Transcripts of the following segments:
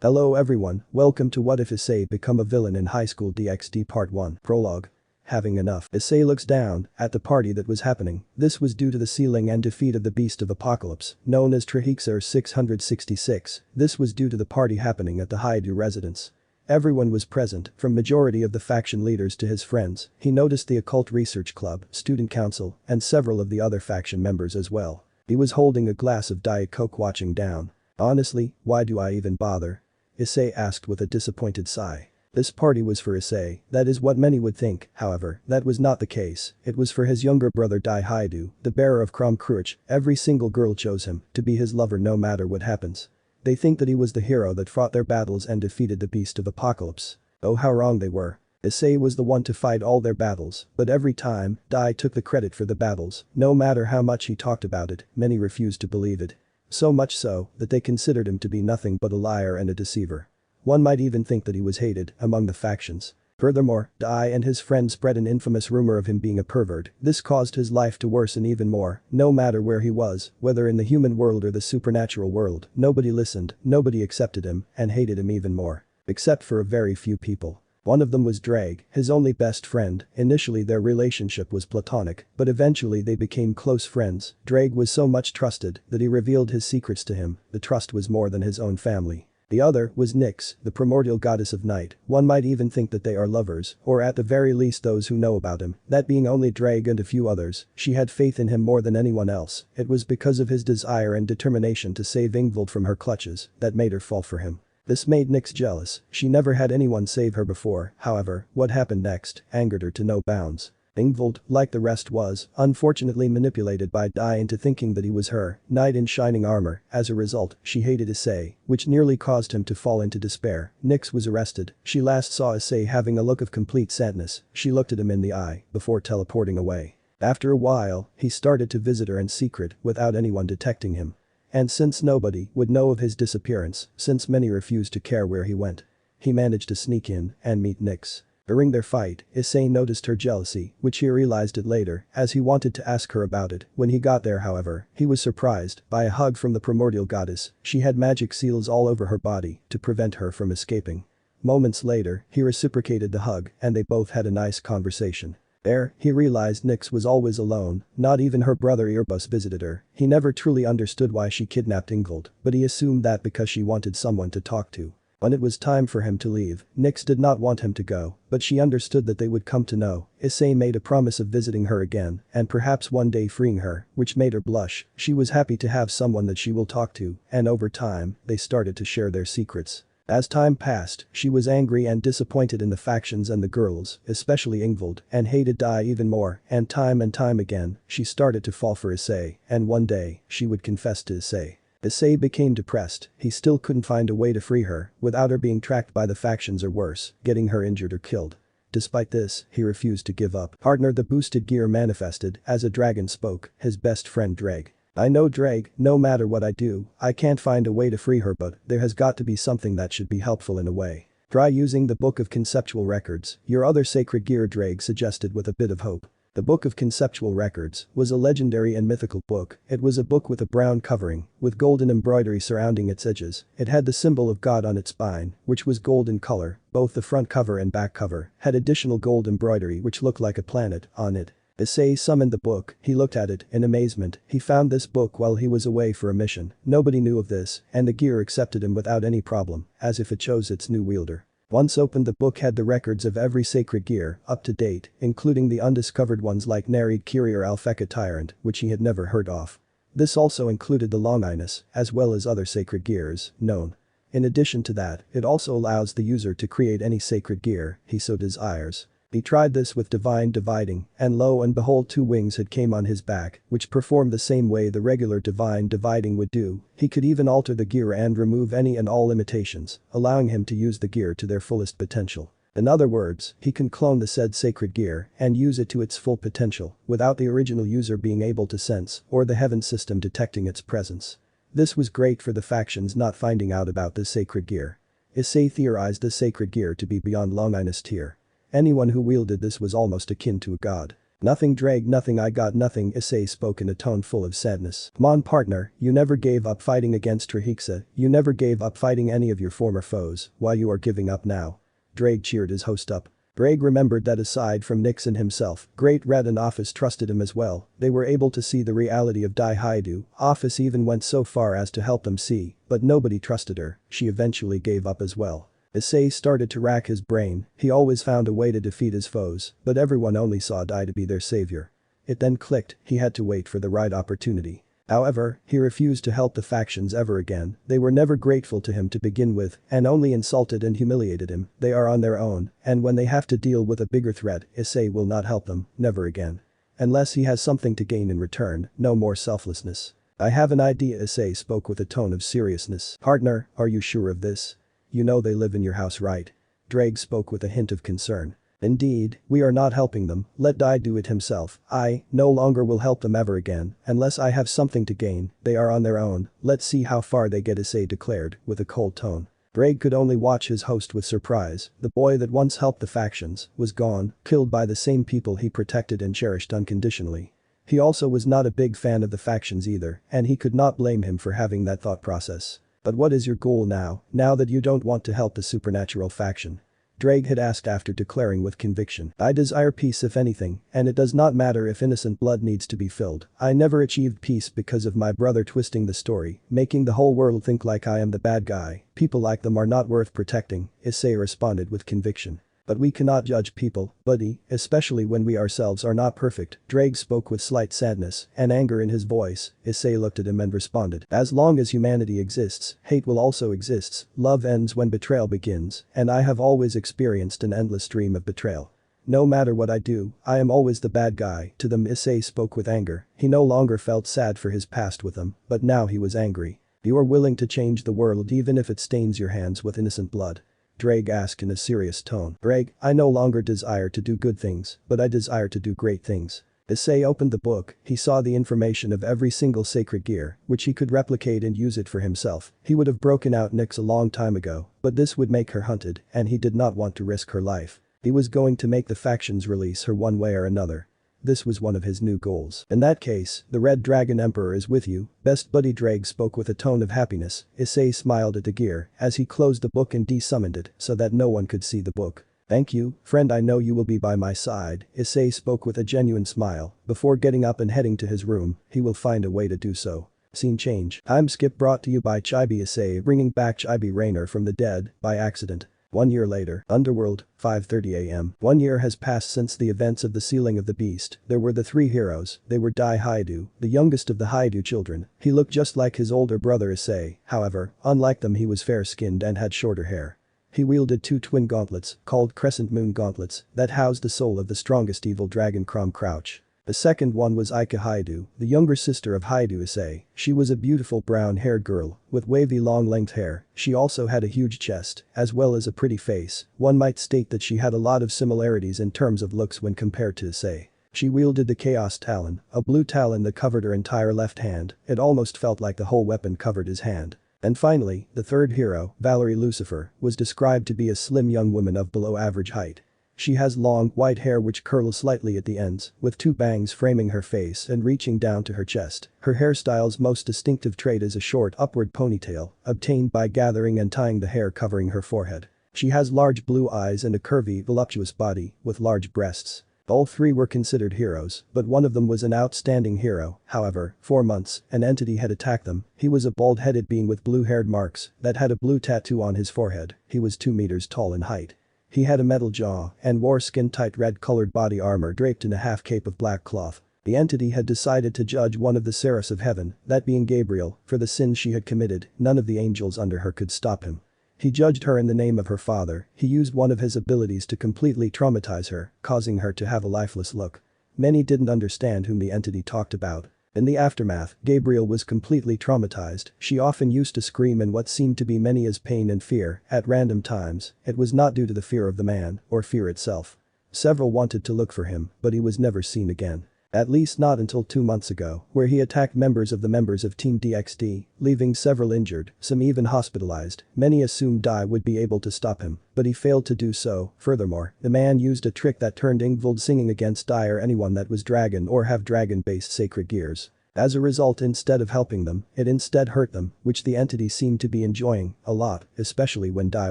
Hello everyone, welcome to What If Issei Become a Villain in HighSchoolDXD Part 1. Prologue. Having enough, Issei looks down at the party that was happening. This was due to the sealing and defeat of the Beast of Apocalypse, known as Trihixer 666. This was due to the party happening at the Highschool residence. Everyone was present, from majority of the faction leaders to his friends. He noticed the Occult Research Club, Student Council, and several of the other faction members as well. He was holding a glass of Diet Coke watching down. Honestly, why do I even bother? Issei asked with a disappointed sigh. This party was for Issei, that is what many would think, however, that was not the case. It was for his younger brother Dai Haidu, the bearer of Krom Kruch. Every single girl chose him to be his lover no matter what happens. They think that he was the hero that fought their battles and defeated the Beast of Apocalypse. Oh, how wrong they were. Issei was the one to fight all their battles, but every time, Dai took the credit for the battles. No matter how much he talked about it, many refused to believe it. So much so that they considered him to be nothing but a liar and a deceiver. One might even think that he was hated among the factions. Furthermore, Dai and his friends spread an infamous rumor of him being a pervert. This caused his life to worsen even more. No matter where he was, whether in the human world or the supernatural world, nobody listened, nobody accepted him, and hated him even more. Except for a very few people. One of them was Drag, his only best friend. Initially their relationship was platonic, but eventually they became close friends. Drag was so much trusted that he revealed his secrets to him. The trust was more than his own family. The other was Nyx, the primordial goddess of night. One might even think that they are lovers, or at the very least those who know about him. That being only Drag and a few others, she had faith in him more than anyone else. It was because of his desire and determination to save Ingvild from her clutches that made her fall for him. This made Nyx jealous. She never had anyone save her before. However, what happened next angered her to no bounds. Ingvild, like the rest, was unfortunately manipulated by Dai into thinking that he was her knight in shining armor. As a result, she hated Issei, which nearly caused him to fall into despair. Nyx was arrested. She last saw Issei having a look of complete sadness. She looked at him in the eye before teleporting away. After a while, he started to visit her in secret without anyone detecting him. And since nobody would know of his disappearance, since many refused to care where he went, he managed to sneak in and meet Nyx. During their fight, Issei noticed her jealousy, which he realized it later, as he wanted to ask her about it. When he got there, however, he was surprised by a hug from the primordial goddess. She had magic seals all over her body to prevent her from escaping. Moments later, he reciprocated the hug and they both had a nice conversation. There, he realized Nyx was always alone, not even her brother Erebus visited her. He never truly understood why she kidnapped Ingvild, but he assumed that because she wanted someone to talk to. When it was time for him to leave, Nyx did not want him to go, but she understood that they would come to know. Issei made a promise of visiting her again, and perhaps one day freeing her, which made her blush. She was happy to have someone that she will talk to, and over time, they started to share their secrets. As time passed, she was angry and disappointed in the factions and the girls, especially Ingvild, and hated Dai even more, and time again, she started to fall for Issei, and one day, she would confess to Issei. Issei became depressed. He still couldn't find a way to free her without her being tracked by the factions or worse, getting her injured or killed. Despite this, he refused to give up. Partner, the boosted gear manifested as a dragon spoke, his best friend Drag. I know Drag, no matter what I do, I can't find a way to free her, but there has got to be something that should be helpful in a way. Try using the Book of Conceptual Records, your other sacred gear, Drag suggested with a bit of hope. The Book of Conceptual Records was a legendary and mythical book. It was a book with a brown covering, with golden embroidery surrounding its edges. It had the symbol of God on its spine, which was gold in color. Both the front cover and back cover had additional gold embroidery which looked like a planet on it. Issei summoned the book. He looked at it in amazement. He found this book while he was away for a mission. Nobody knew of this, and the gear accepted him without any problem, as if it chose its new wielder. Once opened, the book had the records of every sacred gear, up to date, including the undiscovered ones like Nereid Kiri or Alpheka Tyrant, which he had never heard of. This also included the Longinus, as well as other sacred gears, known. In addition to that, it also allows the user to create any sacred gear he so desires. He tried this with divine dividing, and lo and behold, 2 wings had came on his back, which performed the same way the regular divine dividing would do. He could even alter the gear and remove any and all limitations, allowing him to use the gear to their fullest potential. In other words, he can clone the said sacred gear and use it to its full potential, without the original user being able to sense or the heaven system detecting its presence. This was great for the factions not finding out about this sacred gear. Issei theorized the sacred gear to be beyond Longinus tier. Anyone who wielded this was almost akin to a god. Nothing Drake, nothing, I got nothing, Issei spoke in a tone full of sadness. Come on partner, you never gave up fighting against Trihiksa, you never gave up fighting any of your former foes, why you are giving up now? Drake cheered his host up. Drake remembered that aside from Nixon himself, Great Red and Office trusted him as well. They were able to see the reality of Dai Haidu. Office even went so far as to help them see, but nobody trusted her. She eventually gave up as well. Issei started to rack his brain. He always found a way to defeat his foes, but everyone only saw Dai to be their savior. It then clicked, he had to wait for the right opportunity. However, he refused to help the factions ever again. They were never grateful to him to begin with and only insulted and humiliated him. They are on their own, and when they have to deal with a bigger threat, Issei will not help them, never again. Unless he has something to gain in return, no more selflessness. I have an idea, Issei spoke with a tone of seriousness. Partner, are you sure of this? You know they live in your house, right? Drake spoke with a hint of concern. Indeed, we are not helping them, let Dai do it himself. I no longer will help them ever again, unless I have something to gain. They are on their own, let's see how far they get, Issei declared, with a cold tone. Drake could only watch his host with surprise. The boy that once helped the factions was gone, killed by the same people he protected and cherished unconditionally. He also was not a big fan of the factions either, and he could not blame him for having that thought process. But what is your goal now that you don't want to help the supernatural faction? Drake had asked after declaring with conviction. I desire peace if anything, and it does not matter if innocent blood needs to be spilled. I never achieved peace because of my brother twisting the story, making the whole world think like I am the bad guy. People like them are not worth protecting, Issei responded with conviction. But we cannot judge people, buddy, especially when we ourselves are not perfect. Drake spoke with slight sadness and anger in his voice. Issei looked at him and responded. As long as humanity exists, hate will also exist. Love ends when betrayal begins, and I have always experienced an endless stream of betrayal. No matter what I do, I am always the bad guy to them. Issei spoke with anger. He no longer felt sad for his past with them, but now he was angry. You are willing to change the world even if it stains your hands with innocent blood? Drake asked in a serious tone. Drake, I no longer desire to do good things, but I desire to do great things. Issei opened the book, he saw the information of every single sacred gear, which he could replicate and use it for himself. He would have broken out Nyx a long time ago, but this would make her hunted, and he did not want to risk her life. He was going to make the factions release her one way or another. This was one of his new goals. In that case, the Red Dragon Emperor is with you, best buddy. Drake spoke with a tone of happiness. Issei smiled at the gear as he closed the book and desummoned it so that no one could see the book. Thank you, friend, I know you will be by my side. Issei spoke with a genuine smile. Before getting up and heading to his room, he will find a way to do so. Scene change. Time skip brought to you by Chibi. Issei bringing back Chibi Rainer from the dead by accident. 1 year later, Underworld, 5:30 a.m. 1 year has passed since the events of the sealing of the beast. There were the 3 heroes. They were Dai Haidu, the youngest of the Haidu children. He looked just like his older brother Issei. However, unlike them, he was fair-skinned and had shorter hair. He wielded 2 twin gauntlets, called Crescent Moon gauntlets, that housed the soul of the strongest evil dragon Crom Crouch. The second one was Aika Haidu, the younger sister of Haidu Issei. She was a beautiful brown-haired girl with wavy long-length hair. She also had a huge chest, as well as a pretty face. One might state that she had a lot of similarities in terms of looks when compared to Issei. She wielded the Chaos Talon, a blue talon that covered her entire left hand. It almost felt like the whole weapon covered his hand. And finally, the third hero, Valerie Lucifer, was described to be a slim young woman of below average height. She has long, white hair which curls slightly at the ends, with 2 bangs framing her face and reaching down to her chest. Her hairstyle's most distinctive trait is a short upward ponytail, obtained by gathering and tying the hair covering her forehead. She has large blue eyes and a curvy, voluptuous body, with large breasts. All 3 were considered heroes, but one of them was an outstanding hero. However, 4 months, an entity had attacked them. He was a bald-headed being with blue-haired marks that had a blue tattoo on his forehead. He was 2 meters tall in height. He had a metal jaw and wore skin-tight red-colored body armor draped in a half-cape of black cloth. The entity had decided to judge one of the seraphs of heaven, that being Gabriel, for the sins she had committed. None of the angels under her could stop him. He judged her in the name of her father. He used one of his abilities to completely traumatize her, causing her to have a lifeless look. Many didn't understand whom the entity talked about. In the aftermath, Gabriel was completely traumatized. She often used to scream in what seemed to be many as pain and fear at random times. It was not due to the fear of the man or fear itself. Several wanted to look for him, but he was never seen again. At least not until 2 months ago, where he attacked members of Team DXD, leaving several injured, some even hospitalized. Many assumed Dai would be able to stop him, but he failed to do so. Furthermore, the man used a trick that turned Ingvild singing against Dai or anyone that was dragon or have dragon-based sacred gears. As a result, instead of helping them, it instead hurt them, which the entity seemed to be enjoying a lot, especially when Dai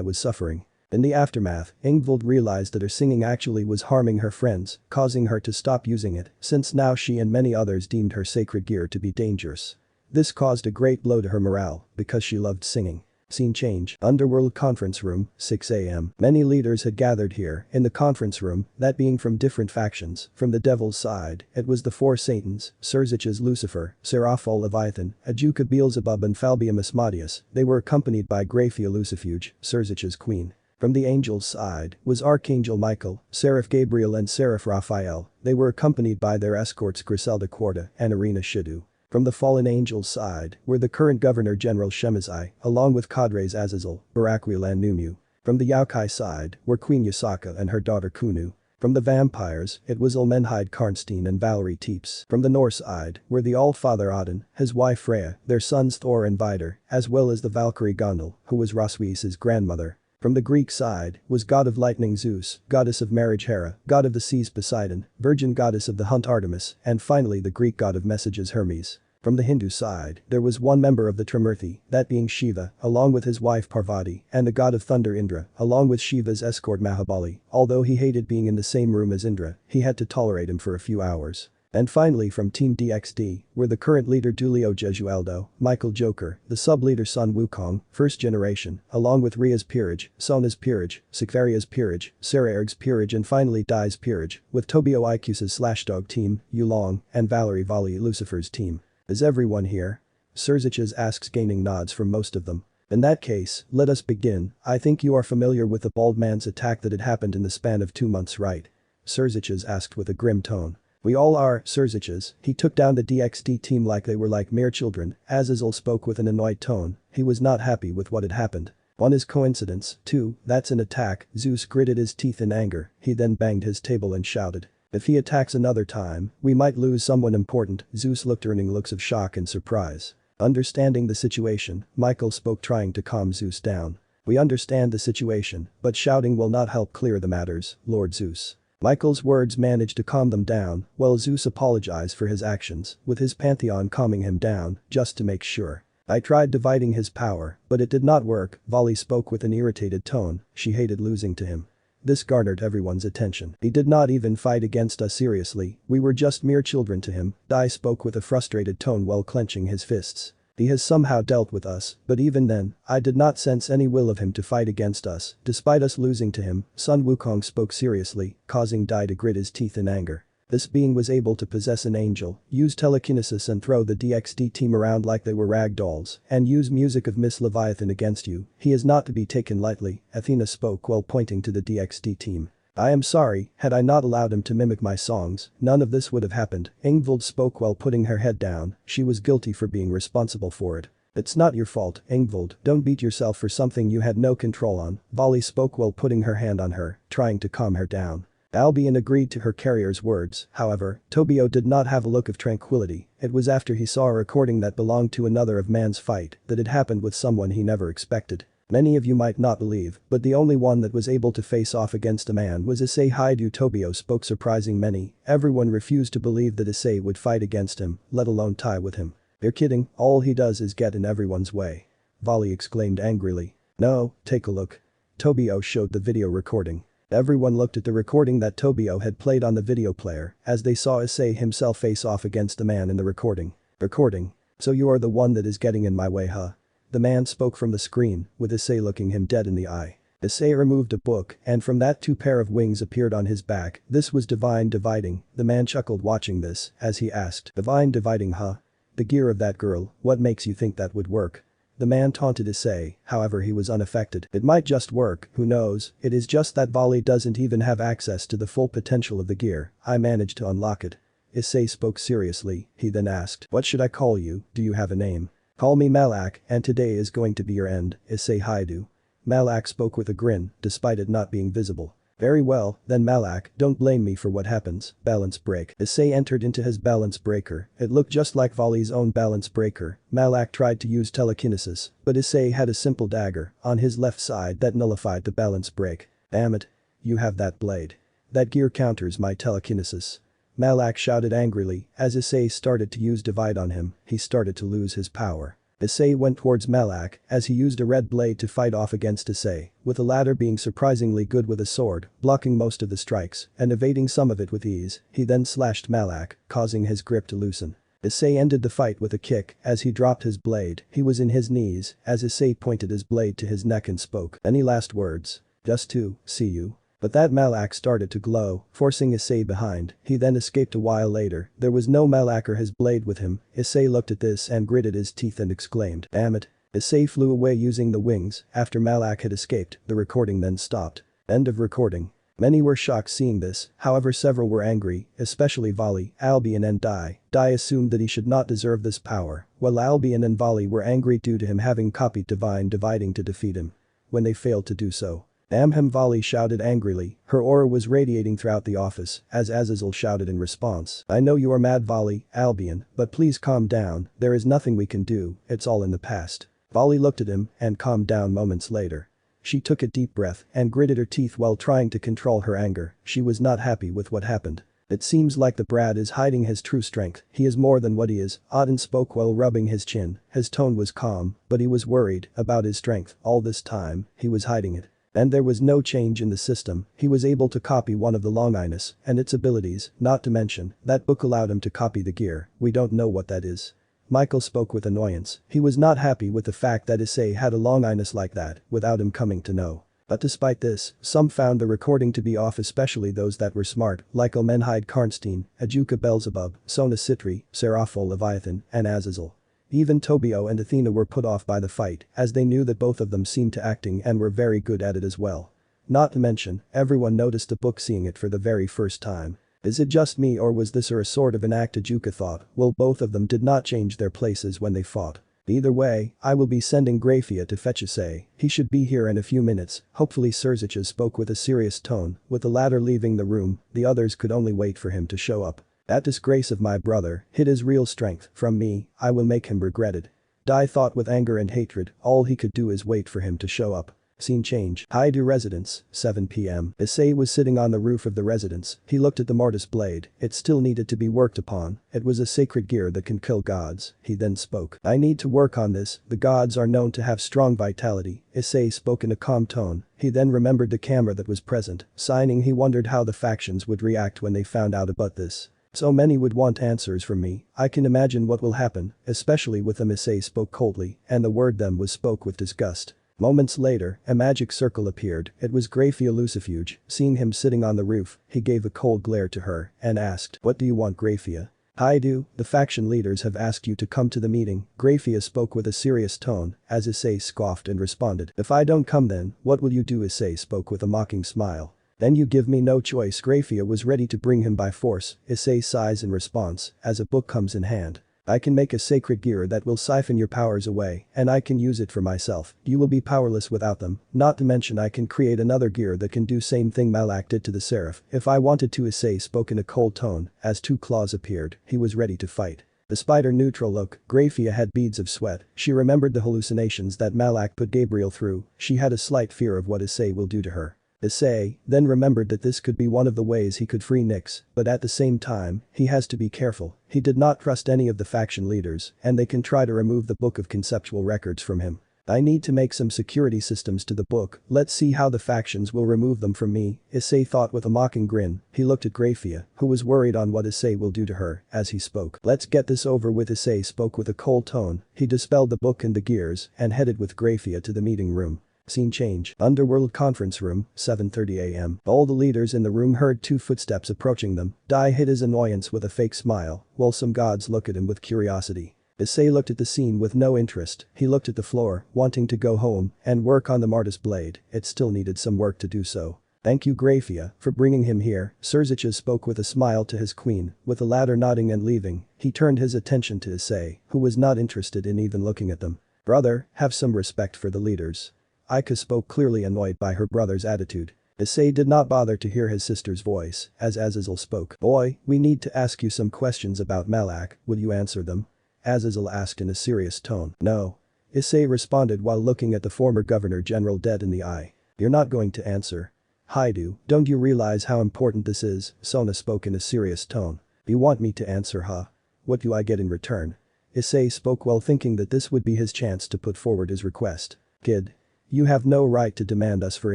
was suffering. In the aftermath, Ingvild realized that her singing actually was harming her friends, causing her to stop using it, since now she and many others deemed her sacred gear to be dangerous. This caused a great blow to her morale, because she loved singing. Scene change. Underworld conference room, 6 a.m. Many leaders had gathered here, in the conference room, that being from different factions. From the devil's side, it was the four Satans, Serzich's Lucifer, Seraphol Leviathan, Ajuka Beelzebub and Falbium Asmodeus. They were accompanied by Graphia Lucifuge, Serzich's queen. From the angels' side was Archangel Michael, Seraph Gabriel and Seraph Raphael. They were accompanied by their escorts Griselda Quarta and Irina Shidu. From the fallen angels' side were the current Governor General Shemazai, along with cadres Azazel, Barakwil and Numu. From the Yaokai side were Queen Yasaka and her daughter Kunu. From the vampires, it was Ilmenhide Karnstein and Valerie Teeps. From the Norse side were the All-Father Odin, his wife Freya, their sons Thor and Vidar, as well as the Valkyrie Gondel, who was Roswiis's grandmother. From the Greek side was god of lightning Zeus, goddess of marriage Hera, god of the seas Poseidon, virgin goddess of the hunt Artemis, and finally the Greek god of messages Hermes. From the Hindu side, there was one member of the Trimurti, that being Shiva, along with his wife Parvati, and the god of thunder Indra, along with Shiva's escort Mahabali. Although he hated being in the same room as Indra, he had to tolerate him for a few hours. And finally from Team DXD were the current leader Dulio Jesualdo, Michael Joker, the sub-leader Sun Wukong, first generation, along with Ria's peerage, Sona's peerage, Sikvaria's peerage, Saraerg's peerage and finally Dai's peerage, with Tobio Ikusa's Slashdog team, Yulong, and Valerie Vali Lucifer's team. Is everyone here? Serzich's asks, gaining nods from most of them. In that case, let us begin. I think you are familiar with the bald man's attack that had happened in the span of 2 months, right? Serzich's asked with a grim tone. We all are, Serzich's. He took down the DXD team like they were like mere children. Azazel spoke with an annoyed tone. He was not happy with what had happened. 1 is coincidence, 2, that's an attack. Zeus gritted his teeth in anger. He then banged his table and shouted. If he attacks another time, we might lose someone important. Zeus looked, earning looks of shock and surprise. Understanding the situation, Michael spoke, trying to calm Zeus down. We understand the situation, but shouting will not help clear the matters, Lord Zeus. Michael's words managed to calm them down, while Zeus apologized for his actions, with his pantheon calming him down, just to make sure. I tried dividing his power, but it did not work. Vali spoke with an irritated tone. She hated losing to him. This garnered everyone's attention. He did not even fight against us seriously, we were just mere children to him. Dai spoke with a frustrated tone while clenching his fists. He has somehow dealt with us, but even then, I did not sense any will of him to fight against us, despite us losing to him. Sun Wukong spoke seriously, causing Dai to grit his teeth in anger. This being was able to possess an angel, use telekinesis and throw the DXD team around like they were rag dolls, and use music of Miss Leviathan against you. He is not to be taken lightly, Athena spoke while pointing to the DXD team. I am sorry, had I not allowed him to mimic my songs, none of this would have happened. Ingvild spoke while putting her head down. She was guilty for being responsible for it. It's not your fault, Ingvild, don't beat yourself for something you had no control on. Vali spoke while putting her hand on her, trying to calm her down. Albion agreed to her carrier's words. However, Tobio did not have a look of tranquility. It was after he saw a recording that belonged to another of man's fight that it happened with someone he never expected. Many of you might not believe, but the only one that was able to face off against a man was Issei. Haidu. Tobio spoke, surprising many. Everyone refused to believe that Issei would fight against him, let alone tie with him. You're kidding, all he does is get in everyone's way. Vali exclaimed angrily. No, take a look. Tobio showed the video recording. Everyone looked at the recording that Tobio had played on the video player, as they saw Issei himself face off against the man in the recording. Recording? So you are the one that is getting in my way, huh? The man spoke from the screen, with Issei looking him dead in the eye. Issei removed a book, and from that 2 pair of wings appeared on his back. This was divine dividing. The man chuckled watching this, as he asked, divine dividing, huh? The gear of that girl, what makes you think that would work? The man taunted Issei, however he was unaffected. It might just work, who knows, it is just that Vali doesn't even have access to the full potential of the gear. I managed to unlock it. Issei spoke seriously, he then asked, what should I call you, do you have a name? Call me Malak, and today is going to be your end, Issei Haidu. Malak spoke with a grin, despite it not being visible. Very well, then Malak, don't blame me for what happens. Balance break. Issei entered into his balance breaker. It looked just like Volley's own balance breaker. Malak tried to use telekinesis, but Issei had a simple dagger on his left side that nullified the balance break. Damn it. You have that blade. That gear counters my telekinesis. Malak shouted angrily as Issei started to use divide on him. He started to lose his power. Issei went towards Malak as he used a red blade to fight off against Issei, with the latter being surprisingly good with a sword, blocking most of the strikes and evading some of it with ease. He then slashed Malak, causing his grip to loosen. Issei ended the fight with a kick as he dropped his blade. He was in his knees as Issei pointed his blade to his neck and spoke. Any last words? Just to see you. But that Malak started to glow, forcing Issei behind. He then escaped a while later. There was no Malak or his blade with him. Issei looked at this and gritted his teeth and exclaimed, "Damn it." Issei flew away using the wings. After Malak had escaped, the recording then stopped. End of recording. Many were shocked seeing this, however several were angry, especially Volley, Albion and Dai. Dai assumed that he should not deserve this power, while Albion and Volley were angry due to him having copied Divine Dividing to defeat him. When they failed to do so. Damn him, Volley shouted angrily. Her aura was radiating throughout the office as Azazel shouted in response. I know you are mad, Volley, Albion, but please calm down. There is nothing we can do, it's all in the past. Volley looked at him and calmed down moments later. She took a deep breath and gritted her teeth while trying to control her anger. She was not happy with what happened. It seems like the brat is hiding his true strength. He is more than what he is. Auden spoke while rubbing his chin. His tone was calm, but he was worried about his strength. All this time, he was hiding it. And there was no change in the system. He was able to copy one of the Longinus and its abilities, not to mention, that book allowed him to copy the gear. We don't know what that is. Michael spoke with annoyance. He was not happy with the fact that Issei had a Longinus like that, without him coming to know. But despite this, some found the recording to be off, especially those that were smart, like Elmenhide Karnstein, Ajuka Beelzebub, Sona Sitri, Seraphol Leviathan, and Azazel. Even Tobio and Athena were put off by the fight, as they knew that both of them seemed to acting and were very good at it as well. Not to mention, everyone noticed the book seeing it for the very first time. Is it just me or was this a sort of an act? Ajuka thought. Well, both of them did not change their places when they fought. Either way, I will be sending Grafia to fetch Issei. He should be here in a few minutes. Hopefully. Serziches spoke with a serious tone. With the latter leaving the room, the others could only wait for him to show up. That disgrace of my brother hid his real strength from me. I will make him regret it. Dai thought with anger and hatred. All he could do is wait for him to show up. Scene change. Haidu residence, 7 p.m. Issei was sitting on the roof of the residence. He looked at the mortis blade. It still needed to be worked upon. It was a sacred gear that can kill gods. He then spoke. I need to work on this. The gods are known to have strong vitality. Issei spoke in a calm tone. He then remembered the camera that was present. Signing, he wondered how the factions would react when they found out about this. So many would want answers from me. I can imagine what will happen, especially with them. Issei spoke coldly, and the word them was spoke with disgust. Moments later, a magic circle appeared. It was Grafia Lucifuge. Seeing him sitting on the roof, he gave a cold glare to her and asked, what do you want, Grafia? Haidu, the faction leaders have asked you to come to the meeting. Grafia spoke with a serious tone, as Issei scoffed and responded. If I don't come then, what will you do? Issei spoke with a mocking smile. Then you give me no choice. Grafia was ready to bring him by force. Issei sighs in response, as a book comes in hand. I can make a sacred gear that will siphon your powers away, and I can use it for myself. You will be powerless without them. Not to mention I can create another gear that can do same thing Malak did to the Seraph. If I wanted to. Issei spoke in a cold tone, as two claws appeared. He was ready to fight. Despite her neutral look, Grafia had beads of sweat. She remembered the hallucinations that Malak put Gabriel through. She had a slight fear of what Issei will do to her. Issei then remembered that this could be one of the ways he could free Nyx, but at the same time, he has to be careful. He did not trust any of the faction leaders, and they can try to remove the book of conceptual records from him. I need to make some security systems to the book. Let's see how the factions will remove them from me. Issei thought with a mocking grin. He looked at Grafia, who was worried on what Issei will do to her, as he spoke. Let's get this over with. Issei spoke with a cold tone. He dispelled the book and the gears and headed with Grafia to the meeting room. Scene change. Underworld conference room, 7:30 a.m. All the leaders in the room heard two footsteps approaching them. Dai hid his annoyance with a fake smile, while some gods looked at him with curiosity. Issei looked at the scene with no interest. He looked at the floor, wanting to go home and work on the mortis blade. It still needed some work to do so. Thank you, Grafia, for bringing him here. Serziches spoke with a smile to his queen. With the latter nodding and leaving, he turned his attention to Issei, who was not interested in even looking at them. Brother, have some respect for the leaders. Aika spoke, clearly annoyed by her brother's attitude. Issei did not bother to hear his sister's voice as Azazel spoke. "Boy, we need to ask you some questions about Malak, will you answer them?" Azazel asked in a serious tone. "No." Issei responded while looking at the former Governor General dead in the eye. "You're not going to answer." "Haidu, don't you realize how important this is?" Sona spoke in a serious tone. "You want me to answer, huh? What do I get in return?" Issei spoke while thinking that this would be his chance to put forward his request. "Kid. You have no right to demand us for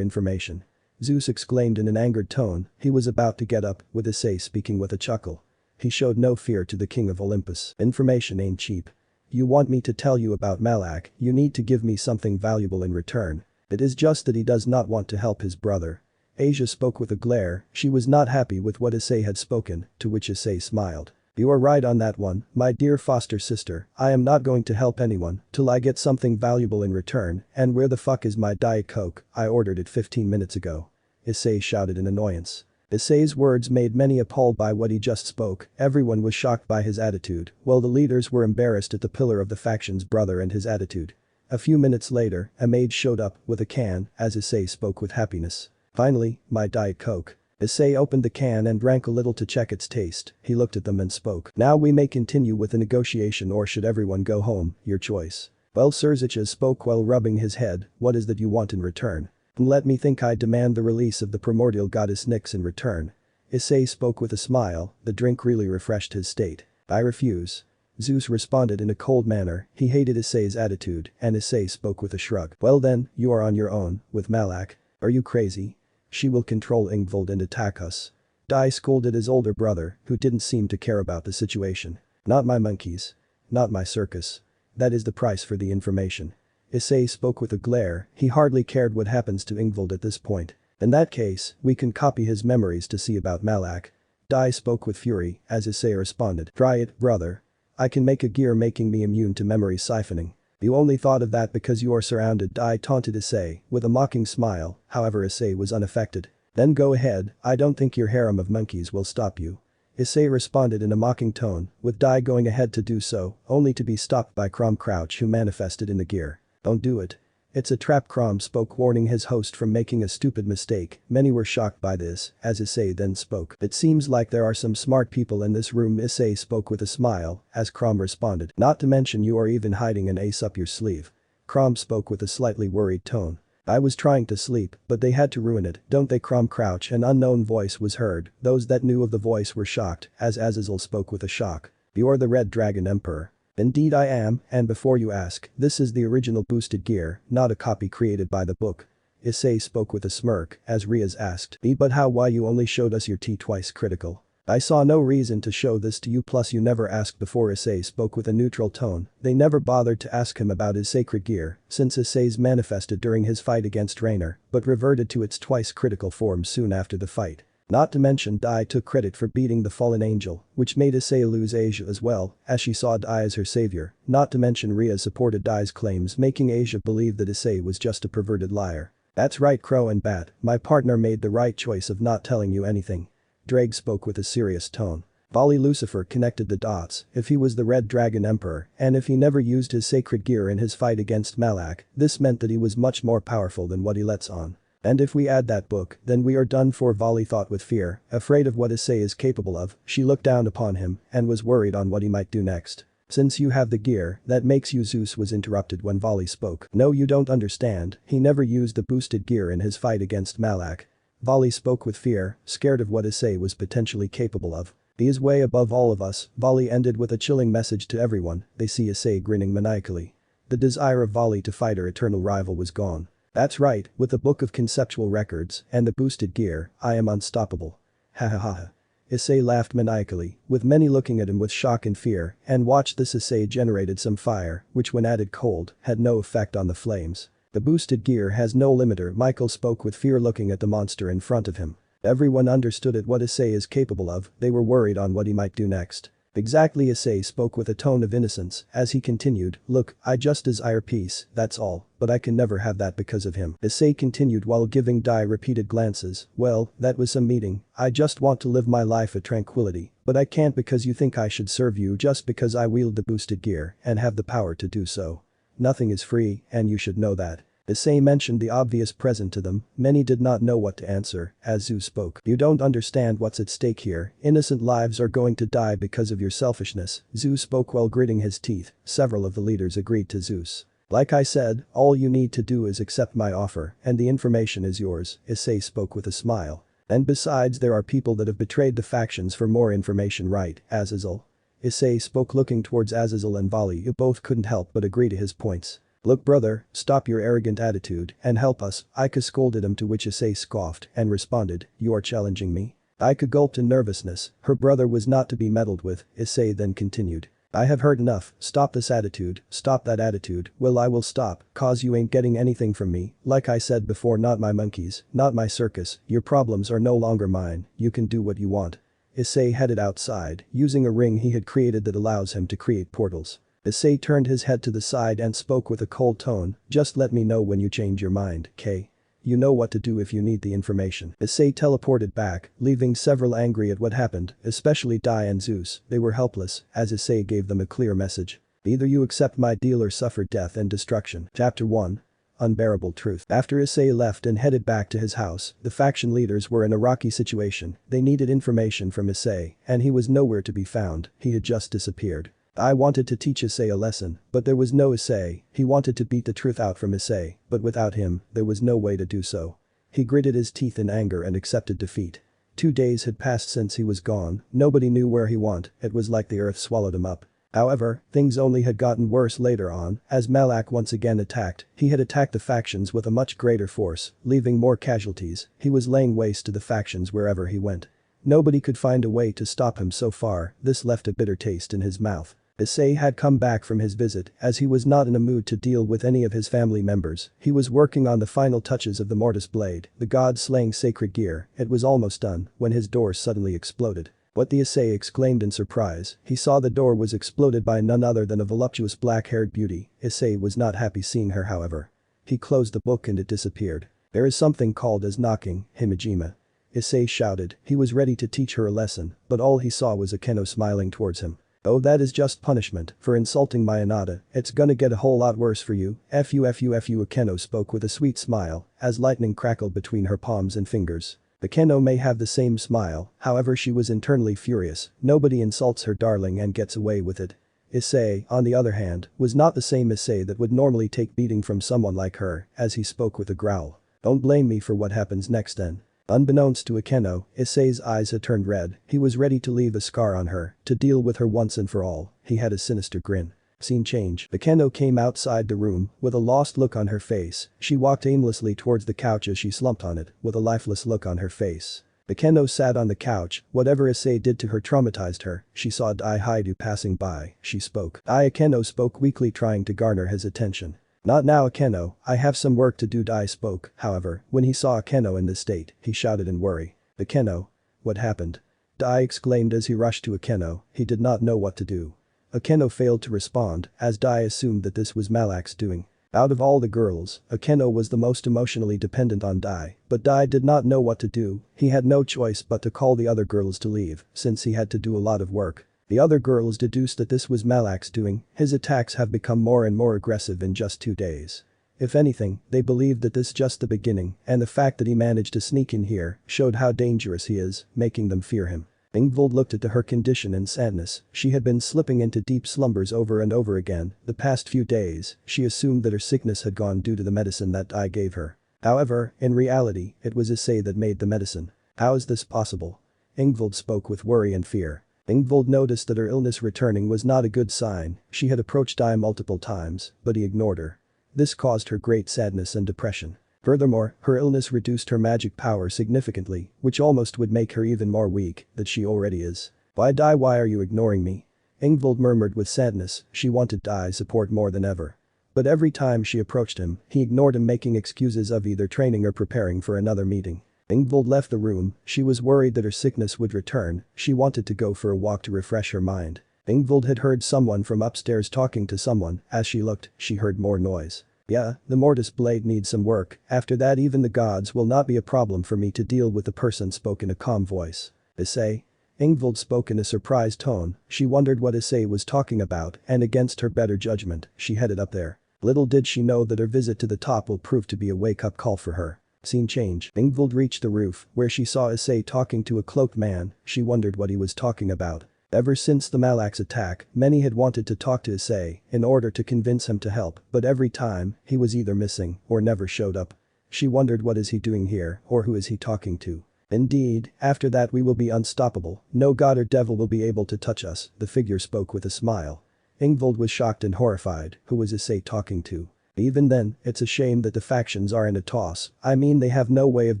information." Zeus exclaimed in an angered tone. He was about to get up, with Issei speaking with a chuckle. He showed no fear to the king of Olympus. "Information ain't cheap. You want me to tell you about Malak, you need to give me something valuable in return." It is just that he does not want to help his brother. Asia spoke with a glare. She was not happy with what Issei had spoken, to which Issei smiled. "You are right on that one, my dear foster sister, I am not going to help anyone till I get something valuable in return, and where the fuck is my Diet Coke, I ordered it 15 minutes ago." Issei shouted in annoyance. Issei's words made many appalled by what he just spoke. Everyone was shocked by his attitude, while the leaders were embarrassed at the pillar of the faction's brother and his attitude. A few minutes later, a maid showed up with a can as Issei spoke with happiness. "Finally, my Diet Coke." Issei opened the can and drank a little to check its taste. He looked at them and spoke. "Now we may continue with the negotiation, or should everyone go home, your choice." "Well," Serziches spoke while rubbing his head, "what is that you want in return?" "Let me think. I demand the release of the primordial goddess Nyx in return." Issei spoke with a smile. The drink really refreshed his state. "I refuse." Zeus responded in a cold manner. He hated Issei's attitude, and Issei spoke with a shrug. "Well then, you are on your own, with Malak. Are you crazy? She will control Ingvold and attack us." Dai scolded his older brother, who didn't seem to care about the situation. "Not my monkeys. Not my circus. That is the price for the information." Issei spoke with a glare. He hardly cared what happens to Ingvold at this point. "In that case, we can copy his memories to see about Malak." Dai spoke with fury as Issei responded. "Try it, brother. I can make a gear making me immune to memory siphoning." "You only thought of that because you are surrounded," Dai taunted Issei with a mocking smile. However, Issei was unaffected. "Then go ahead, I don't think your harem of monkeys will stop you." Issei responded in a mocking tone, with Dai going ahead to do so, only to be stopped by Crom Crouch, who manifested in the gear. "Don't do it. It's a trap." Crom spoke, warning his host from making a stupid mistake. Many were shocked by this, as Issei then spoke. "It seems like there are some smart people in this room." Issei spoke with a smile, as Crom responded. "Not to mention you are even hiding an ace up your sleeve." Crom spoke with a slightly worried tone. "I was trying to sleep, but they had to ruin it, don't they?" Crom Crouch, an unknown voice was heard. Those that knew of the voice were shocked, as Azazel spoke with a shock. "You're the Red Dragon Emperor." "Indeed I am, and before you ask, this is the original boosted gear, not a copy created by the book." Issei spoke with a smirk, as Riaz asked. "But how? Why you only showed us your T twice critical?" "I saw no reason to show this to you, plus you never asked before." Issei spoke with a neutral tone. They never bothered to ask him about his sacred gear, since Issei's manifested during his fight against Raynor, but reverted to its twice critical form soon after the fight. Not to mention Dai took credit for beating the fallen angel, which made Issei lose Asia as well, as she saw Dai as her savior. Not to mention Ria supported Dai's claims, making Asia believe that Issei was just a perverted liar. "That's right, Crow and Bat, my partner made the right choice of not telling you anything." Drake spoke with a serious tone. Vali Lucifer connected the dots. If he was the Red Dragon Emperor, and if he never used his sacred gear in his fight against Malak, this meant that he was much more powerful than what he lets on. "And if we add that book, then we are done for." Vali thought with fear, afraid of what Issei is capable of. She looked down upon him and was worried on what he might do next. "Since you have the gear, that makes you." Zeus was interrupted when Vali spoke. "No, you don't understand, he never used the boosted gear in his fight against Malak." Vali spoke with fear, scared of what Issei was potentially capable of. "He is way above all of us." Vali ended with a chilling message to everyone. They see Issei grinning maniacally. The desire of Vali to fight her eternal rival was gone. "That's right, with the book of conceptual records and the boosted gear, I am unstoppable." Ha ha ha ha. Issei laughed maniacally, with many looking at him with shock and fear, and watched this. Issei generated some fire, which when added cold, had no effect on the flames. "The boosted gear has no limiter." Michael spoke with fear, looking at the monster in front of him. Everyone understood at what Issei is capable of. They were worried on what he might do next. "Exactly." Issei spoke with a tone of innocence as he continued. "Look, I just desire peace, that's all, but I can never have that because of him." Issei continued while giving Dai repeated glances. "Well, that was some meeting. I just want to live my life of tranquility, but I can't because you think I should serve you just because I wield the boosted gear and have the power to do so. Nothing is free, and you should know that." Issei mentioned the obvious present to them, many did not know what to answer, as Zeus spoke. You don't understand what's at stake here, innocent lives are going to die because of your selfishness, Zeus spoke while gritting his teeth, several of the leaders agreed to Zeus. Like I said, all you need to do is accept my offer, and the information is yours, Issei spoke with a smile. And besides there are people that have betrayed the factions for more information, right, Azazel? Issei spoke looking towards Azazel and Vali, you both couldn't help but agree to his points. Look brother, stop your arrogant attitude and help us, Ika scolded him, to which Issei scoffed and responded, you are challenging me? Ika gulped in nervousness, her brother was not to be meddled with, Issei then continued. I have heard enough, stop this attitude, stop that attitude, well I will stop, cause you ain't getting anything from me, like I said before, not my monkeys, not my circus, your problems are no longer mine, you can do what you want. Issei headed outside, using a ring he had created that allows him to create portals. Issei turned his head to the side and spoke with a cold tone, just let me know when you change your mind, K. You know what to do if you need the information. Issei teleported back, leaving several angry at what happened, especially Dai and Zeus, they were helpless, as Issei gave them a clear message. Either you accept my deal or suffer death and destruction. Chapter 1. Unbearable truth. After Issei left and headed back to his house, the faction leaders were in a rocky situation, they needed information from Issei, and he was nowhere to be found, he had just disappeared. I wanted to teach Issei a lesson, but there was no Issei, he wanted to beat the truth out from Issei, but without him, there was no way to do so. He gritted his teeth in anger and accepted defeat. 2 days had passed since he was gone, nobody knew where he went, it was like the earth swallowed him up. However, things only had gotten worse later on, as Malak once again attacked, he had attacked the factions with a much greater force, leaving more casualties, he was laying waste to the factions wherever he went. Nobody could find a way to stop him so far, this left a bitter taste in his mouth. Issei had come back from his visit, as he was not in a mood to deal with any of his family members, he was working on the final touches of the Mortis Blade, the god-slaying sacred gear, it was almost done, when his door suddenly exploded. What the Issei exclaimed in surprise, he saw the door was exploded by none other than a voluptuous black-haired beauty, Issei was not happy seeing her however. He closed the book and it disappeared. There is something called as knocking, Himejima. Issei shouted, he was ready to teach her a lesson, but all he saw was Akeno smiling towards him. Oh, that is just punishment for insulting my Anata, it's gonna get a whole lot worse for you, fu Akeno spoke with a sweet smile, as lightning crackled between her palms and fingers. Akeno may have the same smile, however she was internally furious, nobody insults her darling and gets away with it. Issei, on the other hand, was not the same Issei that would normally take beating from someone like her, as he spoke with a growl. Don't blame me for what happens next then. Unbeknownst to Akeno, Issei's eyes had turned red, he was ready to leave a scar on her, to deal with her once and for all, he had a sinister grin. Scene change. Akeno came outside the room, with a lost look on her face, she walked aimlessly towards the couch as she slumped on it, with a lifeless look on her face. Akeno sat on the couch, whatever Issei did to her traumatized her, she saw Dai Haidu passing by, she spoke. Akeno spoke weakly trying to garner his attention. Not now Akeno, I have some work to do, Dai spoke, however, when he saw Akeno in this state, he shouted in worry. Akeno? What happened? Dai exclaimed as he rushed to Akeno, he did not know what to do. Akeno failed to respond, as Dai assumed that this was Malak's doing. Out of all the girls, Akeno was the most emotionally dependent on Dai, but Dai did not know what to do, he had no choice but to call the other girls to leave, since he had to do a lot of work. The other girls deduced that this was Malak's doing, his attacks have become more and more aggressive in just 2 days. If anything, they believed that this just the beginning, and the fact that he managed to sneak in here showed how dangerous he is, making them fear him. Ingvild looked at her condition in sadness, she had been slipping into deep slumbers over and over again, the past few days, she assumed that her sickness had gone due to the medicine that Dai gave her. However, in reality, it was Issei that made the medicine. How is this possible? Ingvild spoke with worry and fear. Ingvild noticed that her illness returning was not a good sign, she had approached Dai multiple times, but he ignored her. This caused her great sadness and depression. Furthermore, her illness reduced her magic power significantly, which almost would make her even more weak than she already is. Why Dai, why are you ignoring me? Ingvild murmured with sadness, she wanted Dai's support more than ever. But every time she approached him, he ignored him, making excuses of either training or preparing for another meeting. Ingvild left the room, she was worried that her sickness would return, she wanted to go for a walk to refresh her mind. Ingvild had heard someone from upstairs talking to someone, as she looked, she heard more noise. Yeah, the Mortis Blade needs some work, after that even the gods will not be a problem for me to deal with, the person spoke in a calm voice. Issei? Ingvild spoke in a surprised tone, she wondered what Issei was talking about and against her better judgment, she headed up there. Little did she know that her visit to the top will prove to be a wake-up call for her. Scene change. Ingvild reached the roof, where she saw Issei talking to a cloaked man. She wondered what he was talking about. Ever since the Malax attack, many had wanted to talk to Issei in order to convince him to help, but every time, he was either missing or never showed up. She wondered, what is he doing here, or who is he talking to? Indeed, after that we will be unstoppable, no god or devil will be able to touch us, the figure spoke with a smile. Ingvild was shocked and horrified. Who was Issei talking to? Even then, it's a shame that the factions are in a toss. I mean, they have no way of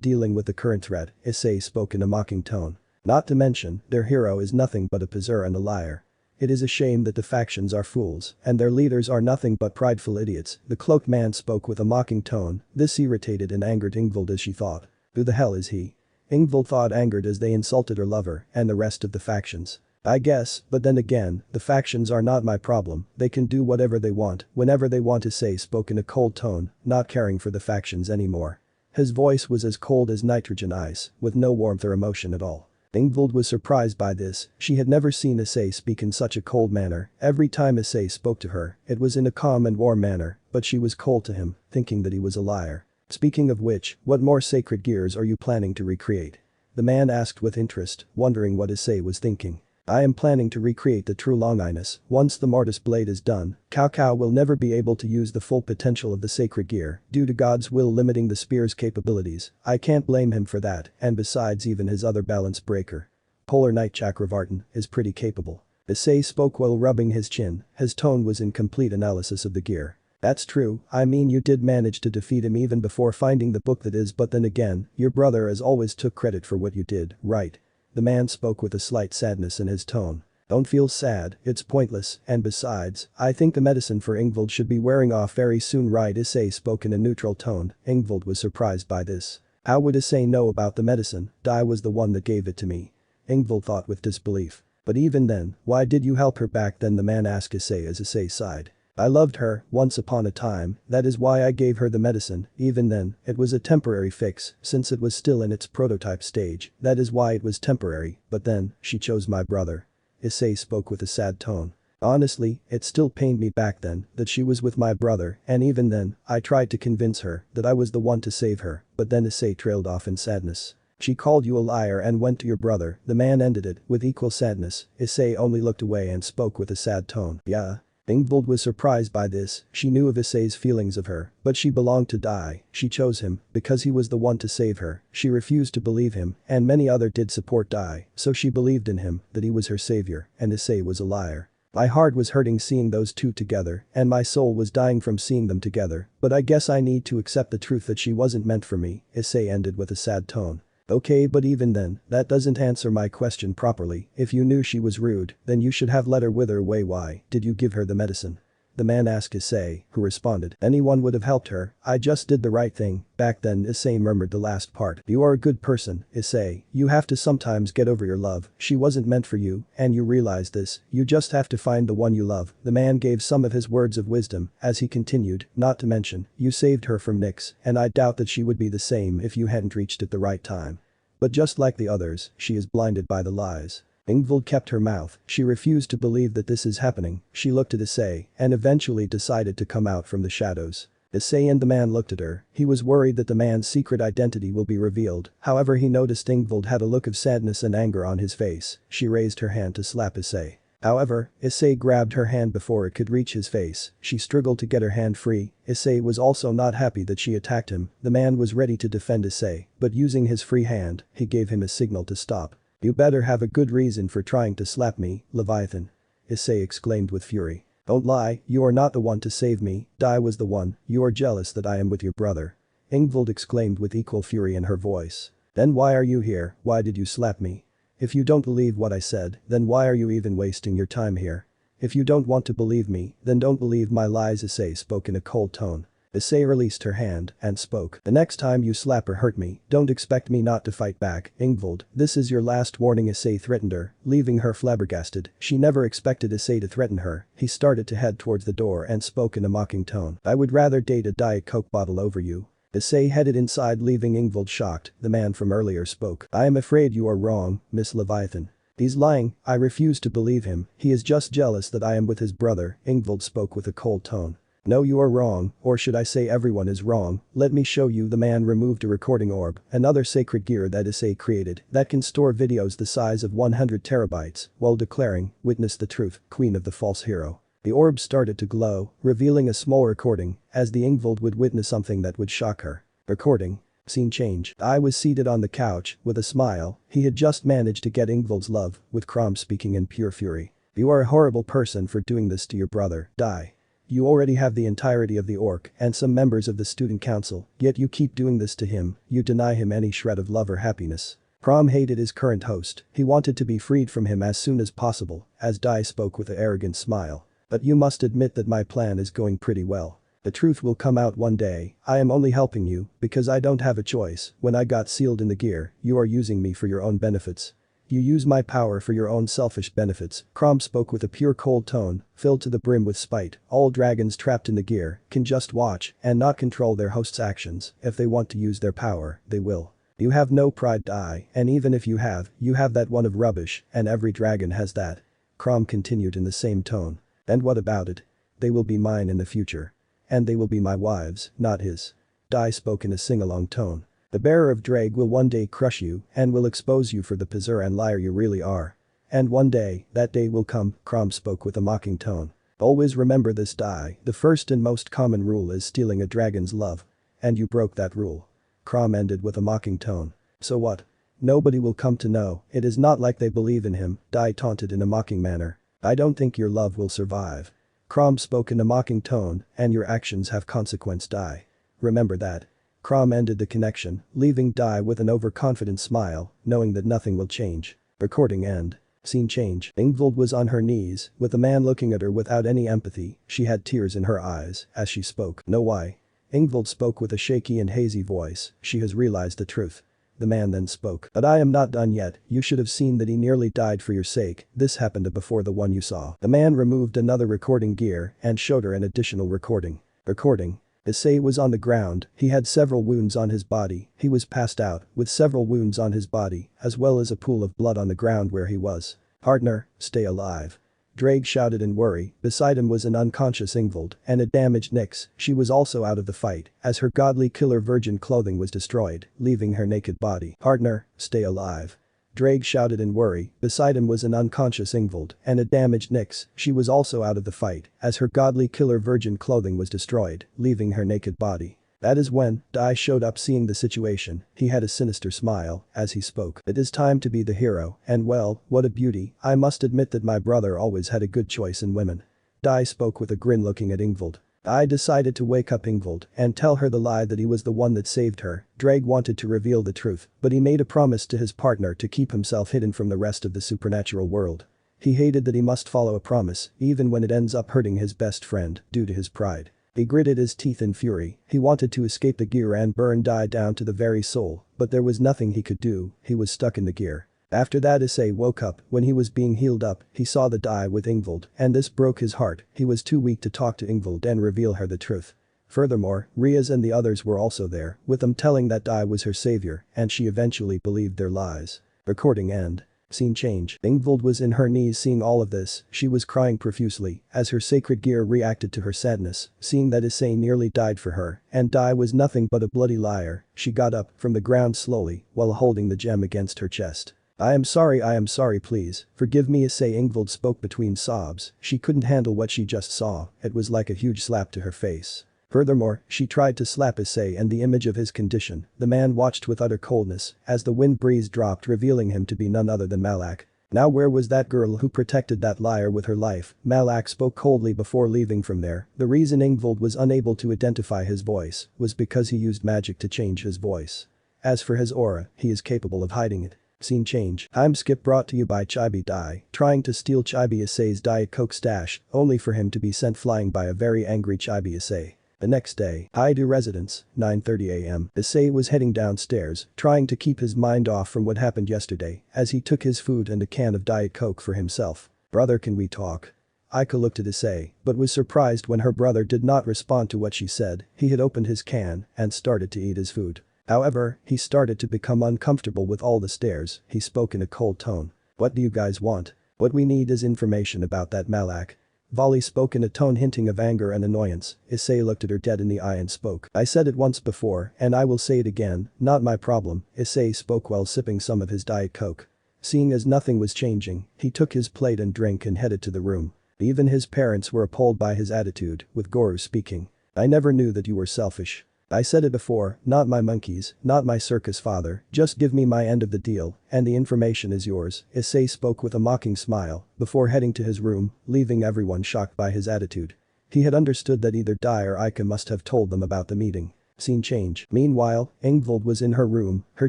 dealing with the current threat, Issei spoke in a mocking tone. Not to mention, their hero is nothing but a poser and a liar. It is a shame that the factions are fools, and their leaders are nothing but prideful idiots, the cloaked man spoke with a mocking tone. This irritated and angered Ingvild as she thought. Who the hell is he? Ingvild thought, angered as they insulted her lover and the rest of the factions. I guess, but then again, the factions are not my problem, they can do whatever they want, whenever they want, Issei spoke in a cold tone, not caring for the factions anymore. His voice was as cold as nitrogen ice, with no warmth or emotion at all. Ingvild was surprised by this. She had never seen Issei speak in such a cold manner. Every time Issei spoke to her, it was in a calm and warm manner, but she was cold to him, thinking that he was a liar. Speaking of which, what more sacred gears are you planning to recreate? The man asked with interest, wondering what Issei was thinking. I am planning to recreate the true Longinus. Once the Mortis blade is done, Cao Cao will never be able to use the full potential of the sacred gear due to God's will limiting the spear's capabilities. I can't blame him for that, and besides, even his other balance breaker, Polar Knight Chakravartin, is pretty capable. Issei spoke while rubbing his chin. His tone was in complete analysis of the gear. That's true, I mean, you did manage to defeat him even before finding the book, that is, but then again, your brother as always took credit for what you did, right? The man spoke with a slight sadness in his tone. Don't feel sad, it's pointless, and besides, I think the medicine for Ingvild should be wearing off very soon, right? Issei spoke in a neutral tone. Ingvild was surprised by this. How would Issei know about the medicine? Dai was the one that gave it to me. Ingvild thought with disbelief. But even then, why did you help her back then? The man asked Issei as Issei sighed. I loved her, once upon a time, that is why I gave her the medicine. Even then, it was a temporary fix, since it was still in its prototype stage, that is why it was temporary, but then, she chose my brother. Issei spoke with a sad tone. Honestly, it still pained me back then, that she was with my brother, and even then, I tried to convince her that I was the one to save her, but then Issei trailed off in sadness. She called you a liar and went to your brother, the man ended it, with equal sadness. Issei only looked away and spoke with a sad tone. Yeah. Ingvild was surprised by this. She knew of Issei's feelings of her, but she belonged to Dai. She chose him because he was the one to save her. She refused to believe him, and many other did support Dai, so she believed in him, that he was her savior, and Issei was a liar. My heart was hurting seeing those two together, and my soul was dying from seeing them together, but I guess I need to accept the truth that she wasn't meant for me, Issei ended with a sad tone. Okay, but even then, that doesn't answer my question properly. If you knew she was rude, then you should have let her wither away. Why did you give her the medicine? The man asked Issei, who responded, anyone would have helped her, I just did the right thing. Back then, Issei murmured the last part. You are a good person, Issei, you have to sometimes get over your love, she wasn't meant for you, and you realize this, you just have to find the one you love. The man gave some of his words of wisdom, as he continued, not to mention, you saved her from Nyx, and I doubt that she would be the same if you hadn't reached at the right time. But just like the others, she is blinded by the lies. Ingvild kept her mouth, she refused to believe that this is happening. She looked at Issei and eventually decided to come out from the shadows. Issei and the man looked at her. He was worried that the man's secret identity will be revealed. However, he noticed Ingvild had a look of sadness and anger on his face. She raised her hand to slap Issei. However, Issei grabbed her hand before it could reach his face. She struggled to get her hand free. Issei was also not happy that she attacked him. The man was ready to defend Issei, but using his free hand, he gave him a signal to stop. You better have a good reason for trying to slap me, Leviathan. Issei exclaimed with fury. Don't lie, you are not the one to save me, Dai was the one, you are jealous that I am with your brother. Ingvild exclaimed with equal fury in her voice. Then why are you here, why did you slap me? If you don't believe what I said, then why are you even wasting your time here? If you don't want to believe me, then don't believe my lies, Issei spoke in a cold tone. Issei released her hand and spoke. The next time you slap or hurt me, don't expect me not to fight back. Ingvild, this is your last warning, Issei threatened her, leaving her flabbergasted. She never expected Issei to threaten her. He started to head towards the door and spoke in a mocking tone. I would rather date a Diet Coke bottle over you. Issei headed inside, leaving Ingvild shocked. The man from earlier spoke. I am afraid you are wrong, Miss Leviathan. He's lying, I refuse to believe him, he is just jealous that I am with his brother. Ingvild spoke with a cold tone. No, you are wrong, or should I say everyone is wrong. Let me show you. The man removed a recording orb, another sacred gear that Issei created, that can store videos the size of 100 terabytes, while declaring, "Witness the truth, queen of the false hero." The orb started to glow, revealing a small recording, as the Ingvild would witness something that would shock her. Recording. Scene change. I was seated on the couch, with a smile. He had just managed to get Ingvild's love, with Crom speaking in pure fury. "You are a horrible person for doing this to your brother, die. You already have the entirety of the orc and some members of the student council, yet you keep doing this to him. You deny him any shred of love or happiness." Crom hated his current host. He wanted to be freed from him as soon as possible, as Dai spoke with an arrogant smile. "But you must admit that my plan is going pretty well. The truth will come out one day. I am only helping you because I don't have a choice. When I got sealed in the gear, you are using me for your own benefits. You use my power for your own selfish benefits." Crom spoke with a pure cold tone, filled to the brim with spite. All dragons trapped in the gear can just watch and not control their host's actions. If they want to use their power, they will. You have no pride, Dai, and even if you have that one of rubbish, and every dragon has that. Crom continued in the same tone. "And what about it? They will be mine in the future. And they will be my wives, not his." Dai spoke in a sing-along tone. "The bearer of Drag will one day crush you and will expose you for the poser and liar you really are. And one day, that day will come." Crom spoke with a mocking tone. "Always remember this, Dai. The first and most common rule is stealing a dragon's love. And you broke that rule." Crom ended with a mocking tone. "So what? Nobody will come to know. It is not like they believe in him," Dai taunted in a mocking manner. "I don't think your love will survive." Crom spoke in a mocking tone, "And your actions have consequence, Dai. Remember that." Crom ended the connection, leaving Dai with an overconfident smile, knowing that nothing will change. Recording end. Scene change. Ingvild was on her knees, with the man looking at her without any empathy. She had tears in her eyes as she spoke. "Know why?" Ingvild spoke with a shaky and hazy voice. "She has realized the truth." The man then spoke. "But I am not done yet. You should have seen that he nearly died for your sake. This happened before the one you saw." The man removed another recording gear and showed her an additional recording. Recording. Issei was on the ground. He had several wounds on his body. He was passed out, with several wounds on his body, as well as a pool of blood on the ground where he was. "Partner, stay alive." Drake shouted in worry. Beside him was an unconscious Ingvild and a damaged Nyx. She was also out of the fight, as her godly killer virgin clothing was destroyed, leaving her naked body. "Partner, stay alive." Drake shouted in worry. Beside him was an unconscious Ingvild and a damaged Nyx. She was also out of the fight, as her godly killer virgin clothing was destroyed, leaving her naked body. That is when Dai showed up. Seeing the situation, he had a sinister smile as he spoke. "It is time to be the hero, and well, what a beauty. I must admit that my brother always had a good choice in women." Dai spoke with a grin, looking at Ingvild. "I decided to wake up Ingvild and tell her the lie that he was the one that saved her." Drake wanted to reveal the truth, but he made a promise to his partner to keep himself hidden from the rest of the supernatural world. He hated that he must follow a promise, even when it ends up hurting his best friend, due to his pride. He gritted his teeth in fury. He wanted to escape the gear and burn Dai down to the very soul, but there was nothing he could do. He was stuck in the gear. After that, Issei woke up. When he was being healed up, he saw the Dai with Ingvild, and this broke his heart. He was too weak to talk to Ingvild and reveal her the truth. Furthermore, Riaz and the others were also there, with them telling that Dai was her savior, and she eventually believed their lies. Recording end. Scene change. Ingvild was in her knees seeing all of this. She was crying profusely as her sacred gear reacted to her sadness, seeing that Issei nearly died for her, and Dai was nothing but a bloody liar. She got up from the ground slowly while holding the gem against her chest. I am sorry, please, forgive me." Issei. Ingvild spoke between sobs. She couldn't handle what she just saw. It was like a huge slap to her face. Furthermore, she tried to slap Issei, and the image of his condition. The man watched with utter coldness as the wind breeze dropped, revealing him to be none other than Malak. Now where was that girl who protected that liar with her life? Malak spoke coldly before leaving from there. The reason Ingvild was unable to identify his voice was because he used magic to change his voice. As for his aura, he is capable of hiding it. Scene change. Time skip brought to you by Chibi Dai, trying to steal Chibi Issei's Diet Coke stash, only for him to be sent flying by a very angry Chibi Issei. The next day, Haidu residence, 9:30 a.m. Issei was heading downstairs, trying to keep his mind off from what happened yesterday, as he took his food and a can of Diet Coke for himself. "Brother, can we talk?" Aika looked at Issei, but was surprised when her brother did not respond to what she said. He had opened his can and started to eat his food. However, he started to become uncomfortable with all the stares. He spoke in a cold tone. "What do you guys want?" "What we need is information about that Malak." Volley spoke in a tone hinting of anger and annoyance. Issei looked at her dead in the eye and spoke. I said it once before, and I will say it again, not my problem, Issei spoke while sipping some of his Diet Coke. Seeing as nothing was changing, he took his plate and drink and headed to the room. Even his parents were appalled by his attitude, with Goro speaking. I never knew that you were selfish. I said it before, not my monkeys, not my circus father, just give me my end of the deal, and the information is yours, Issei spoke with a mocking smile, before heading to his room, leaving everyone shocked by his attitude. He had understood that either Dai or Ika must have told them about the meeting. Scene change. Meanwhile, Ingvild was in her room, her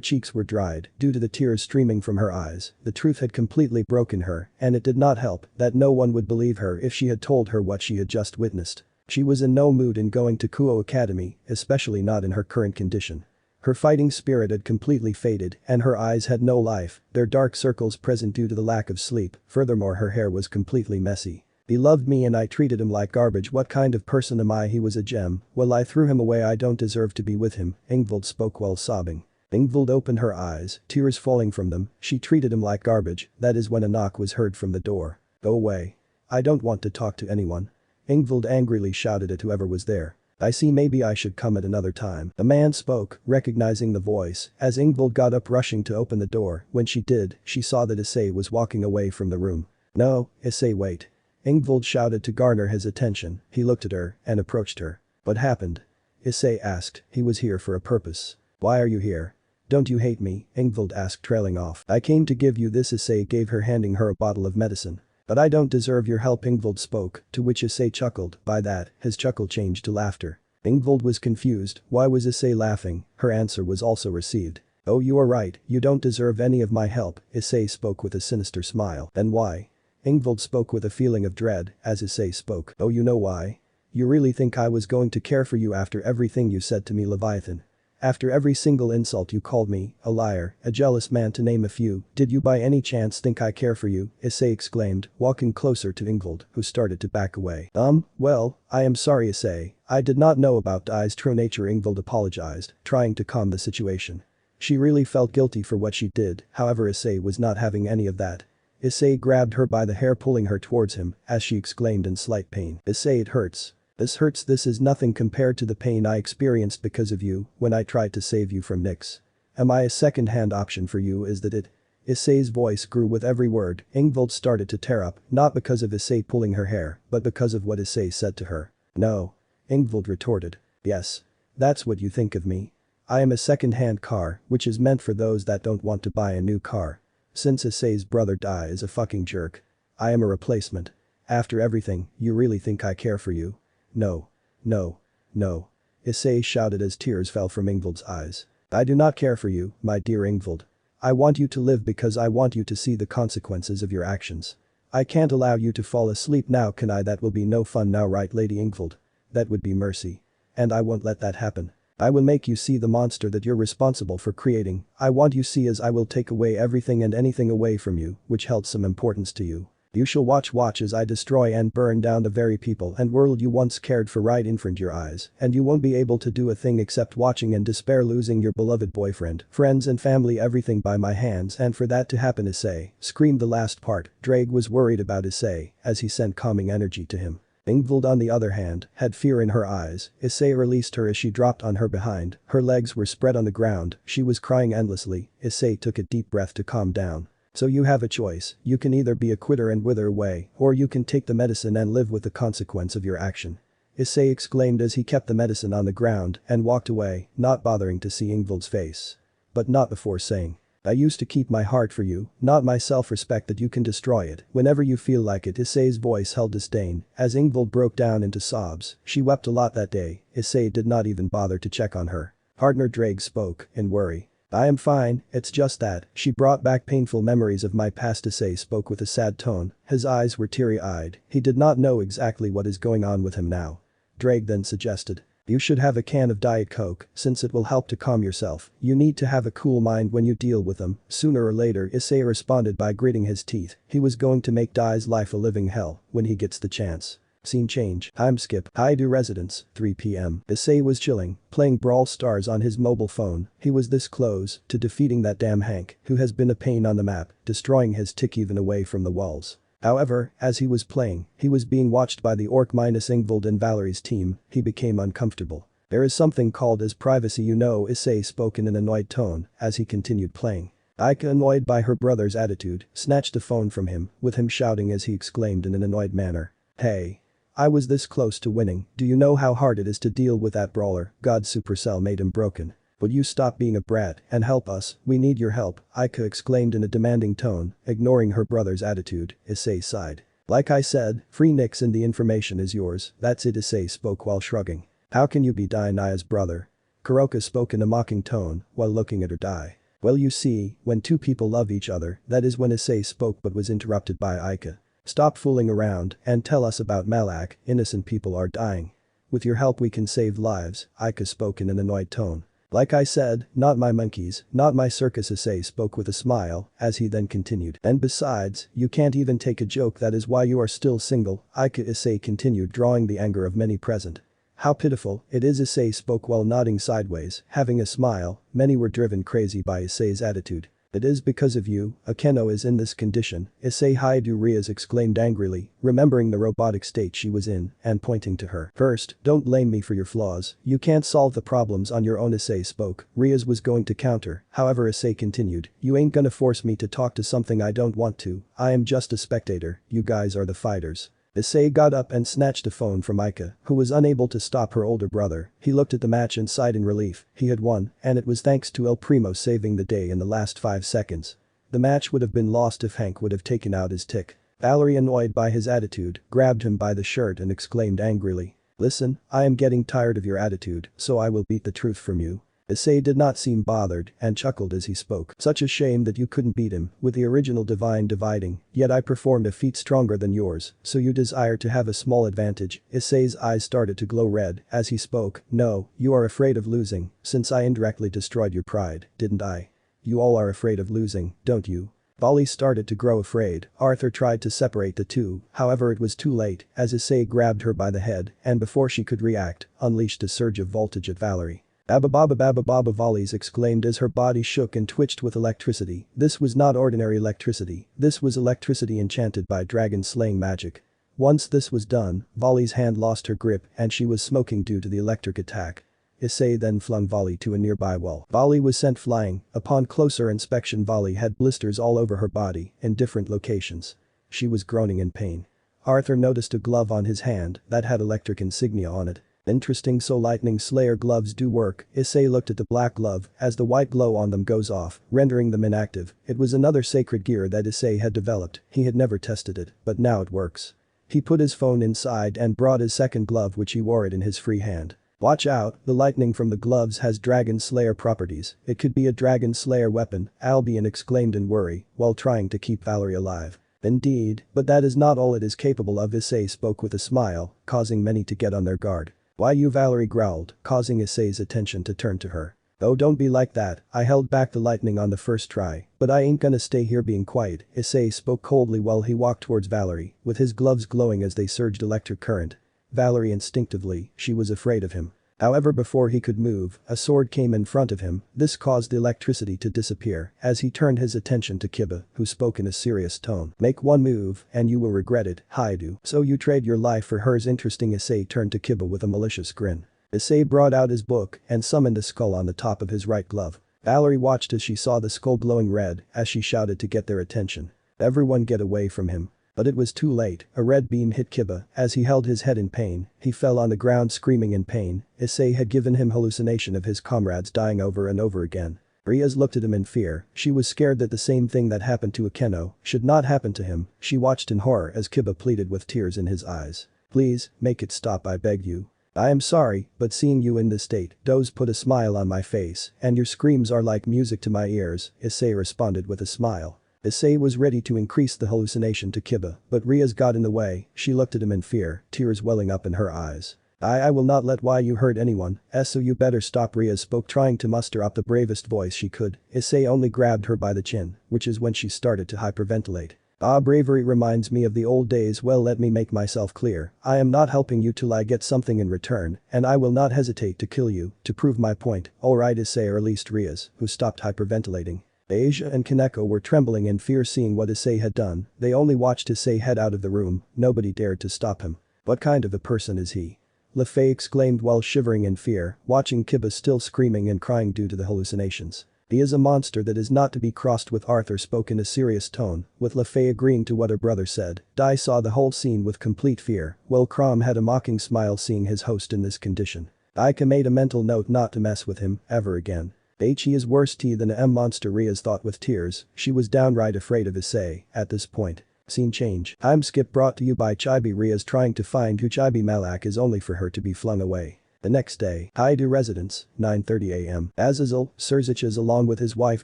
cheeks were dried due to the tears streaming from her eyes. The truth had completely broken her, and it did not help that no one would believe her if she had told her what she had just witnessed. She was in no mood in going to Kuo Academy, especially not in her current condition. Her fighting spirit had completely faded and her eyes had no life, their dark circles present due to the lack of sleep, furthermore her hair was completely messy. He loved me and I treated him like garbage. What kind of person am I? He was a gem, well I threw him away. I don't deserve to be with him, Ingvild spoke while sobbing. Ingvild opened her eyes, tears falling from them, she treated him like garbage. That is when a knock was heard from the door. Go away. I don't want to talk to anyone. Ingvild angrily shouted at whoever was there. I see, maybe I should come at another time. A man spoke, recognizing the voice, as Ingvild got up rushing to open the door. When she did, she saw that Issei was walking away from the room. No, Issei, wait. Ingvild shouted to garner his attention. He looked at her and approached her. What happened? Issei asked. He was here for a purpose. Why are you here? Don't you hate me? Ingvild asked, trailing off. I came to give you this, Issei gave her, handing her a bottle of medicine. But I don't deserve your help, Ingvild spoke, to which Issei chuckled. By that, his chuckle changed to laughter. Ingvild was confused. Why was Issei laughing? Her answer was also received. Oh, you are right, you don't deserve any of my help, Issei spoke with a sinister smile. Then why? Ingvild spoke with a feeling of dread as Issei spoke. Oh, you know why? You really think I was going to care for you after everything you said to me, Leviathan? After every single insult you called me, a liar, a jealous man to name a few, did you by any chance think I care for you? Issei exclaimed, walking closer to Ingvild, who started to back away. Well, I am sorry, Issei. I did not know about Dai's true nature, Ingvild apologized, trying to calm the situation. She really felt guilty for what she did, however Issei was not having any of that. Issei grabbed her by the hair, pulling her towards him, as she exclaimed in slight pain. Issei, it hurts. This hurts. This is nothing compared to the pain I experienced because of you when I tried to save you from Nyx. Am I a second-hand option for you? Is that it? Issei's voice grew with every word. Ingvild started to tear up, not because of Issei pulling her hair, but because of what Issei said to her. No. Ingvild retorted. Yes. That's what you think of me. I am a second-hand car, which is meant for those that don't want to buy a new car. Since Issei's brother Dai is a fucking jerk. I am a replacement. After everything, you really think I care for you? No. No. No. Issei shouted as tears fell from Ingvild's eyes. I do not care for you, my dear Ingvild. I want you to live because I want you to see the consequences of your actions. I can't allow you to fall asleep now, can I? That will be no fun now, right, Lady Ingvild? That would be mercy. And I won't let that happen. I will make you see the monster that you're responsible for creating. I want you see as I will take away everything and anything away from you which held some importance to you. You shall watch as I destroy and burn down the very people and world you once cared for right in front of your eyes, and you won't be able to do a thing except watching and despair losing your beloved boyfriend, friends and family, everything by my hands. And for that to happen, Issei screamed the last part. Drake was worried about Issei as he sent calming energy to him. Ingvild on the other hand had fear in her eyes. Issei released her as she dropped on her behind, her legs were spread on the ground, she was crying endlessly. Issei took a deep breath to calm down. So you have a choice, you can either be a quitter and wither away, or you can take the medicine and live with the consequence of your action. Issei exclaimed as he kept the medicine on the ground and walked away, not bothering to see Ingvild's face. But not before saying. I used to keep my heart for you, not my self-respect that you can destroy it whenever you feel like it. Issei's voice held disdain as Ingvild broke down into sobs. She wept a lot that day. Issei did not even bother to check on her. Partner Drake spoke in worry. I am fine, it's just that she brought back painful memories of my past. Issei spoke with a sad tone, his eyes were teary-eyed, he did not know exactly what is going on with him now. Drake then suggested. You should have a can of Diet Coke, since it will help to calm yourself. You need to have a cool mind when you deal with them. Sooner or later, Issei responded by gritting his teeth. He was going to make Dai's life a living hell when he gets the chance. Scene change. Time skip. Haidu residence, 3 p.m. Issei was chilling, playing Brawl Stars on his mobile phone. He was this close to defeating that damn Hank, who has been a pain on the map, destroying his tick even away from the walls. However, as he was playing, he was being watched by the orc minus Ingvald and Valerie's team, he became uncomfortable. There is something called as privacy, you know, Issei spoke in an annoyed tone as he continued playing. Aika, annoyed by her brother's attitude, snatched the phone from him, with him shouting as he exclaimed in an annoyed manner. Hey. I was this close to winning, do you know how hard it is to deal with that brawler? God, Supercell made him broken. Would you stop being a brat and help us? We need your help, Aika exclaimed in a demanding tone, ignoring her brother's attitude. Issei sighed. Like I said, free Nix and the information is yours, that's it, Issei spoke while shrugging. How can you be Naya's brother? Kuroka spoke in a mocking tone while looking at her Dai. Well, you see, when two people love each other, that is when Issei spoke but was interrupted by Aika. Stop fooling around and tell us about Malak, innocent people are dying. With your help we can save lives, Aika spoke in an annoyed tone. Like I said, not my monkeys, not my circus, Issei spoke with a smile as he then continued. And besides, you can't even take a joke, that is why you are still single, Aika, Issei continued, drawing the anger of many present. How pitiful it is, Issei spoke while nodding sideways, having a smile. Many were driven crazy by Issei's attitude. It is because of you, Akeno is in this condition, Issei Haidu exclaimed angrily, remembering the robotic state she was in and pointing to her. First, don't blame me for your flaws, you can't solve the problems on your own, Issei spoke. Riaz was going to counter, however Issei continued, you ain't gonna force me to talk to something I don't want to, I am just a spectator, you guys are the fighters. Issei got up and snatched a phone from Aika, who was unable to stop her older brother. He looked at the match and sighed in relief, he had won, and it was thanks to El Primo saving the day in the last 5 seconds. The match would have been lost if Hank would have taken out his tick. Valerie, annoyed by his attitude, grabbed him by the shirt and exclaimed angrily. Listen, I am getting tired of your attitude, so I will beat the truth from you. Issei did not seem bothered and chuckled as he spoke. Such a shame that you couldn't beat him, with the original divine dividing, yet I performed a feat stronger than yours, so you desire to have a small advantage. Issei's eyes started to glow red as he spoke. No, you are afraid of losing, since I indirectly destroyed your pride, didn't I? You all are afraid of losing, don't you? Volley started to grow afraid. Arthur tried to separate the two, however it was too late as Issei grabbed her by the head and before she could react, unleashed a surge of voltage at Valerie. Baba baba volleys exclaimed as her body shook and twitched with electricity. This was not ordinary electricity, this was electricity enchanted by dragon-slaying magic. Once this was done, Volley's hand lost her grip and she was smoking due to the electric attack. Issei then flung Volley to a nearby wall. Volley was sent flying. Upon closer inspection, Volley had blisters all over her body in different locations. She was groaning in pain. Arthur noticed a glove on his hand that had electric insignia on it. Interesting, so lightning slayer gloves do work. Issei looked at the black glove as the white glow on them goes off, rendering them inactive. It was another sacred gear that Issei had developed. He had never tested it, but now it works. He put his phone inside and brought his second glove, which he wore it in his free hand. Watch out, the lightning from the gloves has Dragon Slayer properties. It could be a Dragon Slayer weapon, Albion exclaimed in worry while trying to keep Valerie alive. Indeed, but that is not all it is capable of, Issei spoke with a smile, causing many to get on their guard. Why you, Valerie growled, causing Issei's attention to turn to her. Oh, don't be like that, I held back the lightning on the first try, but I ain't gonna stay here being quiet, Issei spoke coldly while he walked towards Valerie, with his gloves glowing as they surged electric current. Valerie instinctively, she was afraid of him. However, before he could move, a sword came in front of him. This caused the electricity to disappear as he turned his attention to Kiba, who spoke in a serious tone. Make one move and you will regret it, Haidu. So you trade your life for hers? Interesting. Issei turned to Kiba with a malicious grin. Issei brought out his book and summoned a skull on the top of his right glove. Valerie watched as she saw the skull glowing red as she shouted to get their attention. Everyone get away from him. But it was too late. A red beam hit Kiba as he held his head in pain. He fell on the ground screaming in pain. Issei had given him hallucination of his comrades dying over and over again. Riaz looked at him in fear. She was scared that the same thing that happened to Akeno should not happen to him. She watched in horror as Kiba pleaded with tears in his eyes. Please, make it stop, I beg you. I am sorry, but seeing you in this state does put a smile on my face and your screams are like music to my ears, Issei responded with a smile. Issei was ready to increase the hallucination to Kiba, but Riaz got in the way. She looked at him in fear, tears welling up in her eyes. I will not let why you hurt anyone, so you better stop, Riaz spoke, trying to muster up the bravest voice she could. Issei only grabbed her by the chin, which is when she started to hyperventilate. Bravery reminds me of the old days. Well, let me make myself clear. I am not helping you till I get something in return, and I will not hesitate to kill you to prove my point. Alright, Issei, or at least Riaz, who stopped hyperventilating. Asia and Kaneko were trembling in fear seeing what Issei had done. They only watched Issei head out of the room, nobody dared to stop him. What kind of a person is he? LeFay exclaimed while shivering in fear, watching Kiba still screaming and crying due to the hallucinations. He is a monster that is not to be crossed with. Arthur spoke in a serious tone, with LeFay agreeing to what her brother said. Dai saw the whole scene with complete fear, while Crom had a mocking smile seeing his host in this condition. Aika made a mental note not to mess with him, ever again. He is worse than a monster. Riaz thought with tears, she was downright afraid of Issei at this point. Scene change. Time skip brought to you by Chibi. Riaz trying to find who Chibi Malak is only for her to be flung away. The next day, Haidu residence, 9:30 am. Azazel, Serziches along with his wife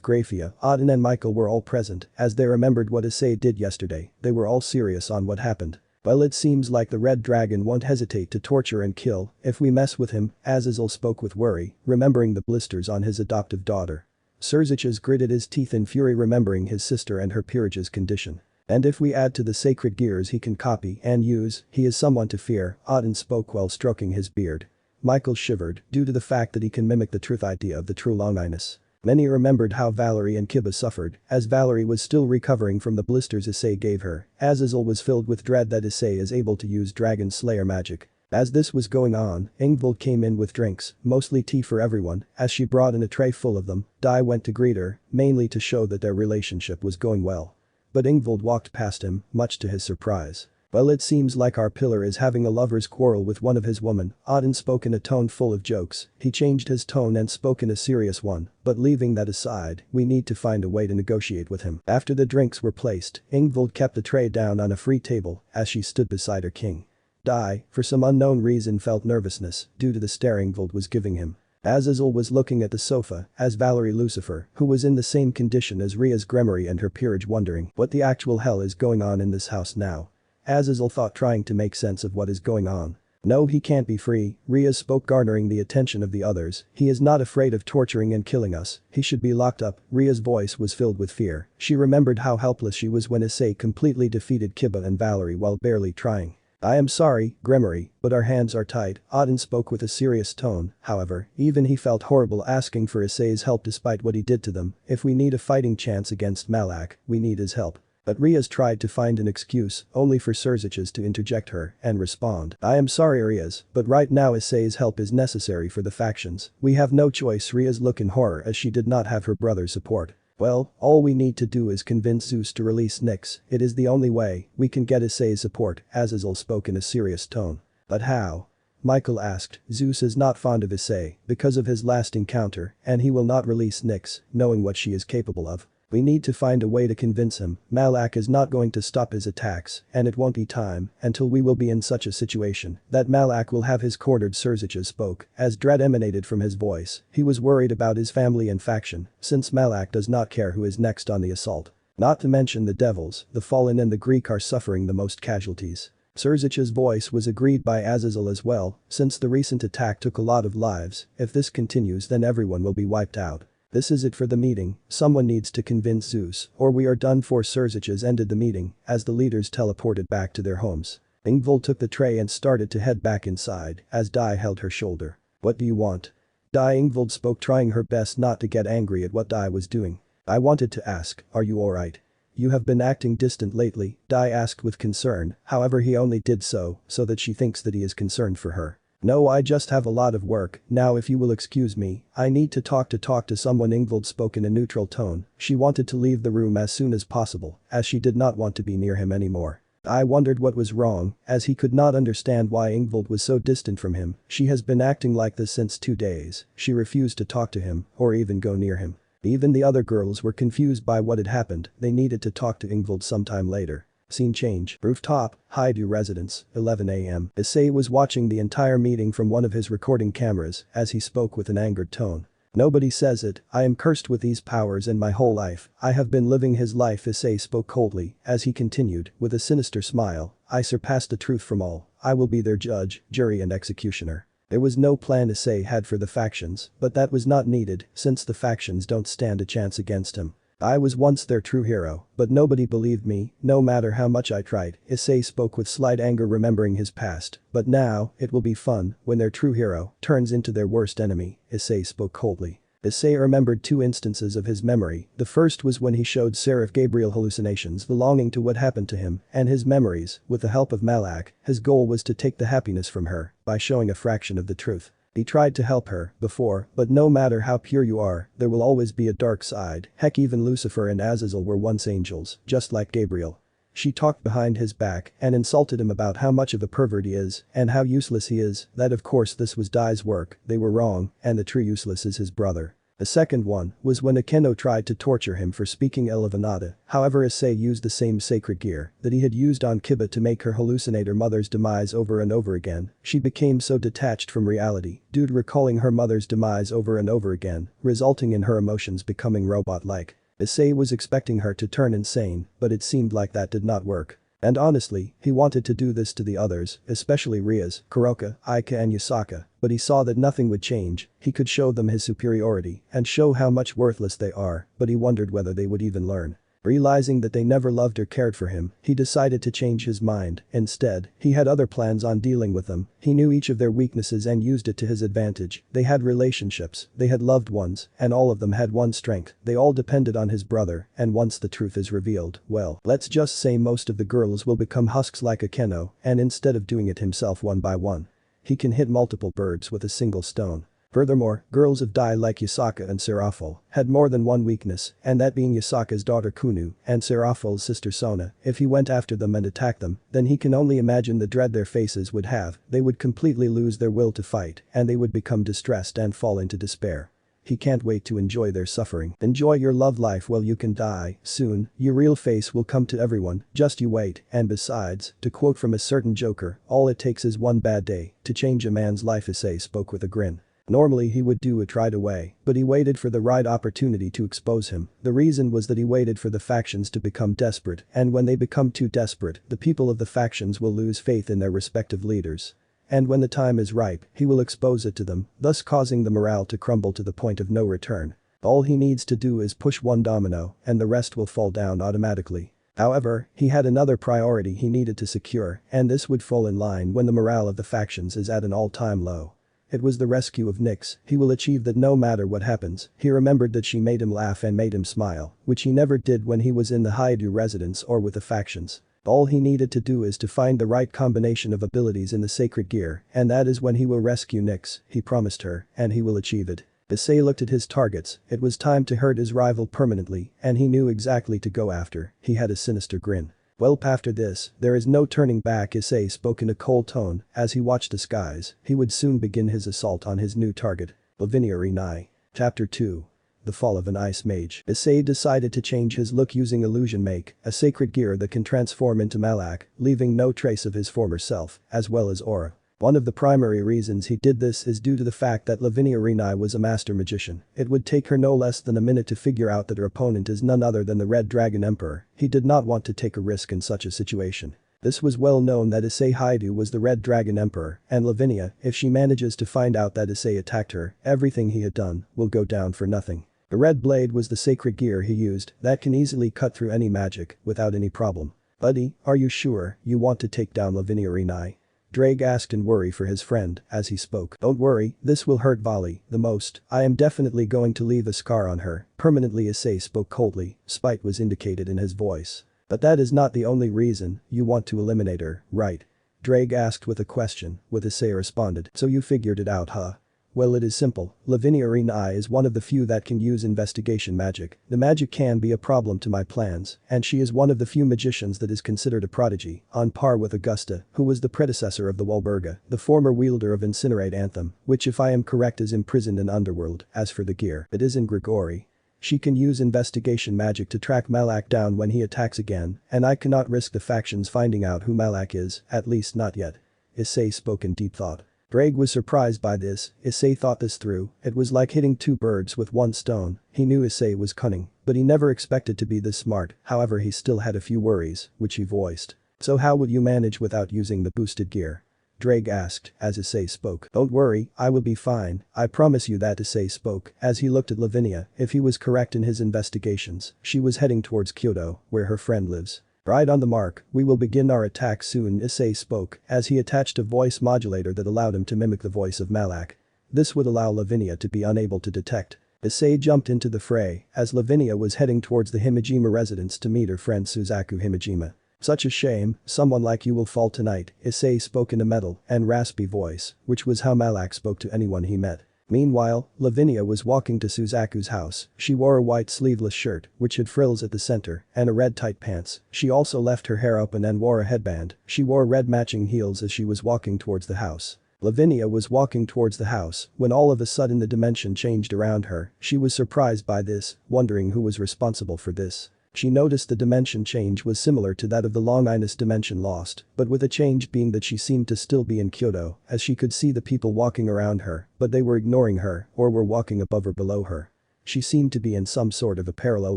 Grafia, Auden and Michael were all present as they remembered what Issei did yesterday. They were all serious on what happened. Well, it seems like the Red Dragon won't hesitate to torture and kill if we mess with him, Azazel spoke with worry, remembering the blisters on his adoptive daughter. Serziches gritted his teeth in fury remembering his sister and her peerage's condition. And if we add to the sacred gears he can copy and use, he is someone to fear, Auden spoke while stroking his beard. Michael shivered due to the fact that he can mimic the truth idea of the true longinus. Many remembered how Valerie and Kiba suffered, as Valerie was still recovering from the blisters Issei gave her. Azazel was filled with dread that Issei is able to use Dragon Slayer magic. As this was going on, Ingvild came in with drinks, mostly tea for everyone, as she brought in a tray full of them. Dai went to greet her, mainly to show that their relationship was going well. But Ingvild walked past him, much to his surprise. Well, it seems like our pillar is having a lover's quarrel with one of his women. Auden spoke in a tone full of jokes. He changed his tone and spoke in a serious one, but leaving that aside, we need to find a way to negotiate with him. After the drinks were placed, Ingvild kept the tray down on a free table as she stood beside her king. Dai, for some unknown reason, felt nervousness due to the stare Ingvild was giving him. Azazel was looking at the sofa as Valerie Lucifer, who was in the same condition as Riaz Gremory and her peerage, wondering what the actual hell is going on in this house now. Azazel thought, trying to make sense of what is going on. No, he can't be free, Riaz spoke, garnering the attention of the others. He is not afraid of torturing and killing us. He should be locked up. Riaz's voice was filled with fear. She remembered how helpless she was when Issei completely defeated Kiba and Valerie while barely trying. I am sorry, Gremory, but our hands are tied, Auden spoke with a serious tone. However, even he felt horrible asking for Issei's help despite what he did to them. If we need a fighting chance against Malak, we need his help. But Riaz tried to find an excuse, only for Serziches to interject her and respond. I am sorry, Riaz, but right now Issei's help is necessary for the factions. We have no choice. Riaz looked in horror as she did not have her brother's support. Well, all we need to do is convince Zeus to release Nyx. It is the only way we can get Issei's support, Azazel spoke in a serious tone. But how? Michael asked. Zeus is not fond of Issei because of his last encounter, and he will not release Nyx, knowing what she is capable of. We need to find a way to convince him. Malak is not going to stop his attacks, and it won't be time until we will be in such a situation that Malak will have his cornered. Serziches spoke as dread emanated from his voice. He was worried about his family and faction, since Malak does not care who is next on the assault. Not to mention the devils, the fallen and the Greek are suffering the most casualties. Serzich's voice was agreed by Azazel as well, since the recent attack took a lot of lives. If this continues, then everyone will be wiped out. This is it for the meeting. Someone needs to convince Zeus, or we are done for. Serziches ended the meeting as the leaders teleported back to their homes. Ingvild took the tray and started to head back inside as Dai held her shoulder. What do you want? Dai, Ingvild spoke, trying her best not to get angry at what Dai was doing. I wanted to ask, are you alright? You have been acting distant lately, Dai asked with concern, however he only did so that she thinks that he is concerned for her. No, I just have a lot of work. Now if you will excuse me, I need to talk to someone. Ingvild spoke in a neutral tone. She wanted to leave the room as soon as possible, as she did not want to be near him anymore. I wondered what was wrong, as he could not understand why Ingvild was so distant from him. She has been acting like this since 2 days. She refused to talk to him, or even go near him. Even the other girls were confused by what had happened. They needed to talk to Ingvild sometime later. Scene change. Rooftop, Haidu residence, 11 am. Issei was watching the entire meeting from one of his recording cameras as he spoke with an angered tone. Nobody says it, I am cursed with these powers and my whole life. I have been living his life. Issei spoke coldly as he continued with a sinister smile. I surpass the truth from all. I will be their judge, jury and executioner. There was no plan Issei had for the factions, but that was not needed since the factions don't stand a chance against him. I was once their true hero, but nobody believed me, no matter how much I tried. Issei spoke with slight anger, remembering his past. But now, it will be fun when their true hero turns into their worst enemy, Issei spoke coldly. Issei remembered two instances of his memory. The first was when he showed Seraph Gabriel hallucinations belonging to what happened to him and his memories. With the help of Malak, his goal was to take the happiness from her by showing a fraction of the truth. He tried to help her before, but no matter how pure you are, there will always be a dark side. Heck, even Lucifer and Azazel were once angels, just like Gabriel. She talked behind his back and insulted him about how much of a pervert he is and how useless he is. That of course this was Dai's work, they were wrong, and the true useless is his brother. The second one was when Akeno tried to torture him for speaking ill of Anata. However, Issei used the same sacred gear that he had used on Kiba to make her hallucinate her mother's demise over and over again. She became so detached from reality due to recalling her mother's demise over and over again, resulting in her emotions becoming robot-like. Issei was expecting her to turn insane, but it seemed like that did not work. And honestly, he wanted to do this to the others, especially Rias, Kuroka, Aika and Yasaka, but he saw that nothing would change. He could show them his superiority and show how much worthless they are, but he wondered whether they would even learn. Realizing that they never loved or cared for him, he decided to change his mind. Instead, he had other plans on dealing with them. He knew each of their weaknesses and used it to his advantage. They had relationships, they had loved ones, and all of them had one strength. They all depended on his brother, and once the truth is revealed, well, let's just say most of the girls will become husks like Akeno, and instead of doing it himself one by one, he can hit multiple birds with a single stone. Furthermore, girls of Dai like Yasaka and Seraphil had more than one weakness, and that being Yasaka's daughter Kunu and Seraphil's sister Sona. If he went after them and attacked them, then he can only imagine the dread their faces would have. They would completely lose their will to fight, and they would become distressed and fall into despair. He can't wait to enjoy their suffering. Enjoy your love life while you can die. Soon, your real face will come to everyone, just you wait. And besides, to quote from a certain joker, all it takes is one bad day to change a man's life. Issei spoke with a grin. Normally he would do it right away, but he waited for the right opportunity to expose him. The reason was that he waited for the factions to become desperate, and when they become too desperate, the people of the factions will lose faith in their respective leaders. And when the time is ripe, he will expose it to them, thus causing the morale to crumble to the point of no return. All he needs to do is push one domino, and the rest will fall down automatically. However, he had another priority he needed to secure, and this would fall in line when the morale of the factions is at an all-time low. It was the rescue of Nyx. He will achieve that no matter what happens. He remembered that she made him laugh and made him smile, which he never did when he was in the Haidu residence or with the factions. All he needed to do is to find the right combination of abilities in the sacred gear, and that is when he will rescue Nyx. He promised her, and he will achieve it. Issei looked at his targets. It was time to hurt his rival permanently, and he knew exactly to go after. He had a sinister grin. Well, after this, there is no turning back. Issei spoke in a cold tone as he watched the skies. He would soon begin his assault on his new target. Lavinia Rinai. Chapter 2. The Fall of an Ice Mage. Issei decided to change his look using Illusion Make, a sacred gear that can transform into Malak, leaving no trace of his former self, as well as aura. One of the primary reasons he did this is due to the fact that Lavinia Rinai was a master magician. It would take her no less than a minute to figure out that her opponent is none other than the Red Dragon Emperor. He did not want to take a risk in such a situation. This was well known that Issei Haidu was the Red Dragon Emperor, and Lavinia, if she manages to find out that Issei attacked her, everything he had done will go down for nothing. The red blade was the sacred gear he used that can easily cut through any magic without any problem. Buddy, are you sure you want to take down Lavinia Rinai? Drake asked in worry for his friend as he spoke. Don't worry, this will hurt Vali the most. I am definitely going to leave a scar on her. Permanently. Issei spoke coldly. Spite was indicated in his voice. But that is not the only reason you want to eliminate her, right? Drake asked with a question, with Issei responded. So you figured it out, huh? Well, it is simple. Lavinia Rinai is one of the few that can use investigation magic. The magic can be a problem to my plans, and she is one of the few magicians that is considered a prodigy, on par with Augusta, who was the predecessor of the Walburga, the former wielder of Incinerate Anthem, which if I am correct is imprisoned in Underworld. As for the gear, it is in Grigori. She can use investigation magic to track Malak down when he attacks again, and I cannot risk the factions finding out who Malak is, at least not yet. Issei spoke in deep thought. Drake was surprised by this. Issei thought this through. It was like hitting two birds with one stone. He knew Issei was cunning, but he never expected to be this smart. However, he still had a few worries, which he voiced. So how would you manage without using the boosted gear? Drake asked as Issei spoke. Don't worry, I will be fine. I promise you that. Issei spoke as he looked at Lavinia. If he was correct in his investigations, she was heading towards Kyoto, where her friend lives. Right on the mark, we will begin our attack soon. Issei spoke as he attached a voice modulator that allowed him to mimic the voice of Malak. This would allow Lavinia to be unable to detect Issei jumped into the fray as Lavinia was heading towards the Himejima residence to meet her friend Suzaku Himejima. Such a shame, someone like you will fall tonight, Issei spoke in a metal and raspy voice, which was how Malak spoke to anyone he met. Meanwhile, Lavinia was walking to Suzaku's house. She wore a white sleeveless shirt, which had frills at the center, and a red tight pants. She also left her hair open and wore a headband. She wore red matching heels as she was walking towards the house. Lavinia was walking towards the house when all of a sudden the dimension changed around her. She was surprised by this, wondering who was responsible for this. She noticed the dimension change was similar to that of the Longinus dimension lost, but with a change being that she seemed to still be in Kyoto, as she could see the people walking around her, but they were ignoring her or were walking above or below her. She seemed to be in some sort of a parallel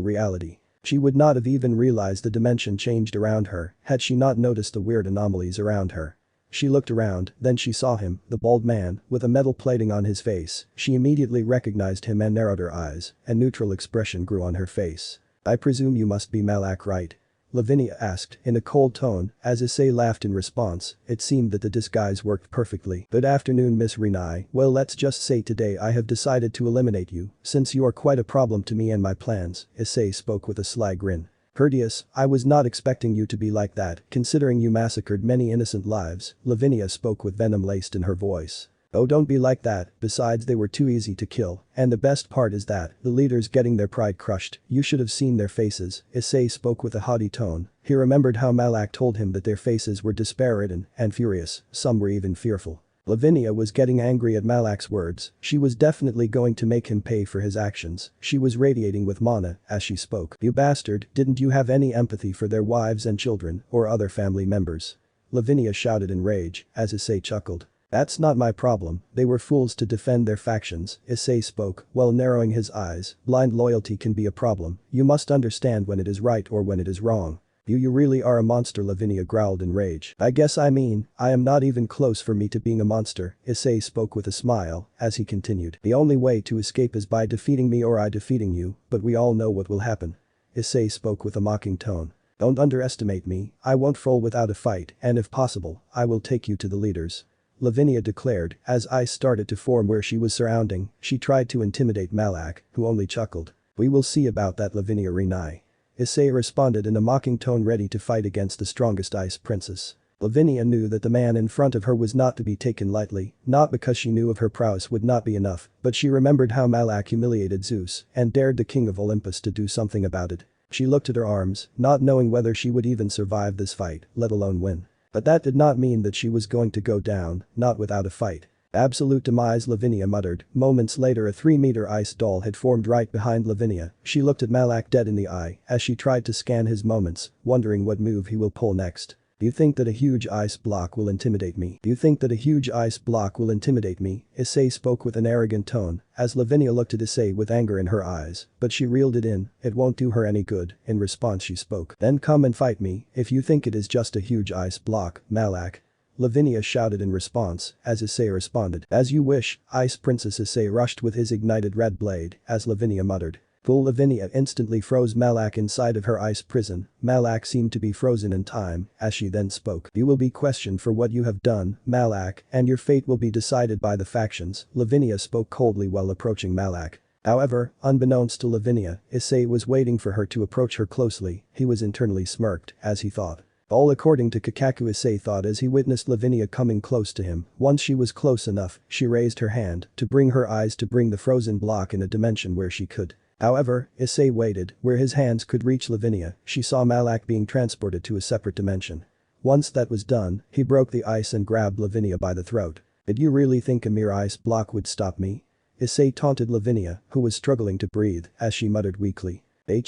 reality. She would not have even realized the dimension changed around her had she not noticed the weird anomalies around her. She looked around, then she saw him, the bald man, with a metal plating on his face. She immediately recognized him and narrowed her eyes. A neutral expression grew on her face. I presume you must be Malak, right? Lavinia asked in a cold tone as Issei laughed in response. It seemed that the disguise worked perfectly. Good afternoon, Miss Rinai. Well, let's just say today I have decided to eliminate you since you are quite a problem to me and my plans, Issei spoke with a sly grin. Courteous, I was not expecting you to be like that considering you massacred many innocent lives, Lavinia spoke with venom laced in her voice. Oh, don't be like that, besides they were too easy to kill, and the best part is that, the leaders getting their pride crushed, you should have seen their faces, Issei spoke with a haughty tone. He remembered how Malak told him that their faces were despairing and furious, some were even fearful. Lavinia was getting angry at Malak's words. She was definitely going to make him pay for his actions. She was radiating with mana as she spoke. You bastard, didn't you have any empathy for their wives and children or other family members? Lavinia shouted in rage as Issei chuckled. That's not my problem, they were fools to defend their factions, Issei spoke while narrowing his eyes. Blind loyalty can be a problem, you must understand when it is right or when it is wrong. You really are a monster, Lavinia growled in rage. I am not even close for me to being a monster, Issei spoke with a smile as he continued. The only way to escape is by defeating me or I defeating you, but we all know what will happen. Issei spoke with a mocking tone. Don't underestimate me, I won't fall without a fight and if possible, I will take you to the leaders. Lavinia declared as ice started to form where she was surrounding. She tried to intimidate Malak, who only chuckled. We will see about that, Lavinia Rinai. Issei responded in a mocking tone, ready to fight against the strongest ice princess. Lavinia knew that the man in front of her was not to be taken lightly, not because she knew of her prowess would not be enough, but she remembered how Malak humiliated Zeus and dared the king of Olympus to do something about it. She looked at her arms, not knowing whether she would even survive this fight, let alone win. But that did not mean that she was going to go down, not without a fight. Absolute demise, Lavinia muttered. Moments later, a 3-meter ice doll had formed right behind Lavinia. She looked at Malak dead in the eye as she tried to scan his moments, wondering what move he will pull next. Do you think that a huge ice block will intimidate me? Issei spoke with an arrogant tone as Lavinia looked at Issei with anger in her eyes, but she reeled it in. It won't do her any good. In response she spoke. Then come and fight me if you think it is just a huge ice block, Malak. Lavinia shouted in response as Issei responded. As you wish, Ice Princess. Issei rushed with his ignited red blade as Lavinia muttered. Fool. Lavinia instantly froze Malak inside of her ice prison. Malak seemed to be frozen in time as she then spoke. You will be questioned for what you have done, Malak, and your fate will be decided by the factions. Lavinia spoke coldly while approaching Malak. However, unbeknownst to Lavinia, Issei was waiting for her to approach her closely. He was internally smirked as he thought. All according to Kakaku, Issei thought as he witnessed Lavinia coming close to him. Once she was close enough, she raised her hand to bring her eyes to bring the frozen block in a dimension where she could. However, Issei waited where his hands could reach Lavinia. She saw Malak being transported to a separate dimension. Once that was done, he broke the ice and grabbed Lavinia by the throat. Did you really think a mere ice block would stop me? Issei taunted Lavinia, who was struggling to breathe, as she muttered weakly.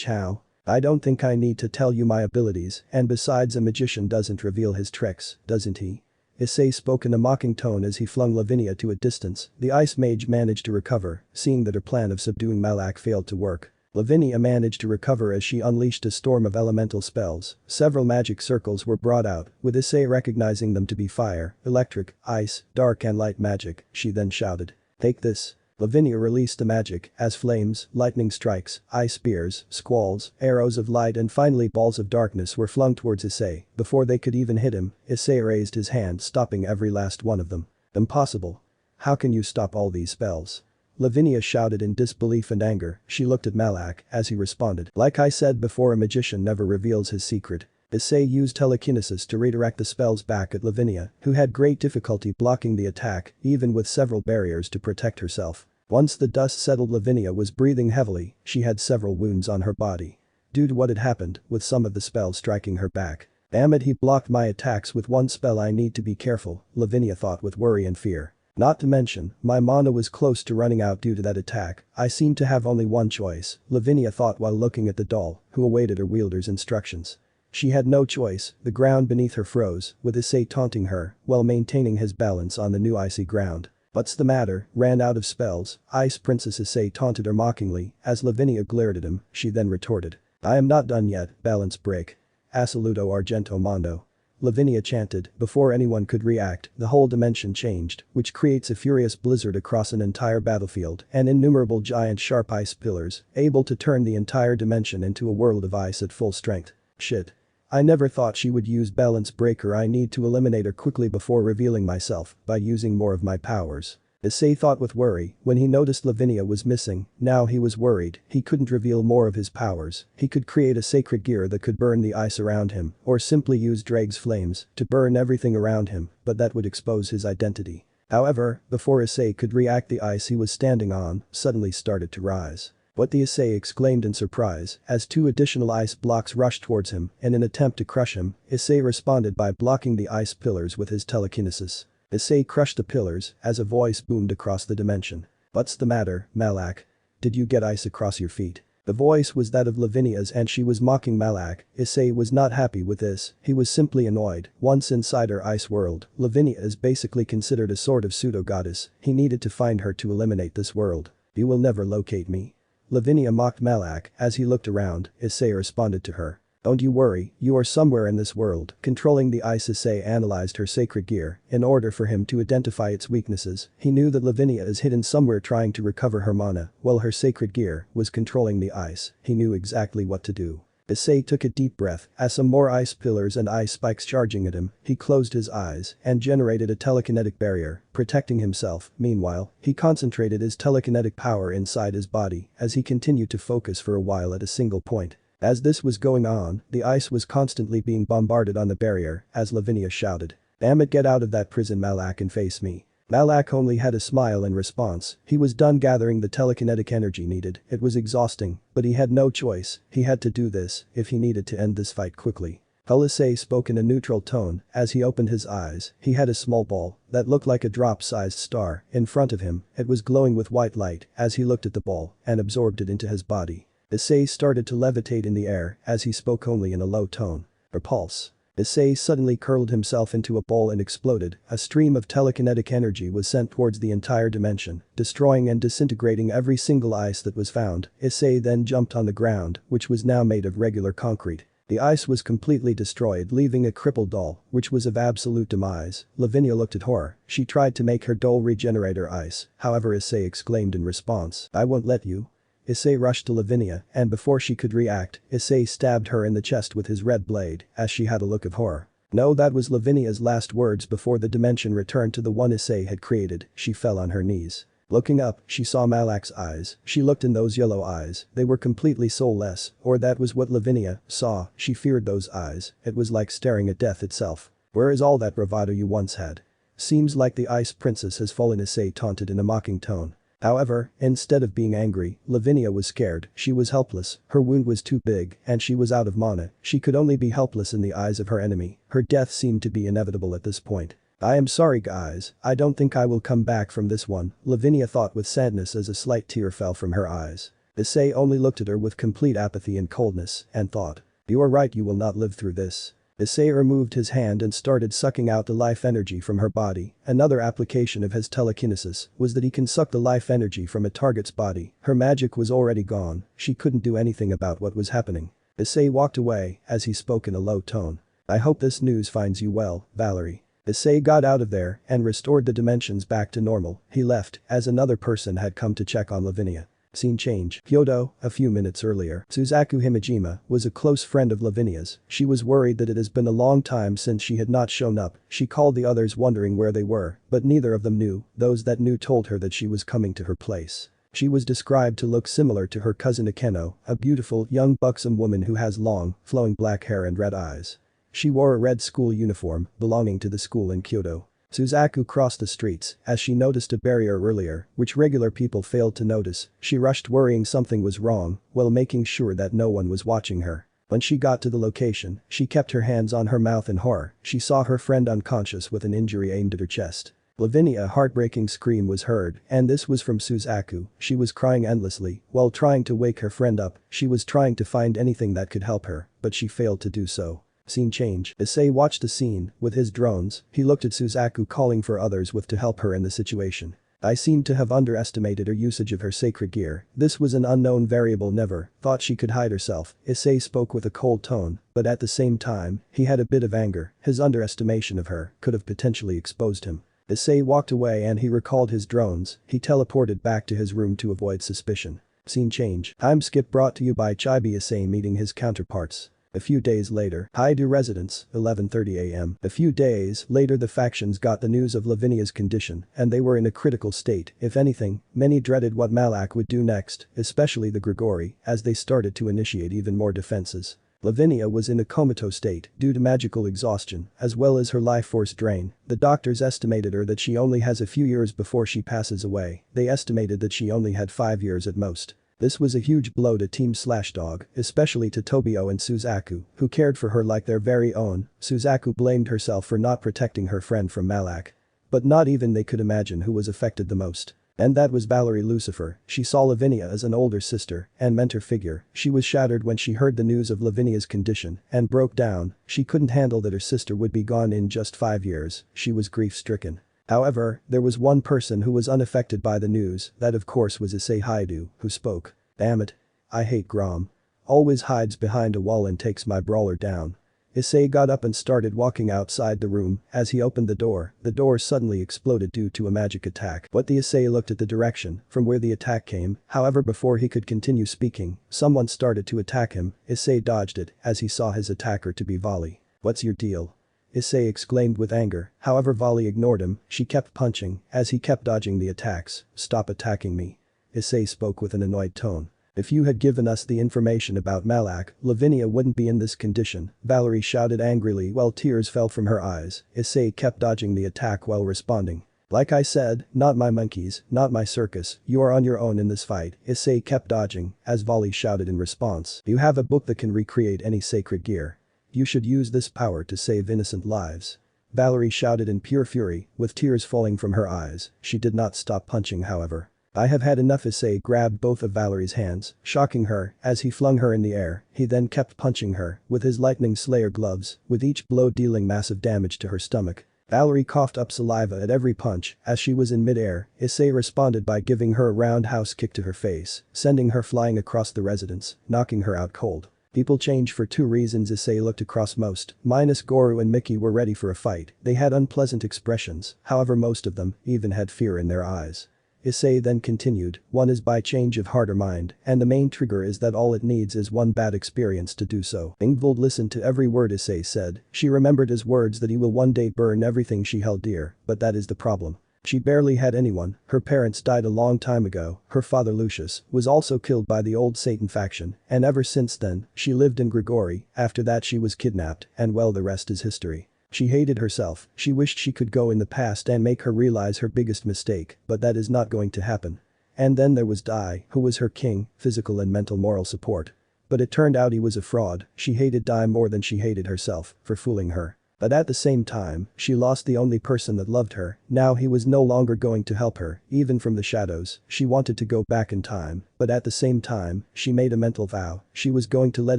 How? I don't think I need to tell you my abilities, and besides, a magician doesn't reveal his tricks, doesn't he? Issei spoke in a mocking tone as he flung Lavinia to a distance. The ice mage managed to recover, seeing that her plan of subduing Malak failed to work. Lavinia managed to recover as she unleashed a storm of elemental spells. Several magic circles were brought out, with Issei recognizing them to be fire, electric, ice, dark and light magic. She then shouted. Take this. Lavinia released the magic as flames, lightning strikes, ice spears, squalls, arrows of light and finally balls of darkness were flung towards Issei. Before they could even hit him, Issei raised his hand, stopping every last one of them. Impossible. How can you stop all these spells? Lavinia shouted in disbelief and anger. She looked at Malak as he responded. Like I said before, a magician never reveals his secret. Issei used telekinesis to redirect the spells back at Lavinia, who had great difficulty blocking the attack, even with several barriers to protect herself. Once the dust settled, Lavinia was breathing heavily. She had several wounds on her body due to what had happened, with some of the spells striking her back. Damn it, he blocked my attacks with one spell. I need to be careful, Lavinia thought with worry and fear. Not to mention, my mana was close to running out due to that attack. I seem to have only one choice, Lavinia thought while looking at the doll, who awaited her wielder's instructions. She had no choice. The ground beneath her froze, with Issei taunting her while maintaining his balance on the new icy ground. What's the matter? Ran out of spells? Ice Princess Issei taunted her mockingly. As Lavinia glared at him, she then retorted. I am not done yet, balance break. Assoluto Argento Mondo. Lavinia chanted. Before anyone could react, the whole dimension changed, which creates a furious blizzard across an entire battlefield and innumerable giant sharp ice pillars, able to turn the entire dimension into a world of ice at full strength. Shit. I never thought she would use balance breaker. I need to eliminate her quickly before revealing myself by using more of my powers. Issei thought with worry when he noticed Lavinia was missing. Now he was worried he couldn't reveal more of his powers. He could create a sacred gear that could burn the ice around him or simply use Drake's flames to burn everything around him, but that would expose his identity. However, before Issei could react, the ice he was standing on suddenly started to rise. What the Issei exclaimed in surprise as 2 additional ice blocks rushed towards him in an attempt to crush him. Issei responded by blocking the ice pillars with his telekinesis. Issei crushed the pillars as a voice boomed across the dimension. What's the matter, Malak? Did you get ice across your feet? The voice was that of Lavinia's and she was mocking Malak. Issei was not happy with this, he was simply annoyed. Once inside her ice world, Lavinia is basically considered a sort of pseudo-goddess. He needed to find her to eliminate this world. You will never locate me. Lavinia mocked Malak as he looked around. Issei responded to her. Don't you worry, you are somewhere in this world. Controlling the ice, Issei analyzed her sacred gear in order for him to identify its weaknesses. He knew that Lavinia is hidden somewhere trying to recover her mana while her sacred gear was controlling the ice. He knew exactly what to do. Issei took a deep breath as some more ice pillars and ice spikes charging at him. He closed his eyes and generated a telekinetic barrier, protecting himself. Meanwhile, he concentrated his telekinetic power inside his body as he continued to focus for a while at a single point. As this was going on, the ice was constantly being bombarded on the barrier as Lavinia shouted. Damn it, get out of that prison, Malak, and face me. Malak only had a smile in response. He was done gathering the telekinetic energy needed. It was exhausting, but he had no choice. He had to do this if he needed to end this fight quickly. Issei spoke in a neutral tone as he opened his eyes. He had a small ball that looked like a drop-sized star in front of him. It was glowing with white light as he looked at the ball and absorbed it into his body. Issei started to levitate in the air as he spoke only in a low tone. Repulse. Issei suddenly curled himself into a ball and exploded. A stream of telekinetic energy was sent towards the entire dimension, destroying and disintegrating every single ice that was found. Issei then jumped on the ground, which was now made of regular concrete. The ice was completely destroyed, leaving a crippled doll, which was of absolute demise. Lavinia looked at horror. She tried to make her doll regenerate her ice. However, Issei exclaimed in response, I won't let you. Issei rushed to Lavinia, and before she could react, Issei stabbed her in the chest with his red blade as she had a look of horror. No, that was Lavinia's last words before the dimension returned to the one Issei had created. She fell on her knees. Looking up, she saw Malak's eyes. She looked in those yellow eyes. They were completely soulless, or that was what Lavinia saw. She feared those eyes. It was like staring at death itself. Where is all that bravado you once had? Seems like the Ice Princess has fallen, Issei taunted in a mocking tone. However, instead of being angry, Lavinia was scared. She was helpless. Her wound was too big, and she was out of mana. She could only be helpless in the eyes of her enemy. Her death seemed to be inevitable at this point. I am sorry, guys. I don't think I will come back from this one, Lavinia thought with sadness as a slight tear fell from her eyes. Issei only looked at her with complete apathy and coldness and thought, you are right, you will not live through this. Issei removed his hand and started sucking out the life energy from her body. Another application of his telekinesis was that he can suck the life energy from a target's body. Her magic was already gone. She couldn't do anything about what was happening. Issei walked away as he spoke in a low tone. I hope this news finds you well, Valerie. Issei got out of there and restored the dimensions back to normal. He left as another person had come to check on Lavinia. Scene change. Kyoto, a few minutes earlier. Suzaku Himejima was a close friend of Lavinia's. She was worried that it has been a long time since she had not shown up. She called the others wondering where they were, but neither of them knew. Those that knew told her that she was coming to her place. She was described to look similar to her cousin Akeno, a beautiful, young buxom woman who has long, flowing black hair and red eyes. She wore a red school uniform belonging to the school in Kyoto. Suzaku crossed the streets as she noticed a barrier earlier, which regular people failed to notice. She rushed worrying something was wrong, while making sure that no one was watching her. When she got to the location, she kept her hands on her mouth in horror. She saw her friend unconscious with an injury aimed at her chest. Lavinia's heartbreaking scream was heard, and this was from Suzaku. She was crying endlessly while trying to wake her friend up. She was trying to find anything that could help her, but she failed to do so. Scene change. Issei watched the scene with his drones. He looked at Suzaku calling for others to help her in the situation. I seem to have underestimated her usage of her sacred gear. This was an unknown variable. Never thought she could hide herself. Issei spoke with a cold tone, but at the same time, he had a bit of anger. His underestimation of her could have potentially exposed him. Issei walked away and he recalled his drones. He teleported back to his room to avoid suspicion. Scene change. Time skip brought to you by Chibi. Issei meeting his counterparts. A few days later, Haidu residence, 11:30 am. A few days later the factions got the news of Lavinia's condition and they were in a critical state. If anything, many dreaded what Malak would do next, especially the Grigori, as they started to initiate even more defenses. Lavinia was in a comatose state due to magical exhaustion, as well as her life force drain. The doctors estimated her that she only has a few years before she passes away. They estimated that she only had 5 years at most. This was a huge blow to Team Slashdog, especially to Tobio and Suzaku, who cared for her like their very own. Suzaku blamed herself for not protecting her friend from Malak. But not even they could imagine who was affected the most. And that was Valerie Lucifer. She saw Lavinia as an older sister and mentor figure. She was shattered when she heard the news of Lavinia's condition and broke down. She couldn't handle that her sister would be gone in just 5 years. She was grief-stricken. However, there was one person who was unaffected by the news. That of course was Issei Haidu, who spoke. Damn it. I hate Grom. Always hides behind a wall and takes my brawler down. Issei got up and started walking outside the room. As he opened the door suddenly exploded due to a magic attack. But the Issei looked at the direction from where the attack came. However, before he could continue speaking, someone started to attack him. Issei dodged it as he saw his attacker to be Vali. What's your deal? Issei exclaimed with anger. However, Vali ignored him. She kept punching as he kept dodging the attacks. Stop attacking me. Issei spoke with an annoyed tone. If you had given us the information about Malak, Lavinia wouldn't be in this condition, Valerie shouted angrily while tears fell from her eyes. Issei kept dodging the attack while responding. Like I said, not my monkeys, not my circus, you are on your own in this fight. Issei kept dodging as Vali shouted in response. You have a book that can recreate any sacred gear. You should use this power to save innocent lives. Valerie shouted in pure fury, with tears falling from her eyes. She did not stop punching however. I have had enough. Issei grabbed both of Valerie's hands, shocking her as he flung her in the air. He then kept punching her with his lightning slayer gloves, with each blow dealing massive damage to her stomach. Valerie coughed up saliva at every punch as she was in midair. Issei responded by giving her a roundhouse kick to her face, sending her flying across the residence, knocking her out cold. People change for 2 reasons. Issei looked across. Most, minus Goru and Mickey, were ready for a fight. They had unpleasant expressions, however most of them even had fear in their eyes. Issei then continued, one is by change of heart or mind, and the main trigger is that all it needs is one bad experience to do so. Ingvild listened to every word Issei said. She remembered his words that he will one day burn everything she held dear, but that is the problem. She barely had anyone. Her parents died a long time ago. Her father Lucius was also killed by the old Satan faction, and ever since then, she lived in Grigori. After that she was kidnapped, and well, the rest is history. She hated herself. She wished she could go in the past and make her realize her biggest mistake, but that is not going to happen. And then there was Dai, who was her king, physical and mental moral support. But it turned out he was a fraud. She hated Dai more than she hated herself for fooling her. But at the same time, she lost the only person that loved her. Now he was no longer going to help her, even from the shadows. She wanted to go back in time, but at the same time, she made a mental vow. She was going to let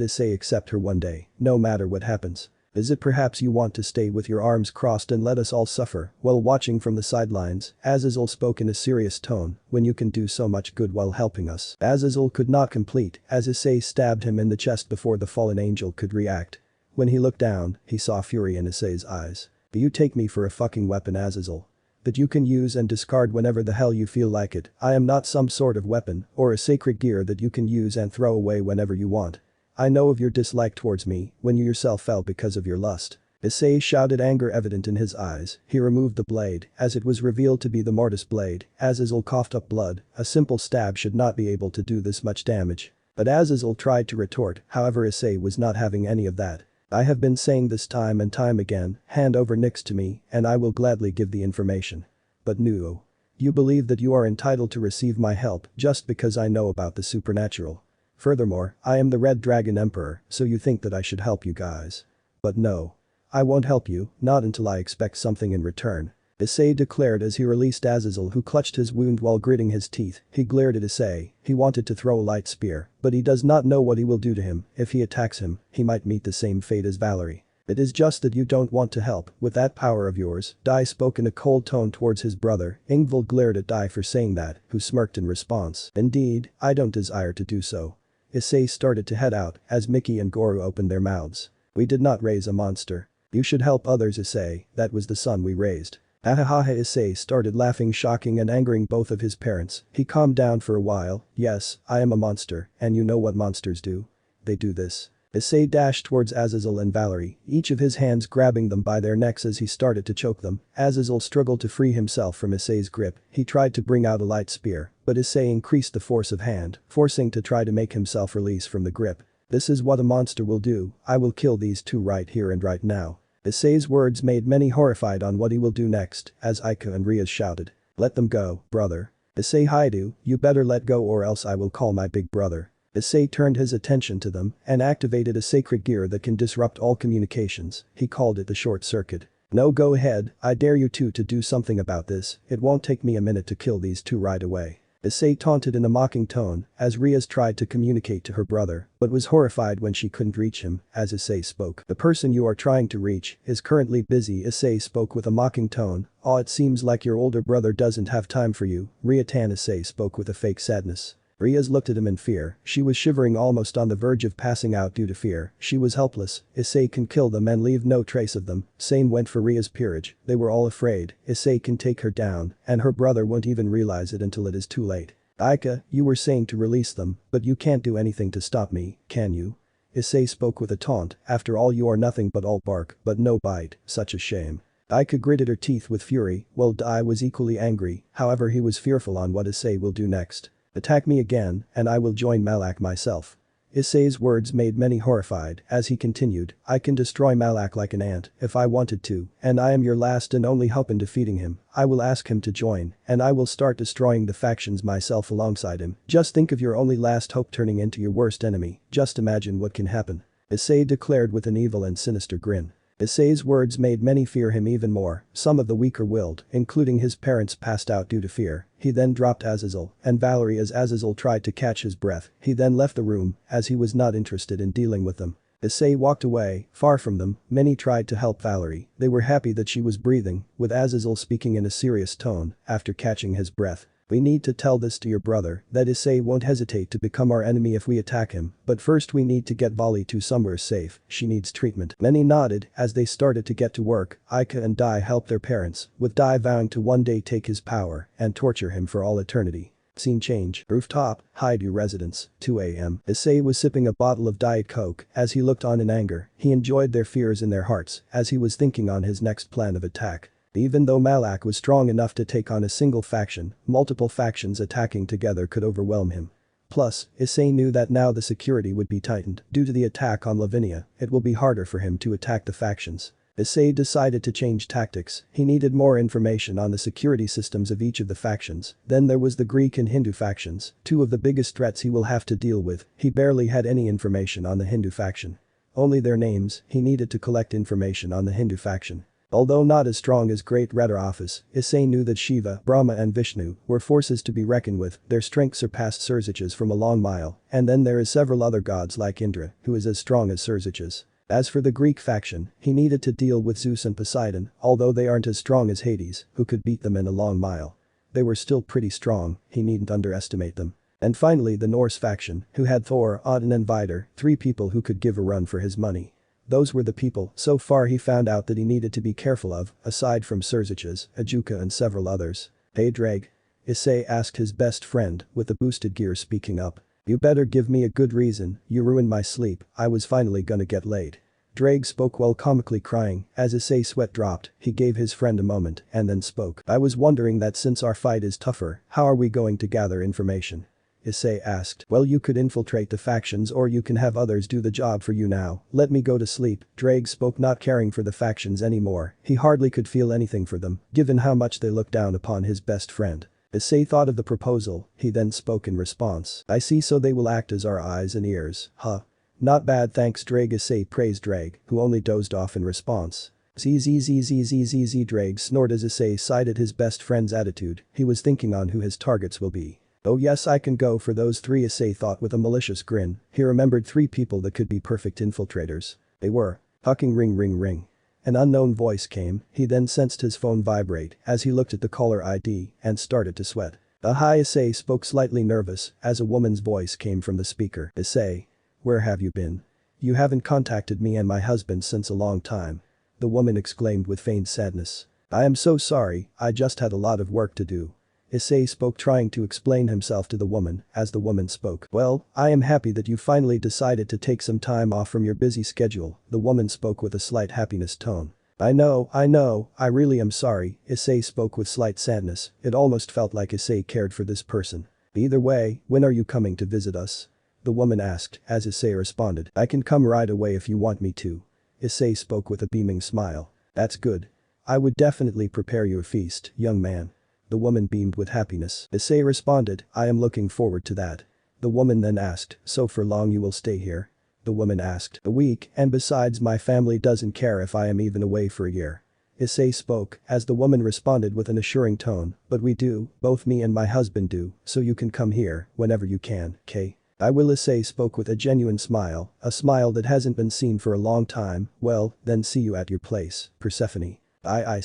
Issei accept her one day, no matter what happens. Is it perhaps you want to stay with your arms crossed and let us all suffer while watching from the sidelines? Azazel spoke in a serious tone, when you can do so much good while helping us. Azazel could not complete as Issei stabbed him in the chest before the fallen angel could react. When he looked down, he saw fury in Issei's eyes. You take me for a fucking weapon, Azazel. that you can use and discard whenever the hell you feel like it. I am not some sort of weapon or a sacred gear that you can use and throw away whenever you want. I know of your dislike towards me when you yourself fell because of your lust." Issei shouted, anger evident in his eyes. He removed the blade, as it was revealed to be the mortis blade. Azazel coughed up blood. A simple stab should not be able to do this much damage. But Azazel tried to retort, however Issei was not having any of that. "I have been saying this time and time again, hand over Nyx to me and I will gladly give the information. But no. You believe that you are entitled to receive my help just because I know about the supernatural. Furthermore, I am the Red Dragon Emperor, so you think that I should help you guys. But no. I won't help you, not until I expect something in return." Issei declared as he released Azazel, who clutched his wound while gritting his teeth. He glared at Issei. He wanted to throw a light spear, but he does not know what he will do to him. If he attacks him, he might meet the same fate as Valerie. "It is just that you don't want to help with that power of yours." Dai spoke in a cold tone towards his brother. Ingvild glared at Dai for saying that, who smirked in response. "Indeed, I don't desire to do so." Issei started to head out as Mickey and Goro opened their mouths. "We did not raise a monster. You should help others, Issei, that was the son we raised." Ahahaha. Issei started laughing, shocking and angering both of his parents. He calmed down for a while. "Yes, I am a monster, and you know what monsters do. They do this." Issei dashed towards Azazel and Valerie, each of his hands grabbing them by their necks as he started to choke them. Azazel struggled to free himself from Issei's grip. He tried to bring out a light spear, but Issei increased the force of hand, forcing to try to make himself release from the grip. "This is what a monster will do. I will kill these two right here and right now." Issei's words made many horrified on what he will do next, as Aika and Riaz shouted. "Let them go, brother." Issei Haidu, "You better let go or else I will call my big brother." Issei turned his attention to them and activated a sacred gear that can disrupt all communications. He called it the short circuit. "No, go ahead, I dare you two to do something about this. It won't take me a minute to kill these two right away." Issei taunted in a mocking tone as Riaz tried to communicate to her brother, but was horrified when she couldn't reach him as Issei spoke. "The person you are trying to reach is currently busy." Issei spoke with a mocking tone. "Oh, it seems like your older brother doesn't have time for you." Riatan. Issei spoke with a fake sadness. Riaz looked at him in fear. She was shivering, almost on the verge of passing out due to fear. She was helpless. Issei can kill them and leave no trace of them. Same went for Riaz Peerage. They were all afraid. Issei can take her down, and her brother won't even realize it until it is too late. "Aika, you were saying to release them, but you can't do anything to stop me, can you?" Issei spoke with a taunt. "After all, you are nothing but all bark, but no bite. Such a shame." Aika gritted her teeth with fury, while Dai was equally angry. However, he was fearful on what Issei will do next. "Attack me again, and I will join Malak myself." Issei's words made many horrified as he continued. "I can destroy Malak like an ant if I wanted to, and I am your last and only hope in defeating him. I will ask him to join, and I will start destroying the factions myself alongside him. Just think of your only last hope turning into your worst enemy. Just imagine what can happen." Issei declared with an evil and sinister grin. Issei's words made many fear him even more. Some of the weaker-willed, including his parents, passed out due to fear. He then dropped Azazel and Valerie as Azazel tried to catch his breath. He then left the room as he was not interested in dealing with them. Issei walked away, far from them. Many tried to help Valerie. They were happy that she was breathing, with Azazel speaking in a serious tone after catching his breath. "We need to tell this to your brother, that Issei won't hesitate to become our enemy if we attack him, but first we need to get Vali to somewhere safe. She needs treatment." Many nodded as they started to get to work. Aika and Dai helped their parents, with Dai vowing to one day take his power and torture him for all eternity. Scene change. Rooftop, Haidu residence, 2 a.m. Issei was sipping a bottle of Diet Coke as he looked on in anger. He enjoyed their fears in their hearts as he was thinking on his next plan of attack. Even though Malak was strong enough to take on a single faction, multiple factions attacking together could overwhelm him. Plus, Issei knew that now the security would be tightened due to the attack on Lavinia. It will be harder for him to attack the factions. Issei decided to change tactics. He needed more information on the security systems of each of the factions. Then there was the Greek and Hindu factions, two of the biggest threats he will have to deal with. He barely had any information on the Hindu faction. Only their names. He needed to collect information on the Hindu faction. Although not as strong as Great Red Office, Issei knew that Shiva, Brahma and Vishnu were forces to be reckoned with. Their strength surpassed Surzich's from a long mile, and then there is several other gods like Indra, who is as strong as Surzich's. As for the Greek faction, he needed to deal with Zeus and Poseidon, although they aren't as strong as Hades, who could beat them in a long mile. They were still pretty strong, he needn't underestimate them. And finally the Norse faction, who had Thor, Odin and Vidar, three people who could give a run for his money. Those were the people so far he found out that he needed to be careful of, aside from Surzich's, Ajuka and several others. Hey Drake? Issei asked his best friend, with the boosted gear speaking up. You better give me a good reason, you ruined my sleep, I was finally gonna get laid. Drake spoke while comically crying, as Issei's sweat dropped, he gave his friend a moment and then spoke. I was wondering that since our fight is tougher, how are we going to gather information? Issei asked. Well, you could infiltrate the factions or you can have others do the job for you now, let me go to sleep. Drake spoke, not caring for the factions anymore, he hardly could feel anything for them, given how much they looked down upon his best friend. Issei thought of the proposal, he then spoke in response. I see, so they will act as our eyes and ears, huh? Not bad, thanks Drake. Issei praised Drake, who only dozed off in response. Zzzzzzzzz. Drake snored as Issei sighed at his best friend's attitude, he was thinking on who his targets will be. Oh yes, I can go for those three, Issei thought with a malicious grin, he remembered three people that could be perfect infiltrators. They were. Hucking ring ring ring. An unknown voice came, he then sensed his phone vibrate as he looked at the caller ID and started to sweat. Hi, Issei spoke slightly nervous as a woman's voice came from the speaker. Issei. Where have you been? You haven't contacted me and my husband since a long time. The woman exclaimed with feigned sadness. I am so sorry, I just had a lot of work to do. Issei spoke, trying to explain himself to the woman as the woman spoke. Well, I am happy that you finally decided to take some time off from your busy schedule, the woman spoke with a slight happiness tone. I know, I really am sorry, Issei spoke with slight sadness, it almost felt like Issei cared for this person. Either way, when are you coming to visit us? The woman asked as Issei responded. I can come right away if you want me to. Issei spoke with a beaming smile. That's good. I would definitely prepare you a feast, young man. The woman beamed with happiness. Issei responded, I am looking forward to that. The woman then asked, so for long you will stay here? The woman asked. A week, and besides my family doesn't care if I am even away for a year. Issei spoke as the woman responded with an assuring tone, but we do, both me and my husband do, so you can come here whenever you can, Kay. I will. Issei spoke with a genuine smile, a smile that hasn't been seen for a long time. Well, then see you at your place, Persephone. Aye.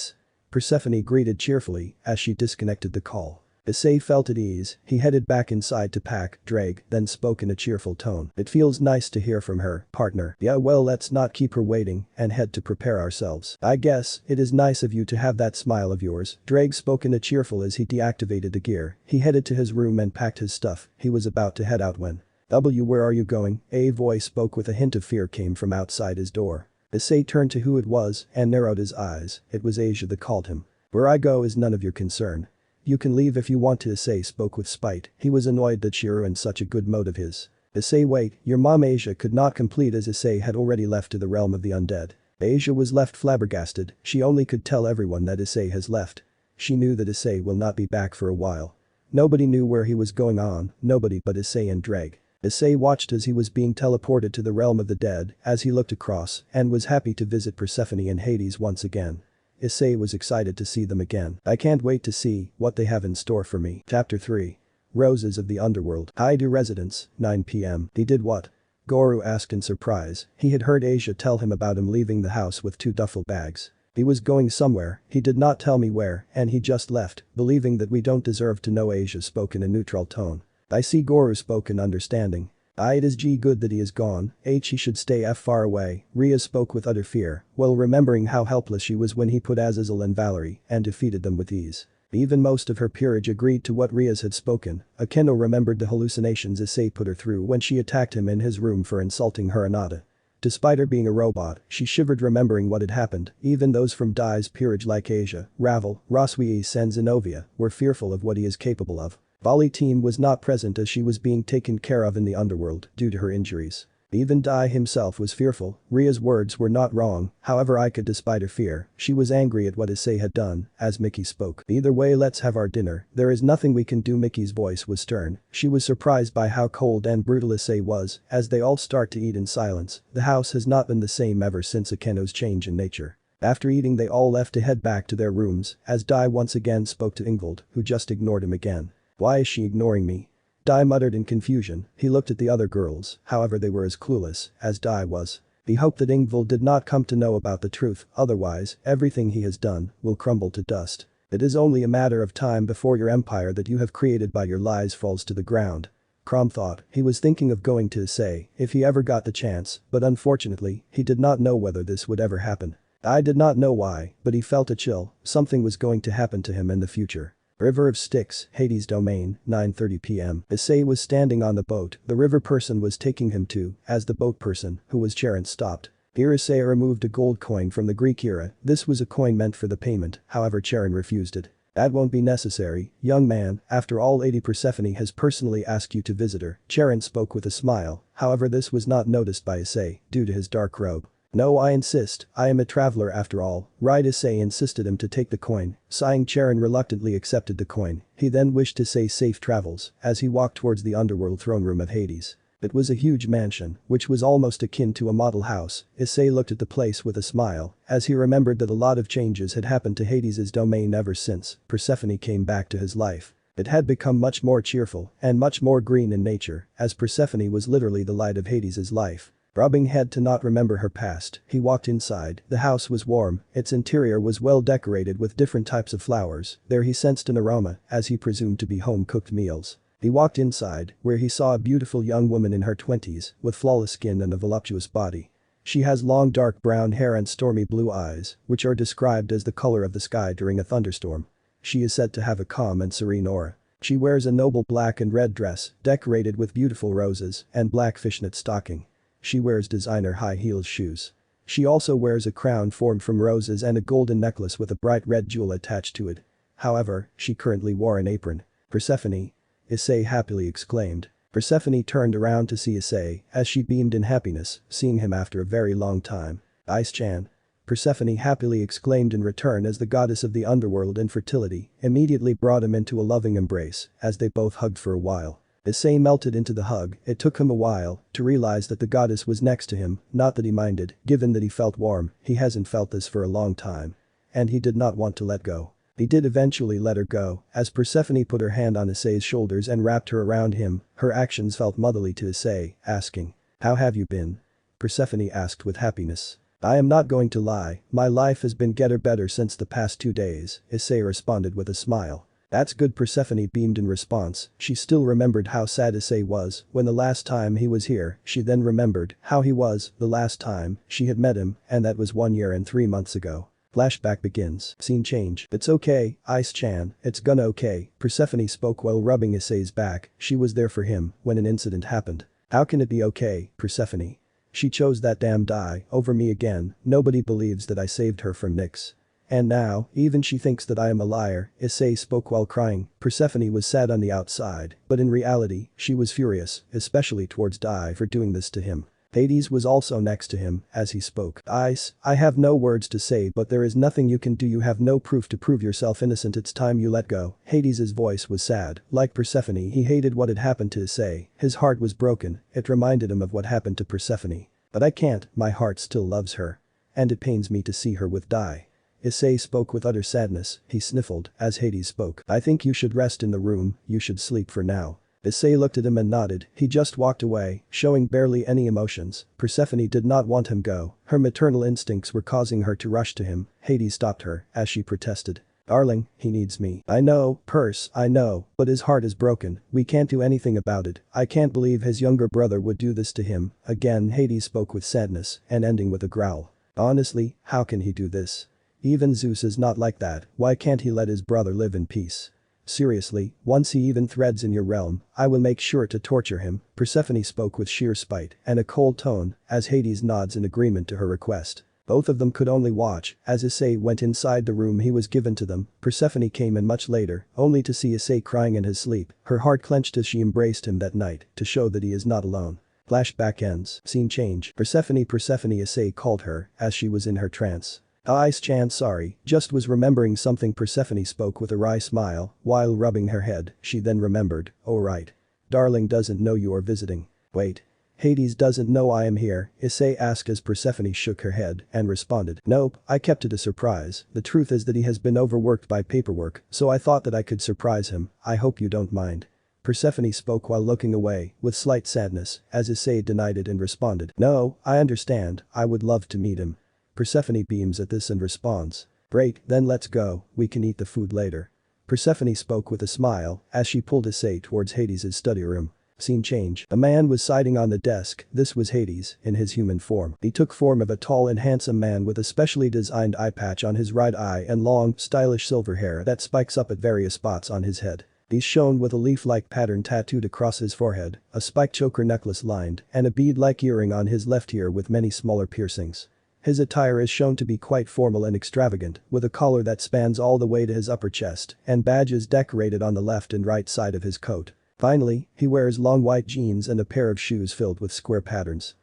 Persephone greeted cheerfully as she disconnected the call. Issei felt at ease, he headed back inside to pack. Drake then spoke in a cheerful tone. It feels nice to hear from her, partner. Yeah, well, let's not keep her waiting and head to prepare ourselves. I guess it is nice of you to have that smile of yours. Drake spoke in a cheerful as he deactivated the gear. He headed to his room and packed his stuff. He was about to head out when where are you going? A voice spoke with a hint of fear came from outside his door. Issei turned to who it was and narrowed his eyes. It was Asia that called him. Where I go is none of your concern. You can leave if you want to. Issei spoke with spite, he was annoyed that she ruined such a good mood of his. Issei, wait, your mom. Asia could not complete as Issei had already left to the realm of the undead. Asia was left flabbergasted, she only could tell everyone that Issei has left. She knew that Issei will not be back for a while. Nobody knew where he was going on, nobody but Issei and Drake. Issei watched as he was being teleported to the realm of the dead as he looked across and was happy to visit Persephone and Hades once again. Issei was excited to see them again. I can't wait to see what they have in store for me. Chapter 3. Roses of the Underworld. Haidu residence, 9 p.m. He did what? Goro asked in surprise, he had heard Asia tell him about him leaving the house with 2 duffel bags. He was going somewhere, he did not tell me where, and he just left, believing that we don't deserve to know. Asia spoke in a neutral tone. I see. Goro spoke in understanding. It is good that he is gone, he should stay far away. Rhea spoke with utter fear, while remembering how helpless she was when he put Azazel and Valerie and defeated them with ease. Even most of her peerage agreed to what Rhea's had spoken. Akeno remembered the hallucinations Issei put her through when she attacked him in his room for insulting her Anata. Despite her being a robot, she shivered remembering what had happened. Even those from Dai's peerage like Asia, Ravel, Roswiis and Zenobia were fearful of what he is capable of. Bali team was not present as she was being taken care of in the underworld due to her injuries. Even Dai himself was fearful. Rhea's words were not wrong, however despite her fear, she was angry at what Issei had done as Mickey spoke. Either way, let's have our dinner, there is nothing we can do. Mickey's voice was stern, she was surprised by how cold and brutal Issei was as they all start to eat in silence. The house has not been the same ever since Akeno's change in nature. After eating they all left to head back to their rooms as Dai once again spoke to Ingvild, who just ignored him again. Why is she ignoring me? Dai muttered in confusion, he looked at the other girls, however they were as clueless as Dai was. He hoped that Ingvild did not come to know about the truth, otherwise, everything he has done will crumble to dust. It is only a matter of time before your empire that you have created by your lies falls to the ground. Crom thought he was thinking of going to Issei if he ever got the chance, but unfortunately, he did not know whether this would ever happen. I did not know why, but he felt a chill, something was going to happen to him in the future. River of Styx, Hades domain, 9:30 p.m. Issei was standing on the boat the river person was taking him to, as the boat person, who was Charon, stopped. Here Issei removed a gold coin from the Greek era, this was a coin meant for the payment, however Charon refused it. That won't be necessary, young man, after all Lady Persephone has personally asked you to visit her, Charon spoke with a smile, however this was not noticed by Issei, due to his dark robe. No, I insist, I am a traveler after all, right? Issei insisted him to take the coin, sighing Charon reluctantly accepted the coin, he then wished Issei safe travels, as he walked towards the underworld throne room of Hades. It was a huge mansion, which was almost akin to a model house. Issei looked at the place with a smile, as he remembered that a lot of changes had happened to Hades' domain ever since Persephone came back to his life. It had become much more cheerful and much more green in nature, as Persephone was literally the light of Hades' life. Rubbing head to not remember her past, he walked inside, the house was warm, its interior was well decorated with different types of flowers, there he sensed an aroma, as he presumed to be home-cooked meals. He walked inside, where he saw a beautiful young woman in her 20s, with flawless skin and a voluptuous body. She has long dark brown hair and stormy blue eyes, which are described as the color of the sky during a thunderstorm. She is said to have a calm and serene aura. She wears a noble black and red dress, decorated with beautiful roses, and black fishnet stocking. She wears designer high-heeled shoes. She also wears a crown formed from roses and a golden necklace with a bright red jewel attached to it. However, she currently wore an apron. Persephone? Issei happily exclaimed. Persephone turned around to see Issei, as she beamed in happiness, seeing him after a very long time. Ice-chan. Persephone happily exclaimed in return as the goddess of the underworld and fertility immediately brought him into a loving embrace, as they both hugged for a while. Issei melted into the hug, it took him a while to realize that the goddess was next to him, not that he minded, given that he felt warm, he hasn't felt this for a long time. And he did not want to let go. He did eventually let her go, as Persephone put her hand on Issei's shoulders and wrapped her around him, her actions felt motherly to Issei, asking. How have you been? Persephone asked with happiness. I am not going to lie, my life has been getting better since the past 2 days, Issei responded with a smile. That's good. Persephone beamed in response, she still remembered how sad Issei was when the last time he was here, she then remembered how he was the last time she had met him, and that was 1 year and 3 months ago. Flashback begins. Scene change. It's okay, Ice-chan, it's gonna okay, Persephone spoke while rubbing Issei's back, she was there for him when an incident happened. How can it be okay, Persephone? She chose that damn die over me again, nobody believes that I saved her from Nyx. And now, even she thinks that I am a liar, Issei spoke while crying, Persephone was sad on the outside, but in reality, she was furious, especially towards Dai for doing this to him. Hades was also next to him, as he spoke. Ice, I have no words to say but there is nothing you can do, you have no proof to prove yourself innocent, it's time you let go. Hades' voice was sad, like Persephone he hated what had happened to Issei, his heart was broken, it reminded him of what happened to Persephone. But I can't, my heart still loves her. And it pains me to see her with Dai. Issei spoke with utter sadness, he sniffled, as Hades spoke. I think you should rest in the room, you should sleep for now. Issei looked at him and nodded, he just walked away, showing barely any emotions. Persephone did not want him go, her maternal instincts were causing her to rush to him, Hades stopped her, as she protested. Darling, he needs me. I know, Perse, I know, but his heart is broken, we can't do anything about it, I can't believe his younger brother would do this to him. Again Hades spoke with sadness, and ending with a growl. Honestly, how can he do this? Even Zeus is not like that, why can't he let his brother live in peace? Seriously, once he even threads in your realm, I will make sure to torture him, Persephone spoke with sheer spite and a cold tone, as Hades nods in agreement to her request. Both of them could only watch, as Issei went inside the room he was given to them, Persephone came in much later, only to see Issei crying in his sleep, her heart clenched as she embraced him that night, to show that he is not alone. Flashback ends. Scene change. Persephone Issei called her, as she was in her trance. Ice-chan, sorry, just was remembering something, Persephone spoke with a wry smile, while rubbing her head, she then remembered, oh right. Darling doesn't know you are visiting. Wait. Hades doesn't know I am here, Issei asked as Persephone shook her head and responded. Nope, I kept it a surprise, the truth is that he has been overworked by paperwork, so I thought that I could surprise him, I hope you don't mind. Persephone spoke while looking away, with slight sadness, as Issei denied it and responded. No, I understand, I would love to meet him. Persephone beams at this and responds. Great, then let's go, we can eat the food later. Persephone spoke with a smile, as she pulled Issei towards Hades' study room. Scene change. A man was sitting on the desk, this was Hades, in his human form. He took form of a tall and handsome man with a specially designed eye patch on his right eye and long, stylish silver hair that spikes up at various spots on his head. He's shown with a leaf-like pattern tattooed across his forehead, a spike choker necklace lined, and a bead-like earring on his left ear with many smaller piercings. His attire is shown to be quite formal and extravagant, with a collar that spans all the way to his upper chest, and badges decorated on the left and right side of his coat. Finally, he wears long white jeans and a pair of shoes filled with square patterns.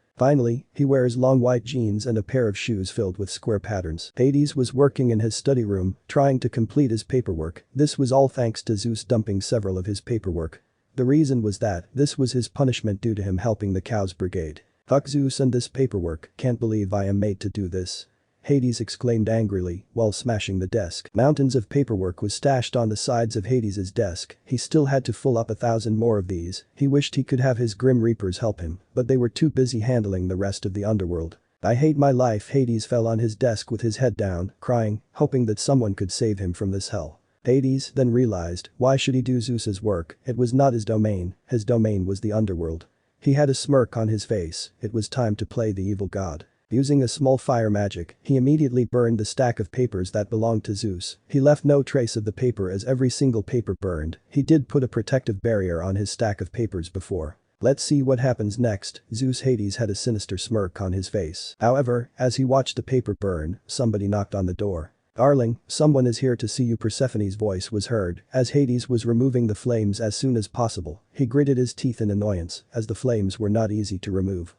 Hades was working in his study room, trying to complete his paperwork. This was all thanks to Zeus dumping several of his paperwork. The reason was that this was his punishment due to him helping the Cows Brigade. Fuck Zeus and this paperwork, can't believe I am made to do this. Hades exclaimed angrily while smashing the desk. Mountains of paperwork was stashed on the sides of Hades's desk. He still had to fill up 1,000 more of these. He wished he could have his Grim Reapers help him, but they were too busy handling the rest of the underworld. I hate my life. Hades fell on his desk with his head down, crying, hoping that someone could save him from this hell. Hades then realized, why should he do Zeus's work? It was not his domain was the underworld. He had a smirk on his face. It was time to play the evil god. Using a small fire magic, he immediately burned the stack of papers that belonged to Zeus. He left no trace of the paper as every single paper burned. He did put a protective barrier on his stack of papers before. Let's see what happens next. Hades had a sinister smirk on his face. However, as he watched the paper burn, somebody knocked on the door. Darling, someone is here to see you. Persephone's voice was heard as Hades was removing the flames as soon as possible. He gritted his teeth in annoyance as the flames were not easy to remove.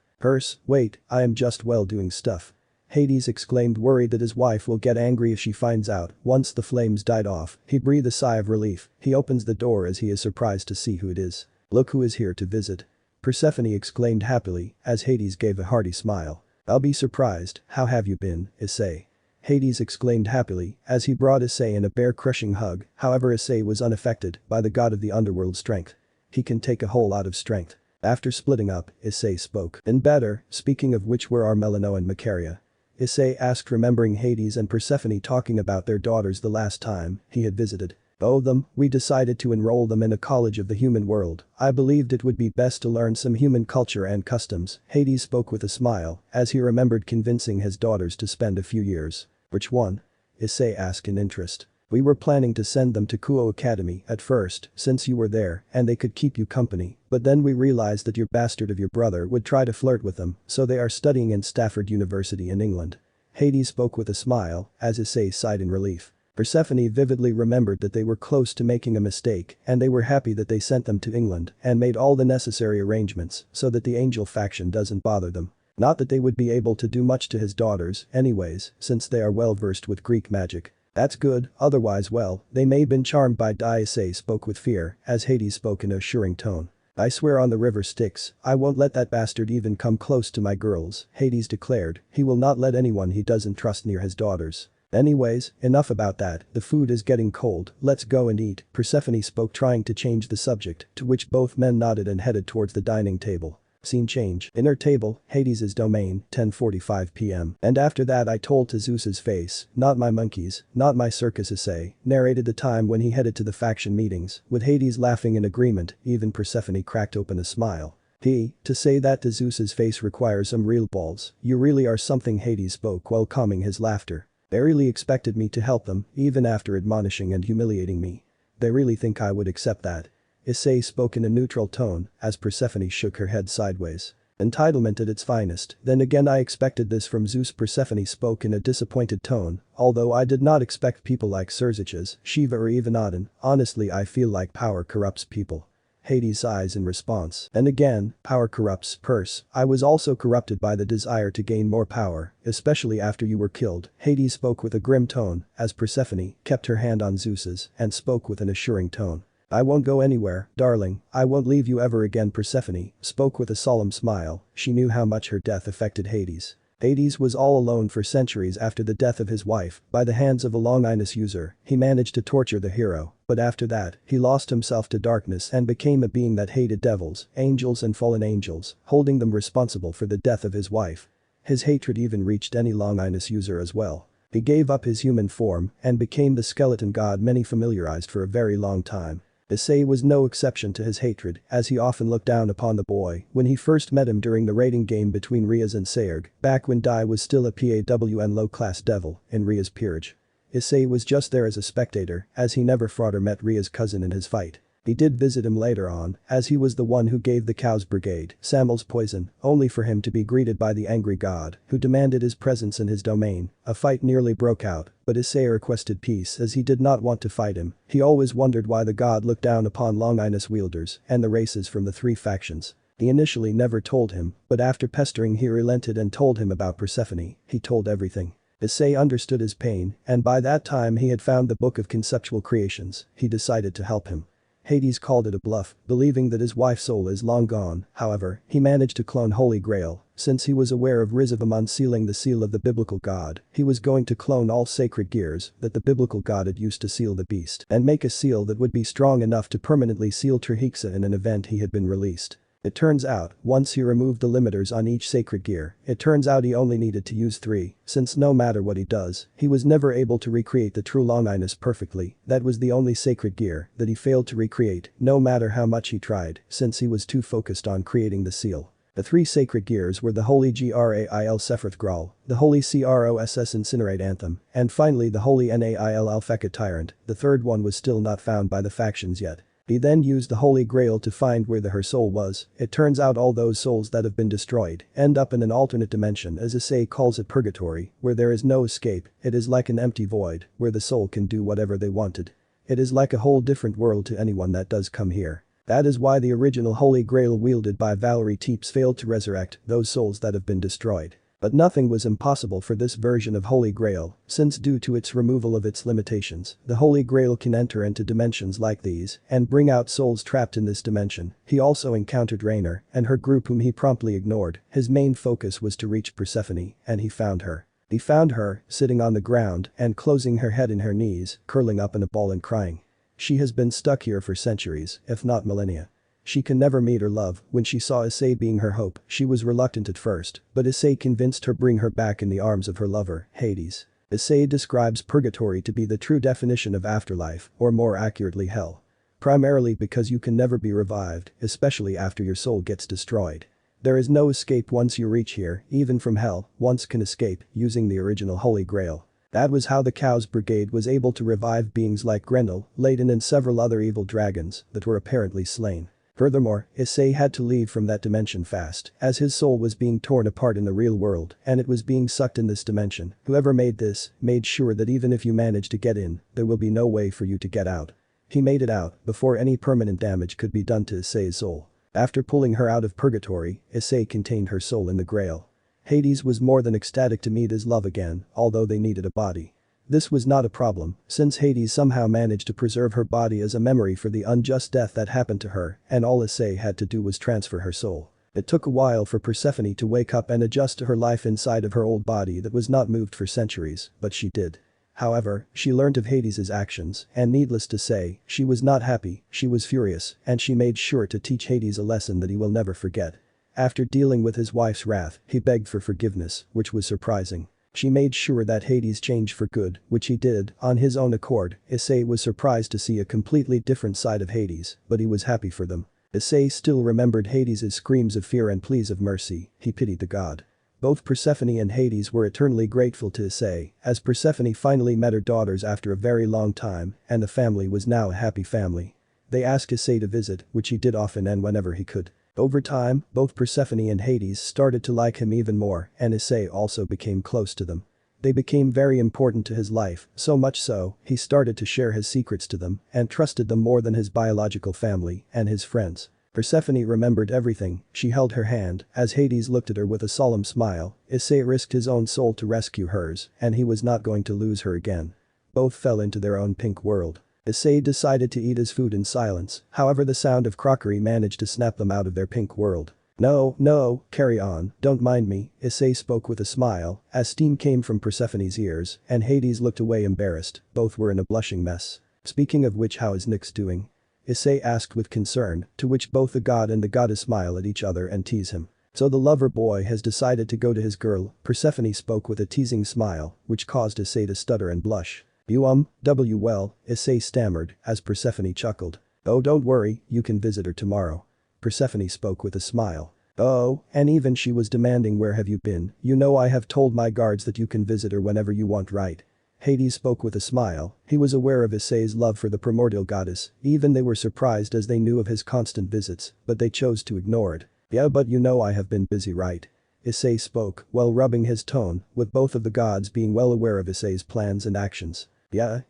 Wait, I am just doing stuff. Hades exclaimed, worried that his wife will get angry if she finds out. Once the flames died off, he breathed a sigh of relief. He opens the door as he is surprised to see who it is. Look who is here to visit. Persephone exclaimed happily as Hades gave a hearty smile. I'll be surprised, how have you been, Issei? Hades exclaimed happily as he brought Issei in a bear-crushing hug. However, Issei was unaffected by the god of the underworld strength. He can take a whole lot of strength. After splitting up, Issei spoke. And better, speaking of which, where are Melano and Macaria? Issei asked, remembering Hades and Persephone talking about their daughters the last time he had visited. Oh, them, we decided to enroll them in a college of the human world. I believed it would be best to learn some human culture and customs. Hades spoke with a smile as he remembered convincing his daughters to spend a few years. Which one? Issei asked in interest. We were planning to send them to Kuo Academy at first, since you were there and they could keep you company, but then we realized that your bastard of your brother would try to flirt with them, so they are studying in Stafford University in England. Hades spoke with a smile as Issei sighed in relief. Persephone vividly remembered that they were close to making a mistake and they were happy that they sent them to England and made all the necessary arrangements so that the angel faction doesn't bother them. Not that they would be able to do much to his daughters anyways, since they are well versed with Greek magic. That's good, otherwise well, they may have been charmed by Issei spoke with fear as Hades spoke in a assuring tone. I swear on the river Styx, I won't let that bastard even come close to my girls, Hades declared. He will not let anyone he doesn't trust near his daughters. Anyways, enough about that, the food is getting cold, let's go and eat, Persephone spoke, trying to change the subject, to which both men nodded and headed towards the dining table. Scene change. Inner table, Hades's domain, 10:45 p.m. And after that I told to Zeus's face, not my monkeys, not my circus. Issei narrated the time when he headed to the faction meetings, with Hades laughing in agreement. Even Persephone cracked open a smile. To say that to Zeus's face requires some real balls. You really are something, Hades spoke while calming his laughter. They really expected me to help them, even after admonishing and humiliating me. They really think I would accept that? Issei spoke in a neutral tone as Persephone shook her head sideways. Entitlement at its finest. Then again, I expected this from Zeus. Persephone spoke in a disappointed tone, although I did not expect people like Cerziches, Shiva or even Odin. Honestly, I feel like power corrupts people. Hades sighs in response. And again, power corrupts. I was also corrupted by the desire to gain more power, especially after you were killed. Hades spoke with a grim tone as Persephone kept her hand on Zeus's and spoke with an assuring tone. I won't go anywhere, darling, I won't leave you ever again. Persephone spoke with a solemn smile. She knew how much her death affected Hades. Hades was all alone for centuries after the death of his wife by the hands of a Longinus user. He managed to torture the hero, but after that, he lost himself to darkness and became a being that hated devils, angels and fallen angels, holding them responsible for the death of his wife. His hatred even reached any Longinus user as well. He gave up his human form and became the skeleton god many familiarized for a very long time. Issei was no exception to his hatred, as he often looked down upon the boy when he first met him during the raiding game between Riaz and Seirg, back when Dai was still a PAWN low-class devil in Riaz's peerage. Issei was just there as a spectator, as he never fought or met Riaz's cousin in his fight. He did visit him later on, as he was the one who gave the Cow's Brigade Samuel's poison, only for him to be greeted by the angry god, who demanded his presence in his domain. A fight nearly broke out, but Issei requested peace as he did not want to fight him. He always wondered why the god looked down upon Longinus wielders and the races from the three factions. He initially never told him, but after pestering he relented and told him about Persephone. He told everything. Issei understood his pain, and by that time he had found the book of conceptual creations. He decided to help him. Hades called it a bluff, believing that his wife's soul is long gone. However, he managed to clone Holy Grail. Since he was aware of RageRevan unsealing the seal of the biblical god, he was going to clone all sacred gears that the biblical god had used to seal the beast and make a seal that would be strong enough to permanently seal Trihexa in an event he had been released. It turns out, once he removed the limiters on each sacred gear, it turns out he only needed to use 3, since no matter what he does, he was never able to recreate the true Longinus perfectly. That was the only sacred gear that he failed to recreate, no matter how much he tried, since he was too focused on creating the seal. The 3 sacred gears were the Holy Grail Sephiroth Graal, the Holy Cross Incinerate Anthem, and finally the Holy Nail Alphekka Tyrant. The third one was still not found by the factions yet. He then used the Holy Grail to find where her soul was. It turns out all those souls that have been destroyed end up in an alternate dimension, as Issei calls it, purgatory, where there is no escape. It is like an empty void where the soul can do whatever they wanted. It is like a whole different world to anyone that does come here. That is why the original Holy Grail wielded by Valerie Teeps failed to resurrect those souls that have been destroyed. But nothing was impossible for this version of Holy Grail, since due to its removal of its limitations, the Holy Grail can enter into dimensions like these and bring out souls trapped in this dimension. He also encountered Rainer and her group, whom he promptly ignored. His main focus was to reach Persephone, and he found her. He found her, sitting on the ground and closing her head in her knees, curling up in a ball and crying. She has been stuck here for centuries, if not millennia. She can never meet her love. When she saw Issei being her hope, she was reluctant at first, but Issei convinced her, bring her back in the arms of her lover, Hades. Issei describes purgatory to be the true definition of afterlife, or more accurately hell. Primarily because you can never be revived, especially after your soul gets destroyed. There is no escape once you reach here, even from hell. Once can escape, using the original Holy Grail. That was how the Cow's Brigade was able to revive beings like Grendel, Ladin and several other evil dragons that were apparently slain. Furthermore, Issei had to leave from that dimension fast, as his soul was being torn apart in the real world and it was being sucked in this dimension. Whoever made this made sure that even if you manage to get in, there will be no way for you to get out. He made it out before any permanent damage could be done to Issei's soul. After pulling her out of purgatory, Issei contained her soul in the Grail. Hades was more than ecstatic to meet his love again, although they needed a body. This was not a problem, since Hades somehow managed to preserve her body as a memory for the unjust death that happened to her, and all Issei had to do was transfer her soul. It took a while for Persephone to wake up and adjust to her life inside of her old body that was not moved for centuries, but she did. However, she learned of Hades' actions, and needless to say, she was not happy, she was furious, and she made sure to teach Hades a lesson that he will never forget. After dealing with his wife's wrath, he begged for forgiveness, which was surprising. She made sure that Hades changed for good, which he did, on his own accord. Issei was surprised to see a completely different side of Hades, but he was happy for them. Issei still remembered Hades' screams of fear and pleas of mercy. He pitied the god. Both Persephone and Hades were eternally grateful to Issei, as Persephone finally met her daughters after a very long time, and the family was now a happy family. They asked Issei to visit, which he did often and whenever he could. Over time, both Persephone and Hades started to like him even more, and Issei also became close to them. They became very important to his life, so much so, he started to share his secrets to them and trusted them more than his biological family and his friends. Persephone remembered everything. She held her hand as Hades looked at her with a solemn smile. Issei risked his own soul to rescue hers, and he was not going to lose her again. Both fell into their own pink world. Issei decided to eat his food in silence, however the sound of crockery managed to snap them out of their pink world. No, carry on, don't mind me, Issei spoke with a smile, as steam came from Persephone's ears, and Hades looked away embarrassed. Both were in a blushing mess. Speaking of which, how is Nyx doing? Issei asked with concern, to which both the god and the goddess smile at each other and tease him. So the lover boy has decided to go to his girl, Persephone spoke with a teasing smile, which caused Issei to stutter and blush. Well, Issei stammered, as Persephone chuckled. Oh, don't worry, you can visit her tomorrow. Persephone spoke with a smile. Oh, and even she was demanding where have you been, you know I have told my guards that you can visit her whenever you want, right? Hades spoke with a smile, he was aware of Issei's love for the primordial goddess, even they were surprised as they knew of his constant visits, but they chose to ignore it. Yeah, but you know I have been busy, right? Issei spoke, while rubbing his tone, with both of the gods being well aware of Issei's plans and actions. Yeah.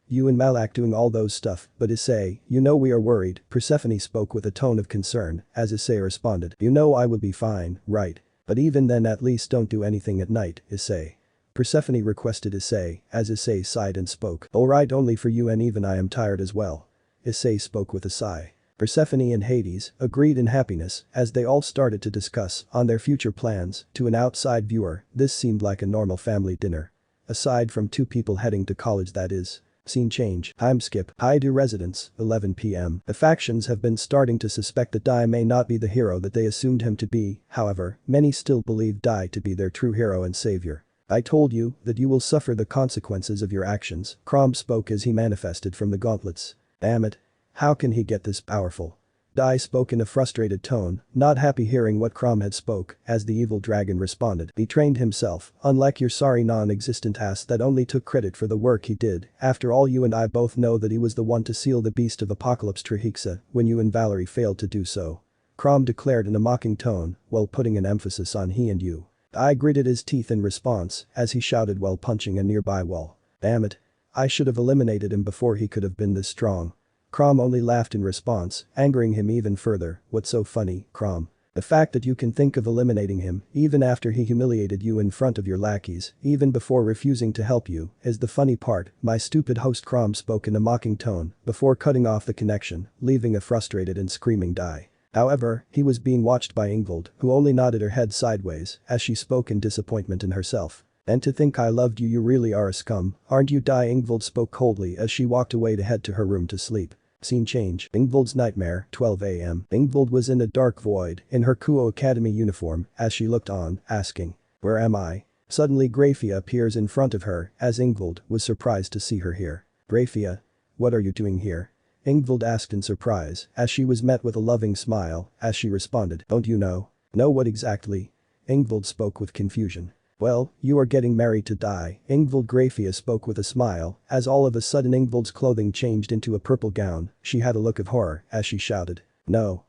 You and Malak doing all those stuff, but Issei, you know we are worried, Persephone spoke with a tone of concern, as Issei responded, you know I will be fine, right? But even then at least don't do anything at night, Issei. Persephone requested Issei, as Issei sighed and spoke, alright only for you and even I am tired as well. Issei spoke with a sigh. Persephone and Hades agreed in happiness as they all started to discuss on their future plans. To an outside viewer, this seemed like a normal family dinner. Aside from two people heading to college, that is. Scene change. Time skip. Highschool residence, 11 p.m. The factions have been starting to suspect that Dai may not be the hero that they assumed him to be, however, many still believe Dai to be their true hero and savior. I told you that you will suffer the consequences of your actions, Crom spoke as he manifested from the gauntlets. Damn it. How can he get this powerful? Dai spoke in a frustrated tone, not happy hearing what Crom had spoke, as the evil dragon responded. He trained himself, unlike your sorry non-existent ass that only took credit for the work he did. After all, you and I both know that he was the one to seal the beast of apocalypse Trihexa when you and Valerie failed to do so. Crom declared in a mocking tone, while putting an emphasis on he and you. Dai gritted his teeth in response as he shouted while punching a nearby wall. Damn it. I should have eliminated him before he could have been this strong. Crom only laughed in response, angering him even further. What's so funny, Crom? The fact that you can think of eliminating him, even after he humiliated you in front of your lackeys, even before refusing to help you, is the funny part, my stupid host. Crom spoke in a mocking tone, before cutting off the connection, leaving a frustrated and screaming Dai. However, he was being watched by Ingvild, who only nodded her head sideways, as she spoke in disappointment in herself. And to think I loved you, you really are a scum, aren't you? Dai. Ingvild spoke coldly as she walked away to head to her room to sleep. Scene change. Ingvild's nightmare, 12 a.m. Ingvild was in a dark void, in her Kuo Academy uniform, as she looked on, asking, where am I? Suddenly Graphia appears in front of her, as Ingvild was surprised to see her here. Graphia? What are you doing here? Ingvild asked in surprise, as she was met with a loving smile, as she responded, don't you know? Know what exactly? Ingvild spoke with confusion. Well, you are getting married to Dai. Ingvild. Graphia spoke with a smile, as all of a sudden Ingvild's clothing changed into a purple gown. She had a look of horror as she shouted. No.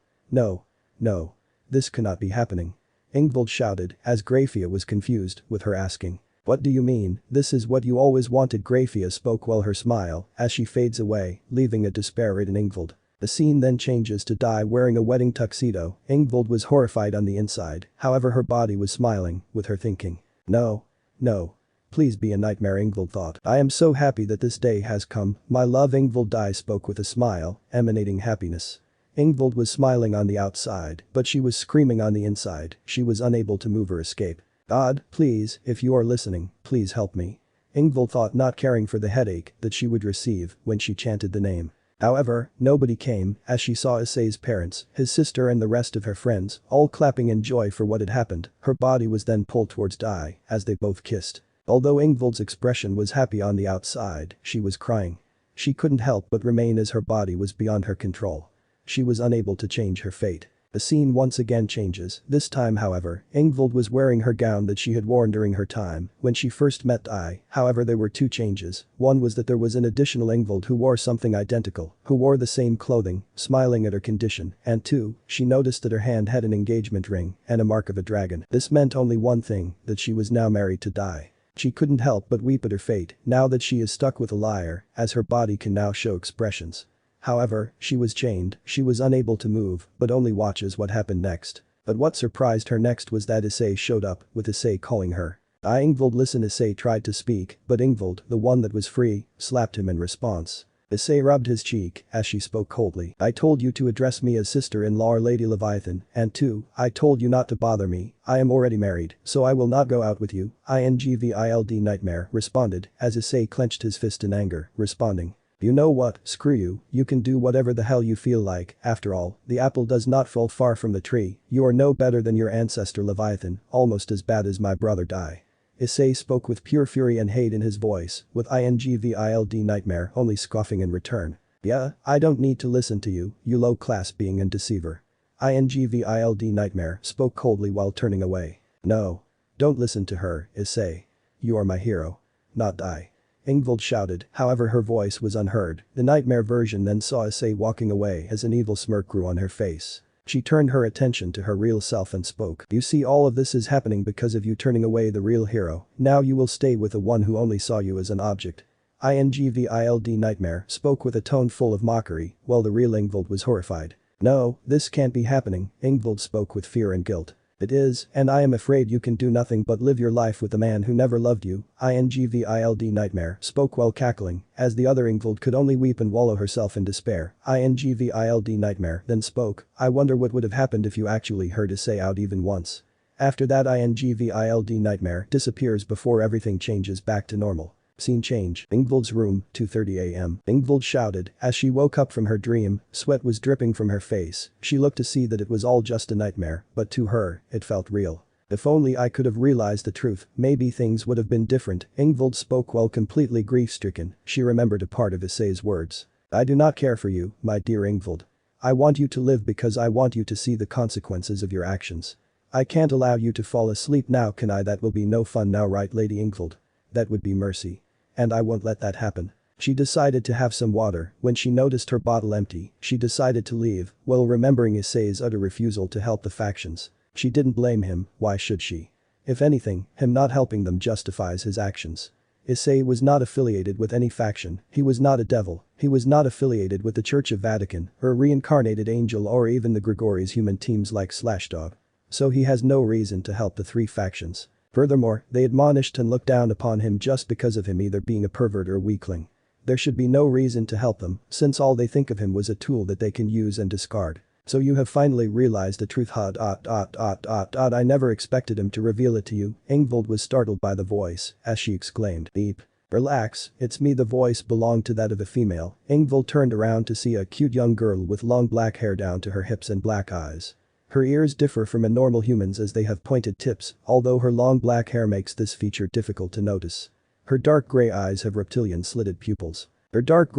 This cannot be happening. Ingvild shouted as Graphia was confused with her asking. What do you mean? This is what you always wanted. Graphia spoke while her smile as she fades away, leaving a despair-ridden Ingvild. The scene then changes to Dai wearing a wedding tuxedo. Ingvild was horrified on the inside, however her body was smiling, with her thinking. No. Please be a nightmare, Ingvild thought. I am so happy that this day has come, my love. Ingvild. Dai spoke with a smile, emanating happiness. Ingvild was smiling on the outside, but she was screaming on the inside. She was unable to move or escape. God, please, if you are listening, please help me. Ingvild thought, not caring for the headache that she would receive when she chanted the name. However, nobody came as she saw Issei's parents, his sister and the rest of her friends, all clapping in joy for what had happened. Her body was then pulled towards Dai as they both kissed. Although Ingvild's expression was happy on the outside, she was crying. She couldn't help but remain as her body was beyond her control. She was unable to change her fate. The scene once again changes. This time, however, Ingvild was wearing her gown that she had worn during her time when she first met Dai. However, there were two changes. One was that there was an additional Ingvild who wore something identical, who wore the same clothing, smiling at her condition, and two, she noticed that her hand had an engagement ring and a mark of a dragon. This meant only one thing, that she was now married to Dai. She couldn't help but weep at her fate, now that she is stuck with a liar, as her body can now show expressions. However, she was chained, she was unable to move, but only watches what happened next. But what surprised her next was that Issei showed up, with Issei calling her. Ingvild. Listen. Issei tried to speak, but Ingvild, the one that was free, slapped him in response. Issei rubbed his cheek as she spoke coldly. I told you to address me as sister-in-law or Lady Leviathan, and two, I told you not to bother me. I am already married, so I will not go out with you. Ingvild. Nightmare responded as Issei clenched his fist in anger, responding. You know what, screw you can do whatever the hell you feel like. After all, the apple does not fall far from the tree. You are no better than your ancestor Leviathan, almost as bad as my brother Dai. Issei spoke with pure fury and hate in his voice, with Ingvild. Nightmare only scoffing in return. Yeah, I don't need to listen to you, you low-class being and deceiver. Ingvild Nightmare spoke coldly while turning away. No. Don't listen to her, Issei. You are my hero. Not I. Ingvild shouted, however her voice was unheard. The nightmare version then saw Issei walking away as an evil smirk grew on her face. She turned her attention to her real self and spoke. You see, all of this is happening because of you turning away the real hero. Now you will stay with the one who only saw you as an object. Ingvild Nightmare spoke with a tone full of mockery, while the real Ingvild was horrified. No, this can't be happening, Ingvild spoke with fear and guilt. It is, and I am afraid you can do nothing but live your life with a man who never loved you. Ingvild Nightmare spoke while cackling, as the other Ingvild could only weep and wallow herself in despair. Ingvild Nightmare then spoke, I wonder what would have happened if you actually heard Issei out even once. After that Ingvild Nightmare disappears before everything changes back to normal. Scene change. Ingvild's room, 2:30 a.m. Ingvild shouted as she woke up from her dream, sweat was dripping from her face, she looked to see that it was all just a nightmare, but to her, it felt real. If only I could have realized the truth, maybe things would have been different, Ingvild spoke while completely grief-stricken, she remembered a part of Issei's words. I do not care for you, my dear Ingvild. I want you to live because I want you to see the consequences of your actions. I can't allow you to fall asleep now, can I? That will be no fun now, right, Lady Ingvild? That would be mercy. And I won't let that happen. She decided to have some water. When she noticed her bottle empty, she decided to leave, while remembering Issei's utter refusal to help the factions. She didn't blame him, why should she? If anything, him not helping them justifies his actions. Issei was not affiliated with any faction, he was not a devil, he was not affiliated with the Church of Vatican, or a reincarnated angel, or even the Grigori's human teams like Slashdog. So he has no reason to help the three factions. Furthermore, they admonished and looked down upon him just because of him either being a pervert or a weakling. There should be no reason to help them, since all they think of him was a tool that they can use and discard. So you have finally realized the truth. I never expected him to reveal it to you. Ingvild was startled by the voice, as she exclaimed, beep. Relax, it's me. The voice belonged to that of a female. Ingvild turned around to see a cute young girl with long black hair down to her hips and black eyes. Her ears differ from a normal human's as they have pointed tips, although her long black hair makes this feature difficult to notice. Her dark gray eyes have reptilian slitted pupils. Office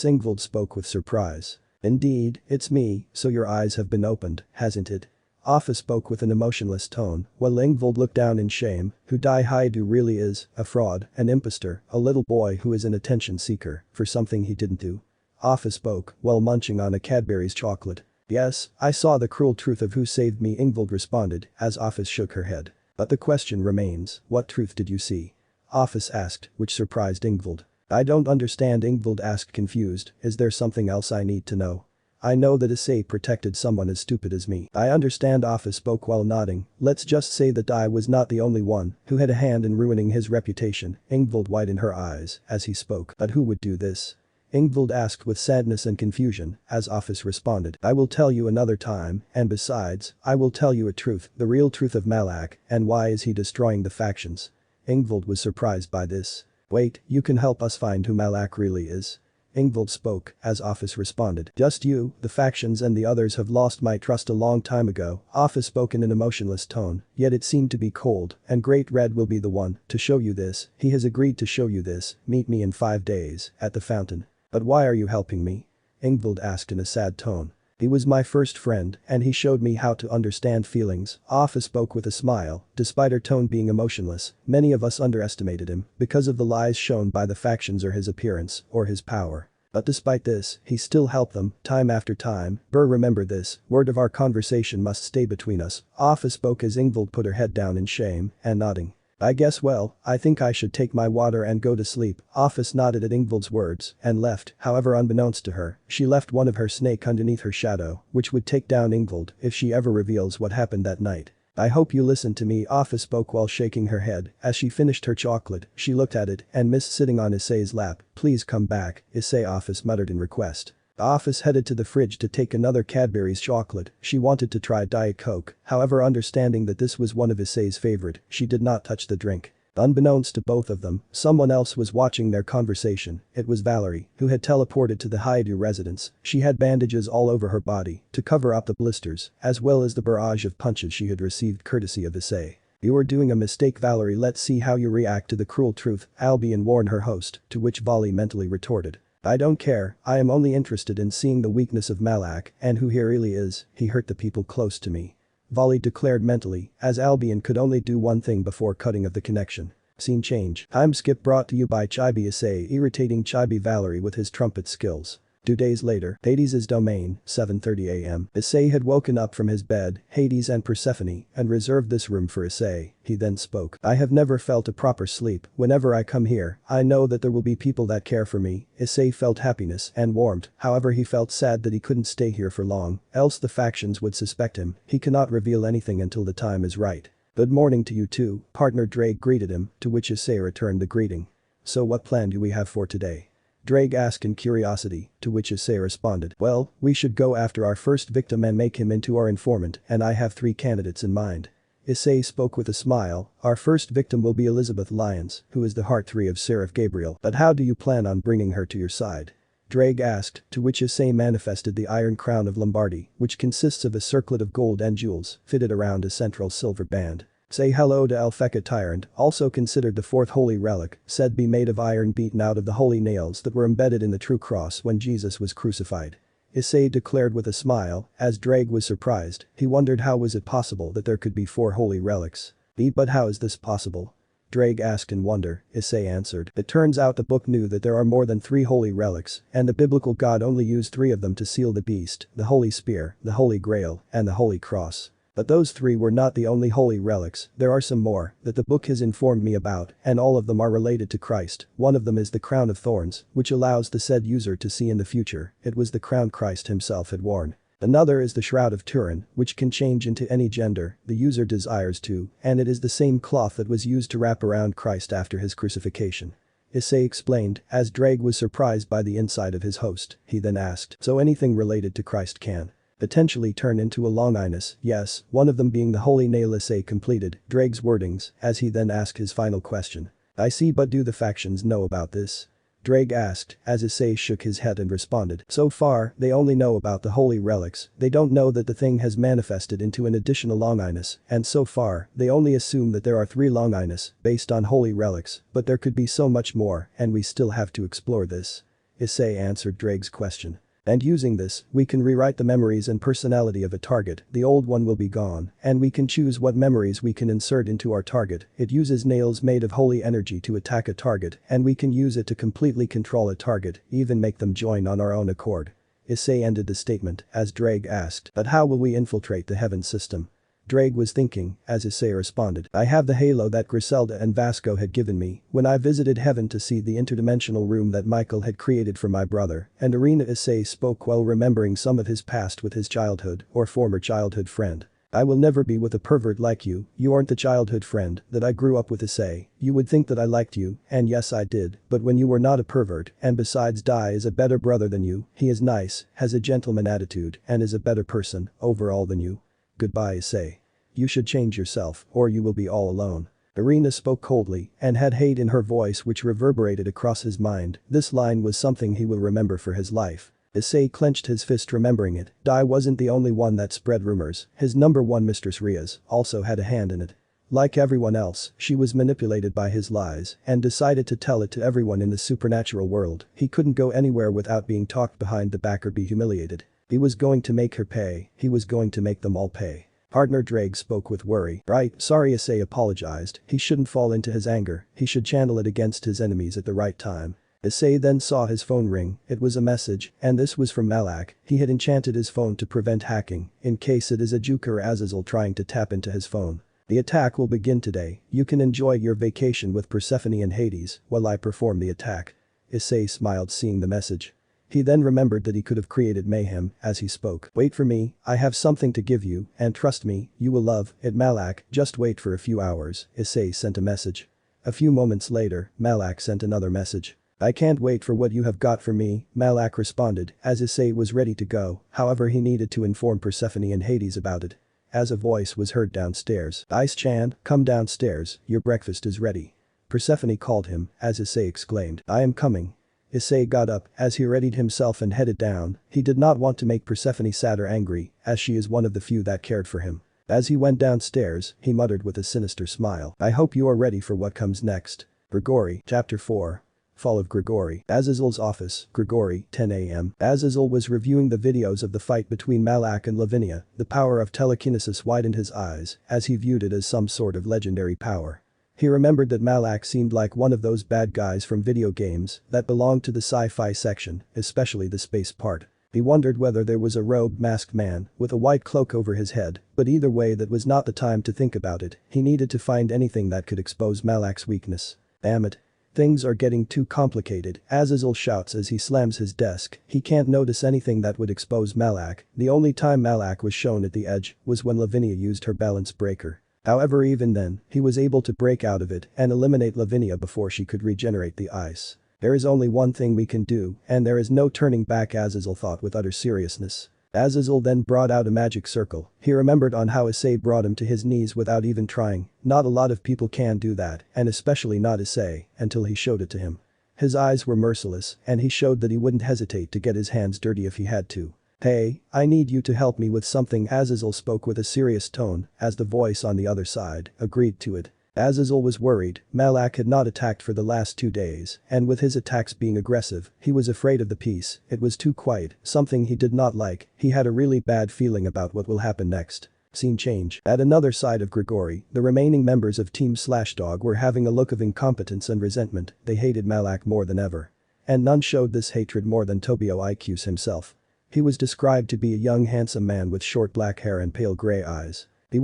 Ingvild spoke with surprise. Indeed, it's me, so your eyes have been opened, hasn't it? Office spoke with an emotionless tone, while Ingvild looked down in shame, who Hidu really is, a fraud, an impostor, a little boy who is an attention seeker, for something he didn't do. Office spoke, while munching on a Cadbury's chocolate. Yes, I saw the cruel truth of who saved me, Ingvild responded, as Office shook her head. But the question remains, what truth did you see? Office asked, which surprised Ingvild. I don't understand, Ingvild asked confused, is there something else I need to know? I know that Issei protected someone as stupid as me. I understand, Office spoke while nodding, let's just say that I was not the only one who had a hand in ruining his reputation, Ingvild widened her eyes as he spoke. But who would do this? Ingvild asked with sadness and confusion, as Office responded, I will tell you another time, and besides, I will tell you a truth, the real truth of Malak, and why is he destroying the factions. Ingvild was surprised by this. Wait, you can help us find who Malak really is? Ingvild spoke, as Office responded, just you, the factions and the others have lost my trust a long time ago. Office spoke in an emotionless tone, yet it seemed to be cold, and Great Red will be the one to show you this, he has agreed to show you this, meet me in 5 days, at the fountain. But why are you helping me? Ingvild asked in a sad tone. He was my first friend, and he showed me how to understand feelings. Office spoke with a smile, despite her tone being emotionless, many of us underestimated him, because of the lies shown by the factions or his appearance, or his power. But despite this, he still helped them, time after time. Remember this, word of our conversation must stay between us. Office spoke as Ingvild put her head down in shame, and nodding. I guess well, I think I should take my water and go to sleep. Office nodded at Ingvild's words and left, however unbeknownst to her, she left one of her snake underneath her shadow, which would take down Ingvild if she ever reveals what happened that night. I hope you listen to me, Office spoke while shaking her head. As she finished her chocolate, she looked at it and missed sitting on Issei's lap. Please come back, Issei, Office muttered in request. Office headed to the fridge to take another Cadbury's chocolate. She wanted to try Diet Coke, however understanding that this was one of Issei's favorite, she did not touch the drink. Unbeknownst to both of them, someone else was watching their conversation. It was Valerie, who had teleported to the Highschool residence. She had bandages all over her body to cover up the blisters, as well as the barrage of punches she had received courtesy of Issei. "You are doing a mistake, Valerie, let's see how you react to the cruel truth," Albion warned her host, to which Volley mentally retorted. "I don't care, I am only interested in seeing the weakness of Malak and who he really is, he hurt the people close to me." Volley declared mentally, as Albion could only do one thing before cutting of the connection. Scene change. Time skip brought to you by Chibi Issei irritating Chibi Valerie with his trumpet skills. 2 days later, Hades' domain, 7:30 am. Issei had woken up from his bed, Hades and Persephone, and reserved this room for Issei. He then spoke. "I have never felt a proper sleep. Whenever I come here, I know that there will be people that care for me." Issei felt happiness and warmth, however he felt sad that he couldn't stay here for long, else the factions would suspect him. He cannot reveal anything until the time is right. "Good morning to you too," partner Drake greeted him, to which Issei returned the greeting. "So what plan do we have for today?" Drake asked in curiosity, to which Issei responded, "Well, we should go after our first victim and make him into our informant, and I have 3 candidates in mind." Issei spoke with a smile. "Our first victim will be Elizabeth Lyons, who is the Heart 3 of Seraph Gabriel, but how do you plan on bringing her to your side?" Drake asked, to which Issei manifested the Iron Crown of Lombardy, which consists of a circlet of gold and jewels, fitted around a central silver band. "Say hello to Alpheka Tyrant, also considered the 4th holy relic, said be made of iron beaten out of the holy nails that were embedded in the true cross when Jesus was crucified." Issei declared with a smile, as Drake was surprised. He wondered how was it possible that there could be 4 holy relics. But how is this possible?" Drake asked in wonder. Issei answered, "It turns out the book knew that there are more than 3 holy relics, and the biblical God only used 3 of them to seal the beast, the Holy Spear, the Holy Grail, and the Holy Cross. But those 3 were not the only holy relics, there are some more that the book has informed me about, and all of them are related to Christ. One of them is the crown of thorns, which allows the said user to see in the future. It was the crown Christ himself had worn. Another is the shroud of Turin, which can change into any gender the user desires to, and it is the same cloth that was used to wrap around Christ after his crucifixion." Issei explained, as Drake was surprised by the insight of his host. He then asked, "So anything related to Christ can potentially turn into a longinus?" "Yes, one of them being the holy nail," Issei completed Drake's wordings, as he then asked his final question. "I see, but do the factions know about this?" Drake asked, as Issei shook his head and responded, "So far, they only know about the holy relics, they don't know that the thing has manifested into an additional longinus, and so far, they only assume that there are 3 longinus, based on holy relics, but there could be so much more, and we still have to explore this." Issei answered Drake's question. "And using this, we can rewrite the memories and personality of a target, the old one will be gone, and we can choose what memories we can insert into our target. It uses nails made of holy energy to attack a target, and we can use it to completely control a target, even make them join on our own accord." Issei ended the statement, as Drake asked, "But how will we infiltrate the heaven system?" Drake was thinking, as Issei responded, "I have the halo that Griselda and Vasco had given me when I visited heaven to see the interdimensional room that Michael had created for my brother." And Arena Issei spoke while remembering some of his past with his childhood or former childhood friend. "I will never be with a pervert like you, you aren't the childhood friend that I grew up with." Issei, "You would think that I liked you, and yes I did, but when you were not a pervert, and besides Dai is a better brother than you, he is nice, has a gentleman attitude, and is a better person, overall than you. Goodbye Issei. You should change yourself, or you will be all alone." Arena spoke coldly, and had hate in her voice which reverberated across his mind. This line was something he will remember for his life. Issei clenched his fist remembering it. Dai wasn't the only one that spread rumors, his number 1 mistress Riaz also had a hand in it. Like everyone else, she was manipulated by his lies and decided to tell it to everyone in the supernatural world. He couldn't go anywhere without being talked behind the back or be humiliated. He was going to make her pay, he was going to make them all pay. Partner Drake spoke with worry. "Right, sorry," Issei apologized. He shouldn't fall into his anger, he should channel it against his enemies at the right time. Issei then saw his phone ring. It was a message, and this was from Malak. He had enchanted his phone to prevent hacking, in case it is a Juke or Azazel trying to tap into his phone. "The attack will begin today, you can enjoy your vacation with Persephone and Hades while I perform the attack." Issei smiled seeing the message. He then remembered that he could have created mayhem as he spoke. "Wait for me, I have something to give you, and trust me, you will love it Malak, just wait for a few hours." Issei sent a message. A few moments later, Malak sent another message. "I can't wait for what you have got for me," Malak responded, as Issei was ready to go, however he needed to inform Persephone and Hades about it. As a voice was heard downstairs. "Ice-chan, come downstairs, your breakfast is ready." Persephone called him, as Issei exclaimed, "I am coming." Issei got up as he readied himself and headed down. He did not want to make Persephone sad or angry, as she is one of the few that cared for him. As he went downstairs, he muttered with a sinister smile, "I hope you are ready for what comes next." Grigori, Chapter 4. Fall of Grigori. Azazul's office, Grigori, 10 a.m. Azazul was reviewing the videos of the fight between Malak and Lavinia. The power of telekinesis widened his eyes as he viewed it as some sort of legendary power. He remembered that Malak seemed like one of those bad guys from video games that belonged to the sci-fi section, especially the space part. He wondered whether there was a robed masked man with a white cloak over his head, but either way that was not the time to think about it. He needed to find anything that could expose Malak's weakness. Damn it. Things are getting too complicated, Azazul shouts as he slams his desk. He can't notice anything that would expose Malak. The only time Malak was shown at the edge was when Lavinia used her balance breaker. However, even then, he was able to break out of it and eliminate Lavinia before she could regenerate the ice. There is only one thing we can do, and there is no turning back, Azazul thought with utter seriousness. Azazul then brought out a magic circle. He remembered on how Issei brought him to his knees without even trying. Not a lot of people can do that, and especially not Issei, until he showed it to him. His eyes were merciless, and he showed that he wouldn't hesitate to get his hands dirty if he had to. "Hey, I need you to help me with something," Azazul spoke with a serious tone, as the voice on the other side agreed to it. Azazul was worried. Malak had not attacked for the last 2 days, and with his attacks being aggressive, he was afraid of the peace. It was too quiet, something he did not like. He had a really bad feeling about what will happen next. Scene change. At another side of Grigori, the remaining members of Team Slashdog were having a look of incompetence and resentment. They hated Malak more than ever. And none showed this hatred more than Tobio Iqs himself. He was described to be a young handsome man with short black hair and pale gray eyes. "We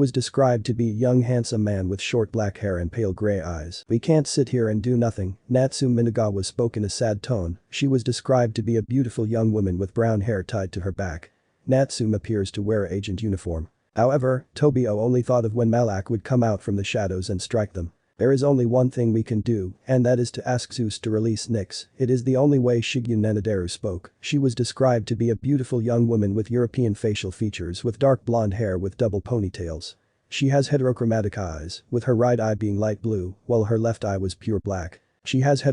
can't sit here and do nothing," Natsu Minagawa spoke in a sad tone. She was described to be a beautiful young woman with brown hair tied to her back. Natsu appears to wear agent uniform. However, Tobio only thought of when Malak would come out from the shadows and strike them. "There is only one thing we can do, and that is to ask Zeus to release Nyx. It is the only way." Shigyun Nanaderu spoke. She was described to be a beautiful young woman with European facial features with dark blonde hair with double ponytails. She has heterochromatic eyes, with her right eye being light blue, while her left eye was pure black. Shigyun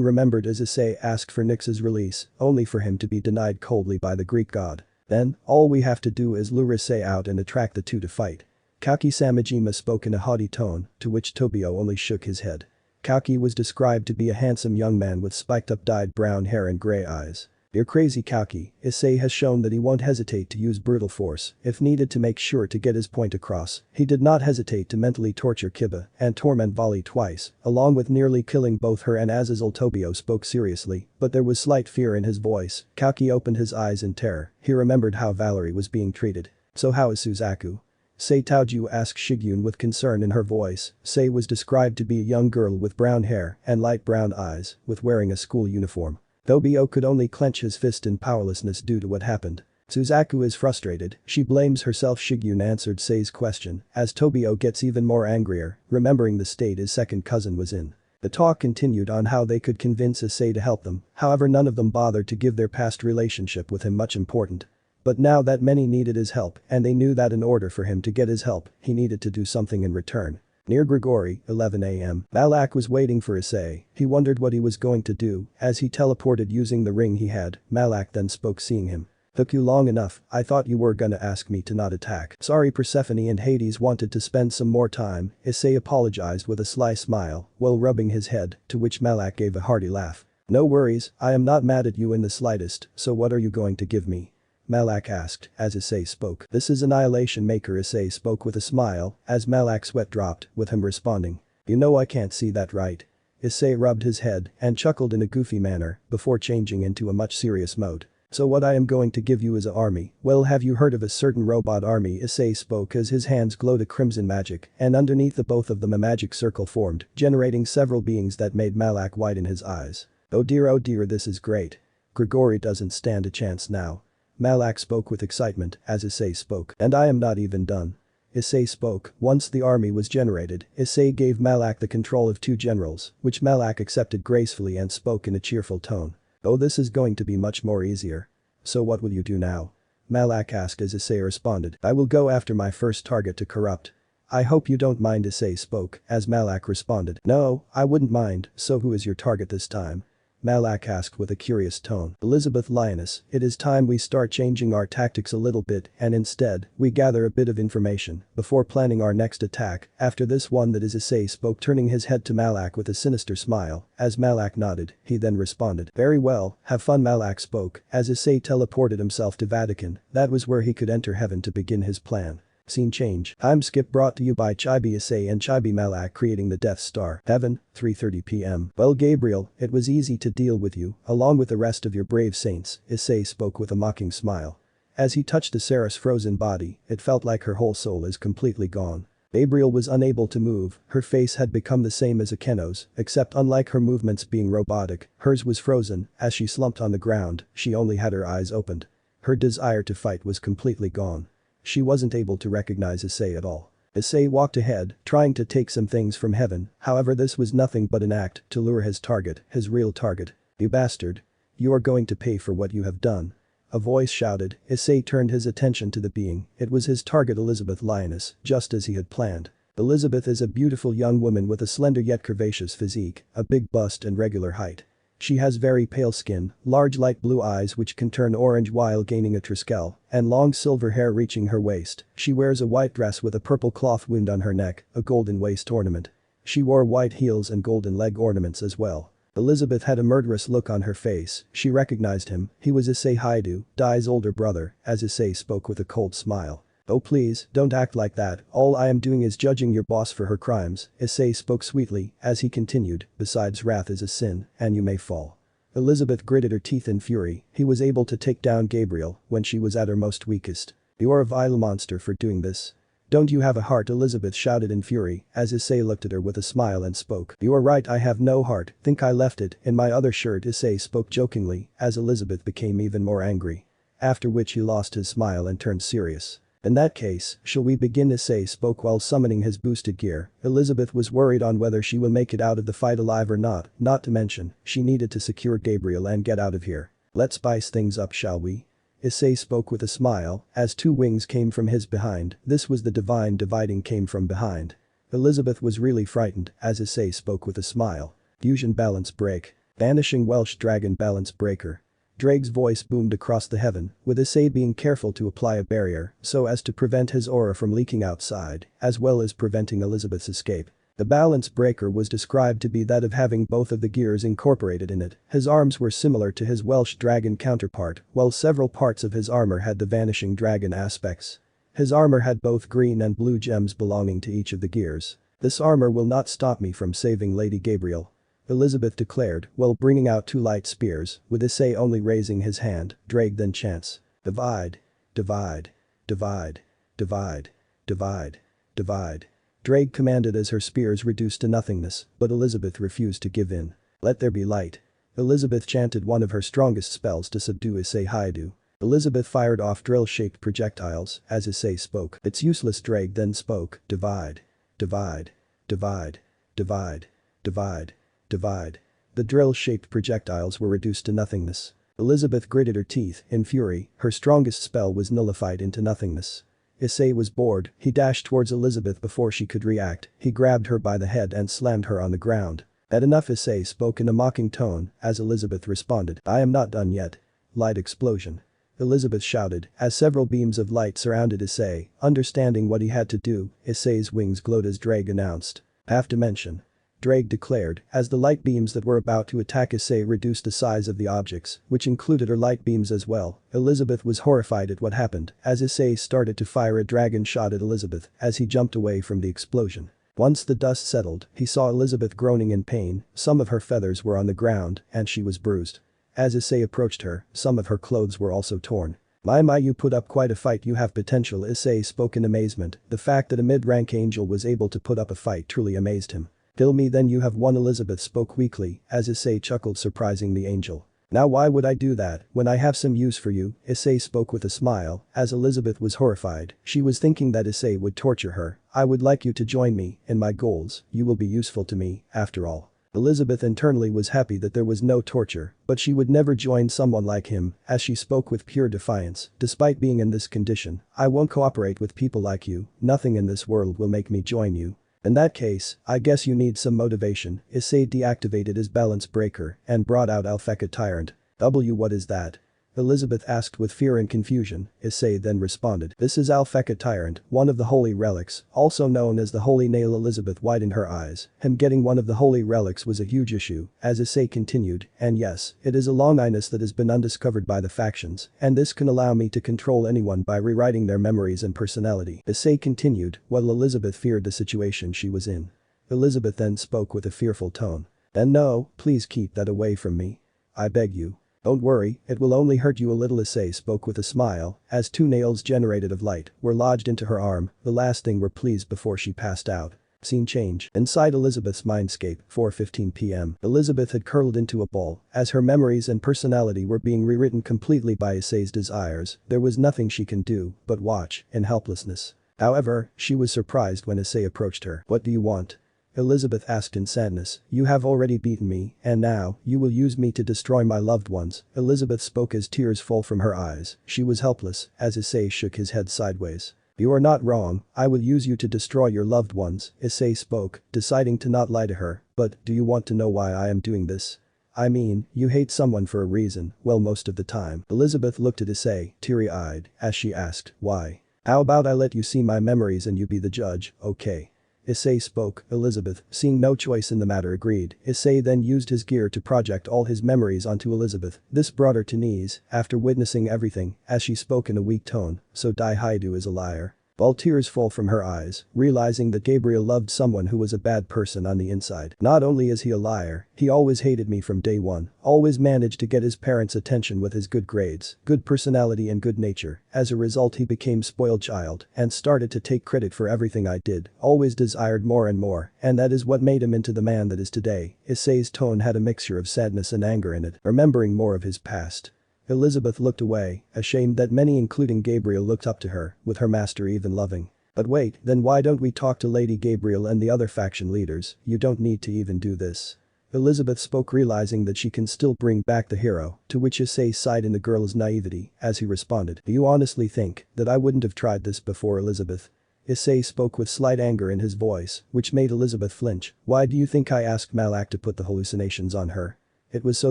remembered as Issei asked for Nyx's release, only for him to be denied coldly by the Greek god. "Then, all we have to do is lure Issei out and attract the two to fight." Kaki Samajima spoke in a haughty tone, to which Tobio only shook his head. Kaki was described to be a handsome young man with spiked up dyed brown hair and gray eyes. "You're crazy, Kaki. Issei has shown that he won't hesitate to use brutal force if needed to make sure to get his point across." He did not hesitate to mentally torture Kiba and torment Vali twice, along with nearly killing both her and Azazul. Tobio spoke seriously, but there was slight fear in his voice. Kaki opened his eyes in terror. He remembered how Valerie was being treated. "So how is Suzaku?" "Sei Taoju?" asked Shigyun with concern in her voice. Sei was described to be a young girl with brown hair and light brown eyes, with wearing a school uniform. Tobio could only clench his fist in powerlessness due to what happened. "Suzaku is frustrated. She blames herself." Shigyun answered Sei's question, as Tobio gets even more angrier, remembering the state his second cousin was in. The talk continued on how they could convince Issei to help them, however none of them bothered to give their past relationship with him much important. But now that many needed his help, and they knew that in order for him to get his help, he needed to do something in return. Near Grigori, 11 a.m. Malak was waiting for Issei. He wondered what he was going to do as he teleported using the ring he had. Malak then spoke, seeing him. "Took you long enough. I thought you were gonna ask me to not attack." "Sorry, Persephone and Hades wanted to spend some more time." Issei apologized with a sly smile while rubbing his head, to which Malak gave a hearty laugh. "No worries, I am not mad at you in the slightest, so what are you going to give me?" Malak asked, as Issei spoke. "This is Annihilation Maker." Issei spoke with a smile, as Malak's sweat dropped, with him responding. "You know I can't see that, right?" Issei rubbed his head and chuckled in a goofy manner before changing into a much serious mode. "So what I am going to give you is an army. Well, have you heard of a certain robot army?" Issei spoke as his hands glowed a crimson magic, and underneath the both of them a magic circle formed, generating several beings that made Malak widen his eyes. Oh dear, this is great. Grigori doesn't stand a chance now." Malak spoke with excitement as Issei spoke. "And I am not even done." Issei spoke. Once the army was generated, Issei gave Malak the control of 2 generals, which Malak accepted gracefully and spoke in a cheerful tone. "Oh, this is going to be much more easier." "So what will you do now?" Malak asked as Issei responded. "I will go after my first target to corrupt." "I hope you don't mind," Issei spoke as Malak responded. "No, I wouldn't mind. So who is your target this time?" Malak asked with a curious tone. Elizabeth Lioness, it is time we start changing our tactics a little bit and instead, we gather a bit of information before planning our next attack. After this one that is Issei spoke, turning his head to Malak with a sinister smile. As Malak nodded, he then responded. Very well, have fun. Malak spoke as Issei teleported himself to Vatican. That was where he could enter heaven to begin his plan. Scene change. Time skip brought to you by Chibi Issei and Chibi Malak creating the Death Star. Heaven, 3:30 p.m. Well Gabriel, it was easy to deal with you, along with the rest of your brave saints, Issei spoke with a mocking smile. As he touched Issei's frozen body, it felt like her whole soul is completely gone. Gabriel was unable to move, her face had become the same as Akeno's, except unlike her movements being robotic, hers was frozen. As she slumped on the ground, she only had her eyes opened. Her desire to fight was completely gone. She wasn't able to recognize Issei at all. Issei walked ahead, trying to take some things from heaven, however this was nothing but an act to lure his target, his real target. You bastard. You are going to pay for what you have done. A voice shouted. Issei turned his attention to the being, it was his target Elizabeth Lioness, just as he had planned. Elizabeth is a beautiful young woman with a slender yet curvaceous physique, a big bust and regular height. She has very pale skin, large light blue eyes which can turn orange while gaining a treskel, and long silver hair reaching her waist. She wears a white dress with a purple cloth wound on her neck, a golden waist ornament. She wore white heels and golden leg ornaments as well. Elizabeth had a murderous look on her face, she recognized him, he was Issei Haidu, Dai's older brother, as Issei spoke with a cold smile. Oh please, don't act like that, all I am doing is judging your boss for her crimes, Issei spoke sweetly, as he continued, besides wrath is a sin, and you may fall. Elizabeth gritted her teeth in fury, he was able to take down Gabriel when she was at her most weakest. You are a vile monster for doing this. Don't you have a heart? Elizabeth shouted in fury, as Issei looked at her with a smile and spoke. You are right, I have no heart, think I left it in my other shirt, Issei spoke jokingly, as Elizabeth became even more angry. After which he lost his smile and turned serious. In that case, shall we begin? Issei spoke while summoning his boosted gear. Elizabeth was worried on whether she will make it out of the fight alive or not to mention, she needed to secure Gabriel and get out of here. Let's spice things up, shall we? Issei spoke with a smile, as two wings came from his behind, this was the divine dividing came from behind. Elizabeth was really frightened, as Issei spoke with a smile. Fusion balance break. Vanishing Welsh dragon balance breaker. Drake's voice boomed across the heaven, with Issei being careful to apply a barrier so as to prevent his aura from leaking outside, as well as preventing Elizabeth's escape. The balance breaker was described to be that of having both of the gears incorporated in it. His arms were similar to his Welsh dragon counterpart, while several parts of his armor had the vanishing dragon aspects. His armor had both green and blue gems belonging to each of the gears. This armor will not stop me from saving Lady Gabriel, Elizabeth declared, while bringing out two light spears, with Issei only raising his hand. Drake then chants. Divide. Divide. Divide. Divide. Divide. Divide. Drake commanded as her spears reduced to nothingness, but Elizabeth refused to give in. Let there be light. Elizabeth chanted one of her strongest spells to subdue Issei Haidu. Elizabeth fired off drill-shaped projectiles as Issei spoke. It's useless. Drake then spoke. Divide. Divide. Divide. Divide. Divide. Divide. The drill-shaped projectiles were reduced to nothingness. Elizabeth gritted her teeth, in fury, her strongest spell was nullified into nothingness. Issei was bored, he dashed towards Elizabeth before she could react, he grabbed her by the head and slammed her on the ground. That enough, Issei spoke in a mocking tone, as Elizabeth responded. I am not done yet. Light explosion. Elizabeth shouted, as several beams of light surrounded Issei, understanding what he had to do, Issei's wings glowed as Drake announced. Half dimension. Drake declared, as the light beams that were about to attack Issei reduced the size of the objects, which included her light beams as well. Elizabeth was horrified at what happened, as Issei started to fire a dragon shot at Elizabeth, as he jumped away from the explosion. Once the dust settled, he saw Elizabeth groaning in pain, some of her feathers were on the ground, and she was bruised. As Issei approached her, some of her clothes were also torn. My you put up quite a fight, you have potential, Issei spoke in amazement, the fact that a mid-rank angel was able to put up a fight truly amazed him. Kill me then, you have won, Elizabeth spoke weakly, as Issei chuckled, surprising the angel. Now why would I do that when I have some use for you, Issei spoke with a smile, as Elizabeth was horrified, she was thinking that Issei would torture her. I would like you to join me in my goals, you will be useful to me, after all. Elizabeth internally was happy that there was no torture, but she would never join someone like him, as she spoke with pure defiance. Despite being in this condition, I won't cooperate with people like you, nothing in this world will make me join you. In that case, I guess you need some motivation. Issei deactivated his balance breaker and brought out Alpheka Tyrant. What is that? Elizabeth asked with fear and confusion. Issei then responded. This is Alpheka Tyrant, one of the holy relics, also known as the Holy Nail. Elizabeth widened her eyes. Him getting one of the holy relics was a huge issue, as Issei continued, and yes, it is a longiness that has been undiscovered by the factions, and this can allow me to control anyone by rewriting their memories and personality. Issei continued, while Elizabeth feared the situation she was in. Elizabeth then spoke with a fearful tone. Then no, please keep that away from me. I beg you. Don't worry, it will only hurt you a little. Issei spoke with a smile, as 2 nails generated of light were lodged into her arm, the last thing were pleased before she passed out. Scene change. Inside Elizabeth's mindscape, 4:15 p.m. Elizabeth had curled into a ball, as her memories and personality were being rewritten completely by Issei's desires. There was nothing she can do but watch in helplessness. However, she was surprised when Issei approached her. What do you want? Elizabeth asked in sadness. You have already beaten me, and now, you will use me to destroy my loved ones. Elizabeth spoke as tears fell from her eyes. She was helpless, as Issei shook his head sideways. You are not wrong, I will use you to destroy your loved ones, Issei spoke, deciding to not lie to her. But, do you want to know why I am doing this? I mean, you hate someone for a reason, well, most of the time. Elizabeth looked at Issei, teary-eyed, as she asked, why? How about I let you see my memories and you be the judge, okay? Issei spoke. Elizabeth, seeing no choice in the matter, agreed. Issei then used his gear to project all his memories onto Elizabeth. This brought her to knees, after witnessing everything, as she spoke in a weak tone. So Dai Haidu is a liar. All tears fall from her eyes, realizing that Gabriel loved someone who was a bad person on the inside. Not only is he a liar, he always hated me from day one, always managed to get his parents' attention with his good grades, good personality and good nature. As a result, he became spoiled child and started to take credit for everything I did, always desired more and more, and that is what made him into the man that is today. Issei's tone had a mixture of sadness and anger in it, remembering more of his past. Elizabeth looked away, ashamed that many including Gabriel looked up to her, with her master even loving. But wait, then why don't we talk to Lady Gabriel and the other faction leaders? You don't need to even do this. Elizabeth spoke, realizing that she can still bring back the hero, to which Issei sighed in the girl's naivety, as he responded. Do you honestly think that I wouldn't have tried this before, Elizabeth? Issei spoke with slight anger in his voice, which made Elizabeth flinch. Why do you think I asked Malak to put the hallucinations on her? It was so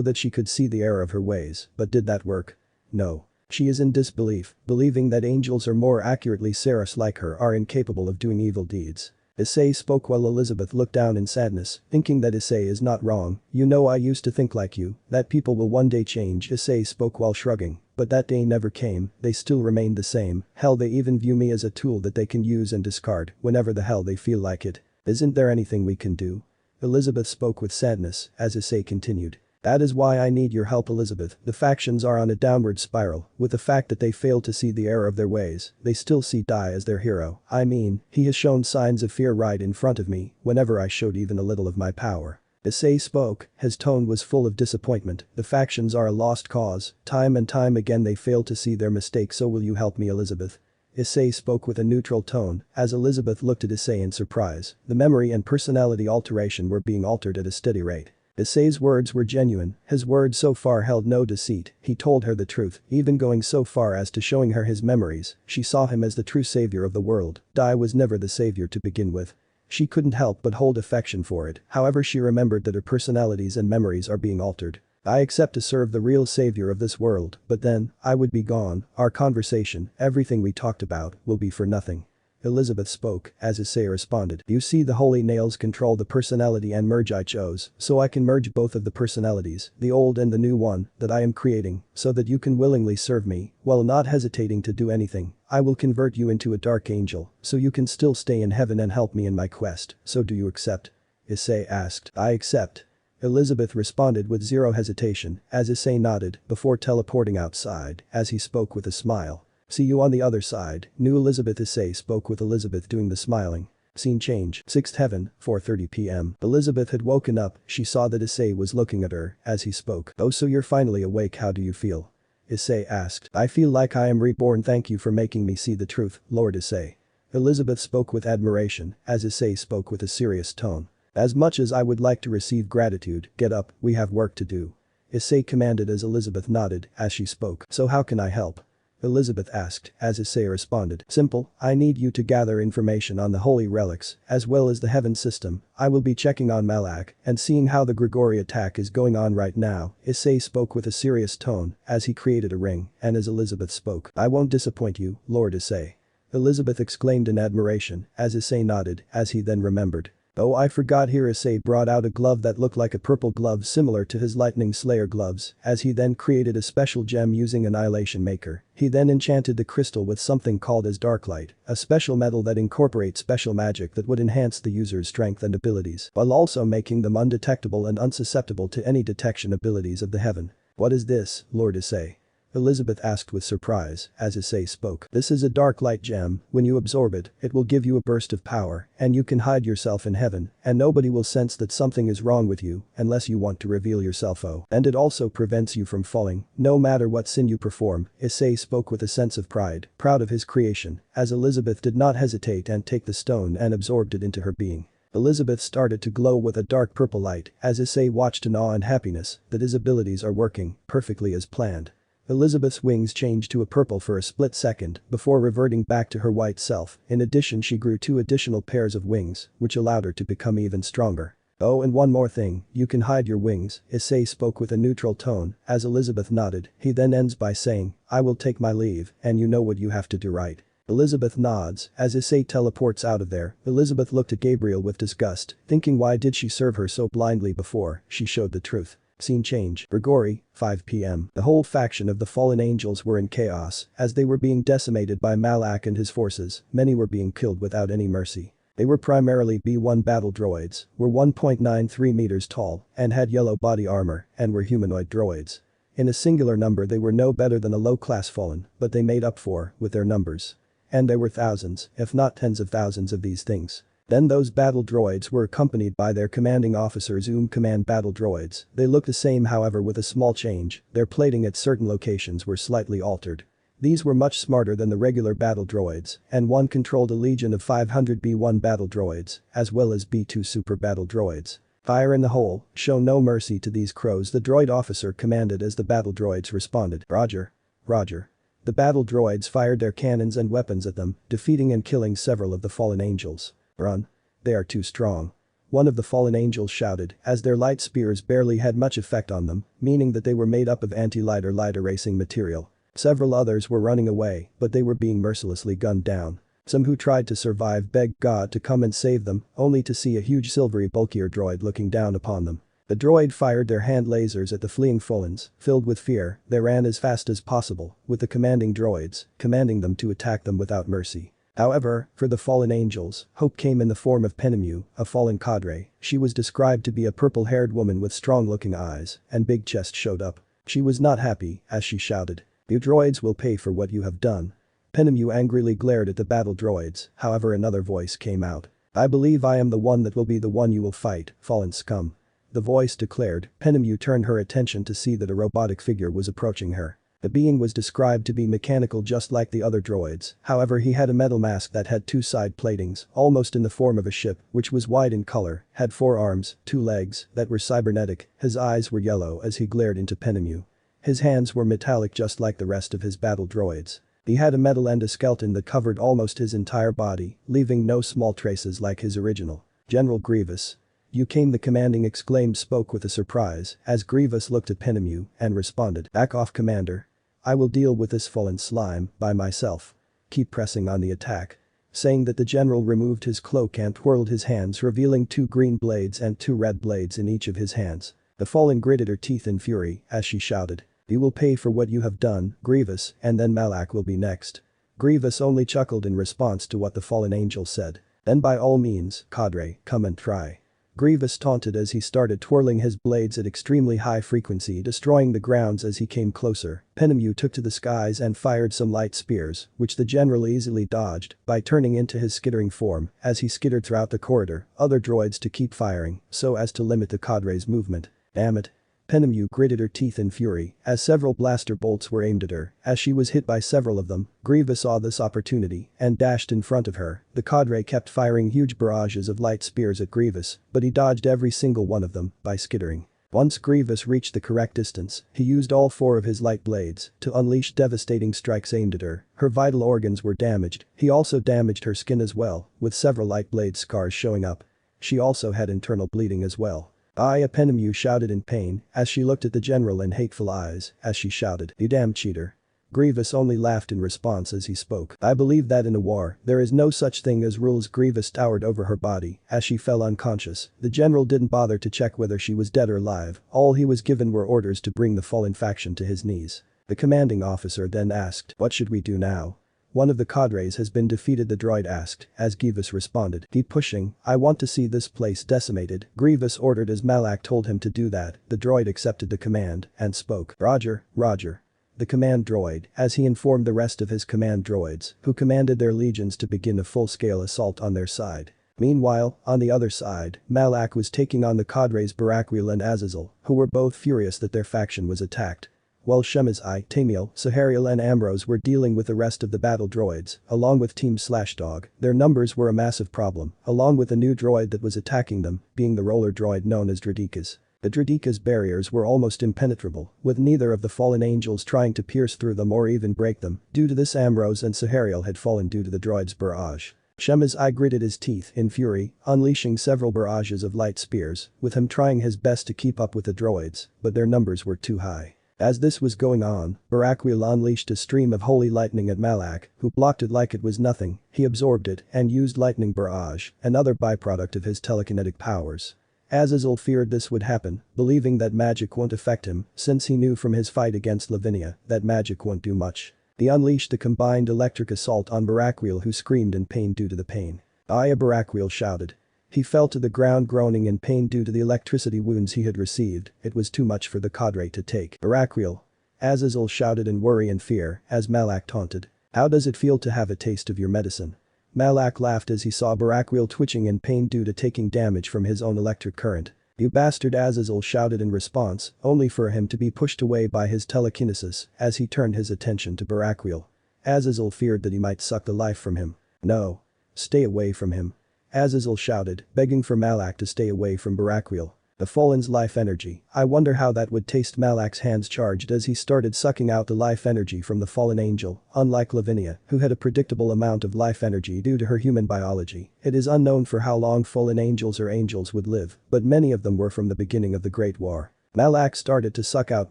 that she could see the error of her ways, but did that work? No. She is in disbelief, believing that angels, or more accurately seraphs like her, are incapable of doing evil deeds. Issei spoke while Elizabeth looked down in sadness, thinking that Issei is not wrong. You know, I used to think like you, that people will one day change. Issei spoke while shrugging, but that day never came. They still remained the same. Hell, they even view me as a tool that they can use and discard whenever the hell they feel like it. Isn't there anything we can do? Elizabeth spoke with sadness, as Issei continued. That is why I need your help, Elizabeth. The factions are on a downward spiral, with the fact that they fail to see the error of their ways. They still see Dai as their hero. I mean, he has shown signs of fear right in front of me, whenever I showed even a little of my power. Issei spoke, his tone was full of disappointment. The factions are a lost cause, time and time again they fail to see their mistakes. So will you help me, Elizabeth? Issei spoke with a neutral tone, as Elizabeth looked at Issei in surprise. The memory and personality alteration were being altered at a steady rate. Issei's words were genuine, his words so far held no deceit. He told her the truth, even going so far as to showing her his memories. She saw him as the true savior of the world. Dai was never the savior to begin with. She couldn't help but hold affection for it. However, she remembered that her personalities and memories are being altered. I accept to serve the real savior of this world, but then, I would be gone. Our conversation, everything we talked about, will be for nothing. Elizabeth spoke, as Issei responded. You see, the holy nails control the personality and merge I chose, so I can merge both of the personalities, the old and the new one, that I am creating, so that you can willingly serve me, while not hesitating to do anything. I will convert you into a dark angel, so you can still stay in heaven and help me in my quest. So do you accept? Issei asked. I accept. Elizabeth responded with zero hesitation, as Issei nodded, before teleporting outside, as he spoke with a smile. See you on the other side, new Elizabeth. Issei spoke with Elizabeth doing the smiling. Scene change. 6th heaven, 4:30 p.m. Elizabeth had woken up, she saw that Issei was looking at her, as he spoke. Oh, so you're finally awake, how do you feel? Issei asked. I feel like I am reborn, thank you for making me see the truth, Lord Issei. Elizabeth spoke with admiration, as Issei spoke with a serious tone. As much as I would like to receive gratitude, get up, we have work to do. Issei commanded as Elizabeth nodded, as she spoke. So how can I help? Elizabeth asked, as Issei responded. Simple, I need you to gather information on the holy relics, as well as the heaven system. I will be checking on Malak and seeing how the Grigori attack is going on right now. Issei spoke with a serious tone as he created a ring, and as Elizabeth spoke. I won't disappoint you, Lord Issei. Elizabeth exclaimed in admiration, as Issei nodded, as he then remembered. Oh, I forgot here. Issei brought out a glove that looked like a purple glove similar to his Lightning Slayer gloves, as he then created a special gem using Annihilation Maker. He then enchanted the crystal with something called as Darklight, a special metal that incorporates special magic that would enhance the user's strength and abilities, while also making them undetectable and unsusceptible to any detection abilities of the heaven. What is this, Lord Issei? Elizabeth asked with surprise, as Issei spoke. This is a dark light gem. When you absorb it, it will give you a burst of power, and you can hide yourself in heaven, and nobody will sense that something is wrong with you, unless you want to reveal yourself. Oh. And it also prevents you from falling, no matter what sin you perform. Issei spoke with a sense of pride, proud of his creation, as Elizabeth did not hesitate and take the stone and absorbed it into her being. Elizabeth started to glow with a dark purple light, as Issei watched in awe and happiness that his abilities are working perfectly as planned. Elizabeth's wings changed to a purple for a split second before reverting back to her white self. In addition, she grew 2 additional pairs of wings, which allowed her to become even stronger. Oh, and one more thing, you can hide your wings. Issei spoke with a neutral tone, as Elizabeth nodded. He then ends by saying, I will take my leave, and you know what you have to do, right? Elizabeth nods, as Issei teleports out of there. Elizabeth looked at Gabriel with disgust, thinking why did she serve her so blindly before she showed the truth. Scene change. Grigori, 5 p.m. The whole faction of the fallen angels were in chaos, as they were being decimated by Malak and his forces. Many were being killed without any mercy. They were primarily B1 battle droids, were 1.93 meters tall, and had yellow body armor, and were humanoid droids. In a singular number they were no better than a low-class fallen, but they made up for with their numbers. And there were thousands, if not tens of thousands of these things. Then those battle droids were accompanied by their commanding officers command battle droids. They looked the same, however, with a small change. Their plating at certain locations were slightly altered. These were much smarter than the regular battle droids, and one controlled a legion of 500 B1 battle droids, as well as B2 super battle droids. Fire in the hole, show no mercy to these crows, the droid officer commanded as the battle droids responded. Roger. Roger. The battle droids fired their cannons and weapons at them, defeating and killing several of the fallen angels. Run. They are too strong. One of the fallen angels shouted, as their light spears barely had much effect on them, meaning that they were made up of anti-light or light erasing material. Several others were running away, but they were being mercilessly gunned down. Some who tried to survive begged God to come and save them, only to see a huge silvery bulkier droid looking down upon them. The droid fired their hand lasers at the fleeing fallens. Filled with fear, they ran as fast as possible, with the commanding droids, commanding them to attack them without mercy. However, for the fallen angels, hope came in the form of Penemu, a fallen cadre. She was described to be a purple-haired woman with strong-looking eyes, and big chest showed up. She was not happy, as she shouted. You droids will pay for what you have done. Penemu angrily glared at the battle droids, however another voice came out. I believe I am the one that will be the one you will fight, fallen scum. The voice declared. Penemu turned her attention to see that a robotic figure was approaching her. The being was described to be mechanical just like the other droids, however he had a metal mask that had 2 side platings, almost in the form of a ship, which was white in color, had 4 arms, 2 legs, that were cybernetic. His eyes were yellow as he glared into Penemu. His hands were metallic just like the rest of his battle droids. He had a metal endoskeleton that covered almost his entire body, leaving no small traces like his original. General Grievous. You came, the commanding exclaimed spoke with a surprise, as Grievous looked at Penemu and responded. Back off, Commander. I will deal with this fallen slime by myself. Keep pressing on the attack. Saying that, the general removed his cloak and twirled his hands, revealing 2 green blades and 2 red blades in each of his hands. The fallen gritted her teeth in fury as she shouted. You will pay for what you have done, Grievous, and then Malak will be next. Grievous only chuckled in response to what the fallen angel said. Then by all means, cadre, come and try. Grievous taunted as he started twirling his blades at extremely high frequency, destroying the grounds as he came closer. Penemu took to the skies and fired some light spears, which the general easily dodged by turning into his skittering form as he skittered throughout the corridor, other droids to keep firing so as to limit the cadre's movement. Damn it. Penemu gritted her teeth in fury as several blaster bolts were aimed at her. As she was hit by several of them, Grievous saw this opportunity and dashed in front of her. The cadre kept firing huge barrages of light spears at Grievous, but he dodged every single one of them by skittering. Once Grievous reached the correct distance, he used all 4 of his light blades to unleash devastating strikes aimed at her. Her vital organs were damaged. He also damaged her skin as well, with several light blade scars showing up. She also had internal bleeding as well. Penemu shouted in pain as she looked at the general in hateful eyes as she shouted, "You damn cheater." Grievous only laughed in response as he spoke. "I believe that in a war, there is no such thing as rules." Grievous towered over her body as she fell unconscious. The general didn't bother to check whether she was dead or alive. All he was given were orders to bring the fallen faction to his knees. The commanding officer then asked, "What should we do now?" "One of the cadres has been defeated," the droid asked, as Grievous responded. "Keep pushing, I want to see this place decimated." Grievous ordered as Malak told him to do that. The droid accepted the command and spoke. "Roger, Roger." The command droid, as he informed the rest of his command droids, who commanded their legions to begin a full-scale assault on their side. Meanwhile, on the other side, Malak was taking on the cadres Barakwil and Azazel, who were both furious that their faction was attacked. While Issei, Tamiel, Sahariel and Ambrose were dealing with the rest of the battle droids, along with Team Slashdog, their numbers were a massive problem, along with a new droid that was attacking them, being the roller droid known as Dradika's. The Dradika's barriers were almost impenetrable, with neither of the fallen angels trying to pierce through them or even break them. Due to this, Ambrose and Sahariel had fallen due to the droid's barrage. Issei gritted his teeth in fury, unleashing several barrages of light spears, with him trying his best to keep up with the droids, but their numbers were too high. As this was going on, Barakwil unleashed a stream of holy lightning at Malak, who blocked it like it was nothing. He absorbed it and used lightning barrage, another byproduct of his telekinetic powers. Azazel feared this would happen, believing that magic won't affect him, since he knew from his fight against Lavinia that magic won't do much. He unleashed a combined electric assault on Barakwil, who screamed in pain due to the pain. Barakwil shouted. He fell to the ground groaning in pain due to the electricity wounds he had received. It was too much for the cadre to take. "Barakwil." Azazel shouted in worry and fear as Malak taunted. "How does it feel to have a taste of your medicine?" Malak laughed as he saw Barakwil twitching in pain due to taking damage from his own electric current. "You bastard," Azazel shouted in response, only for him to be pushed away by his telekinesis as he turned his attention to Barakwil. Azazel feared that he might suck the life from him. "No. Stay away from him." Azazel shouted, begging for Malak to stay away from Barakwil. The fallen's life energy. I wonder how that would taste. Malak's hands charged as he started sucking out the life energy from the fallen angel. Unlike Lavinia, who had a predictable amount of life energy due to her human biology, it is unknown for how long fallen angels or angels would live, but many of them were from the beginning of the Great War. Malak started to suck out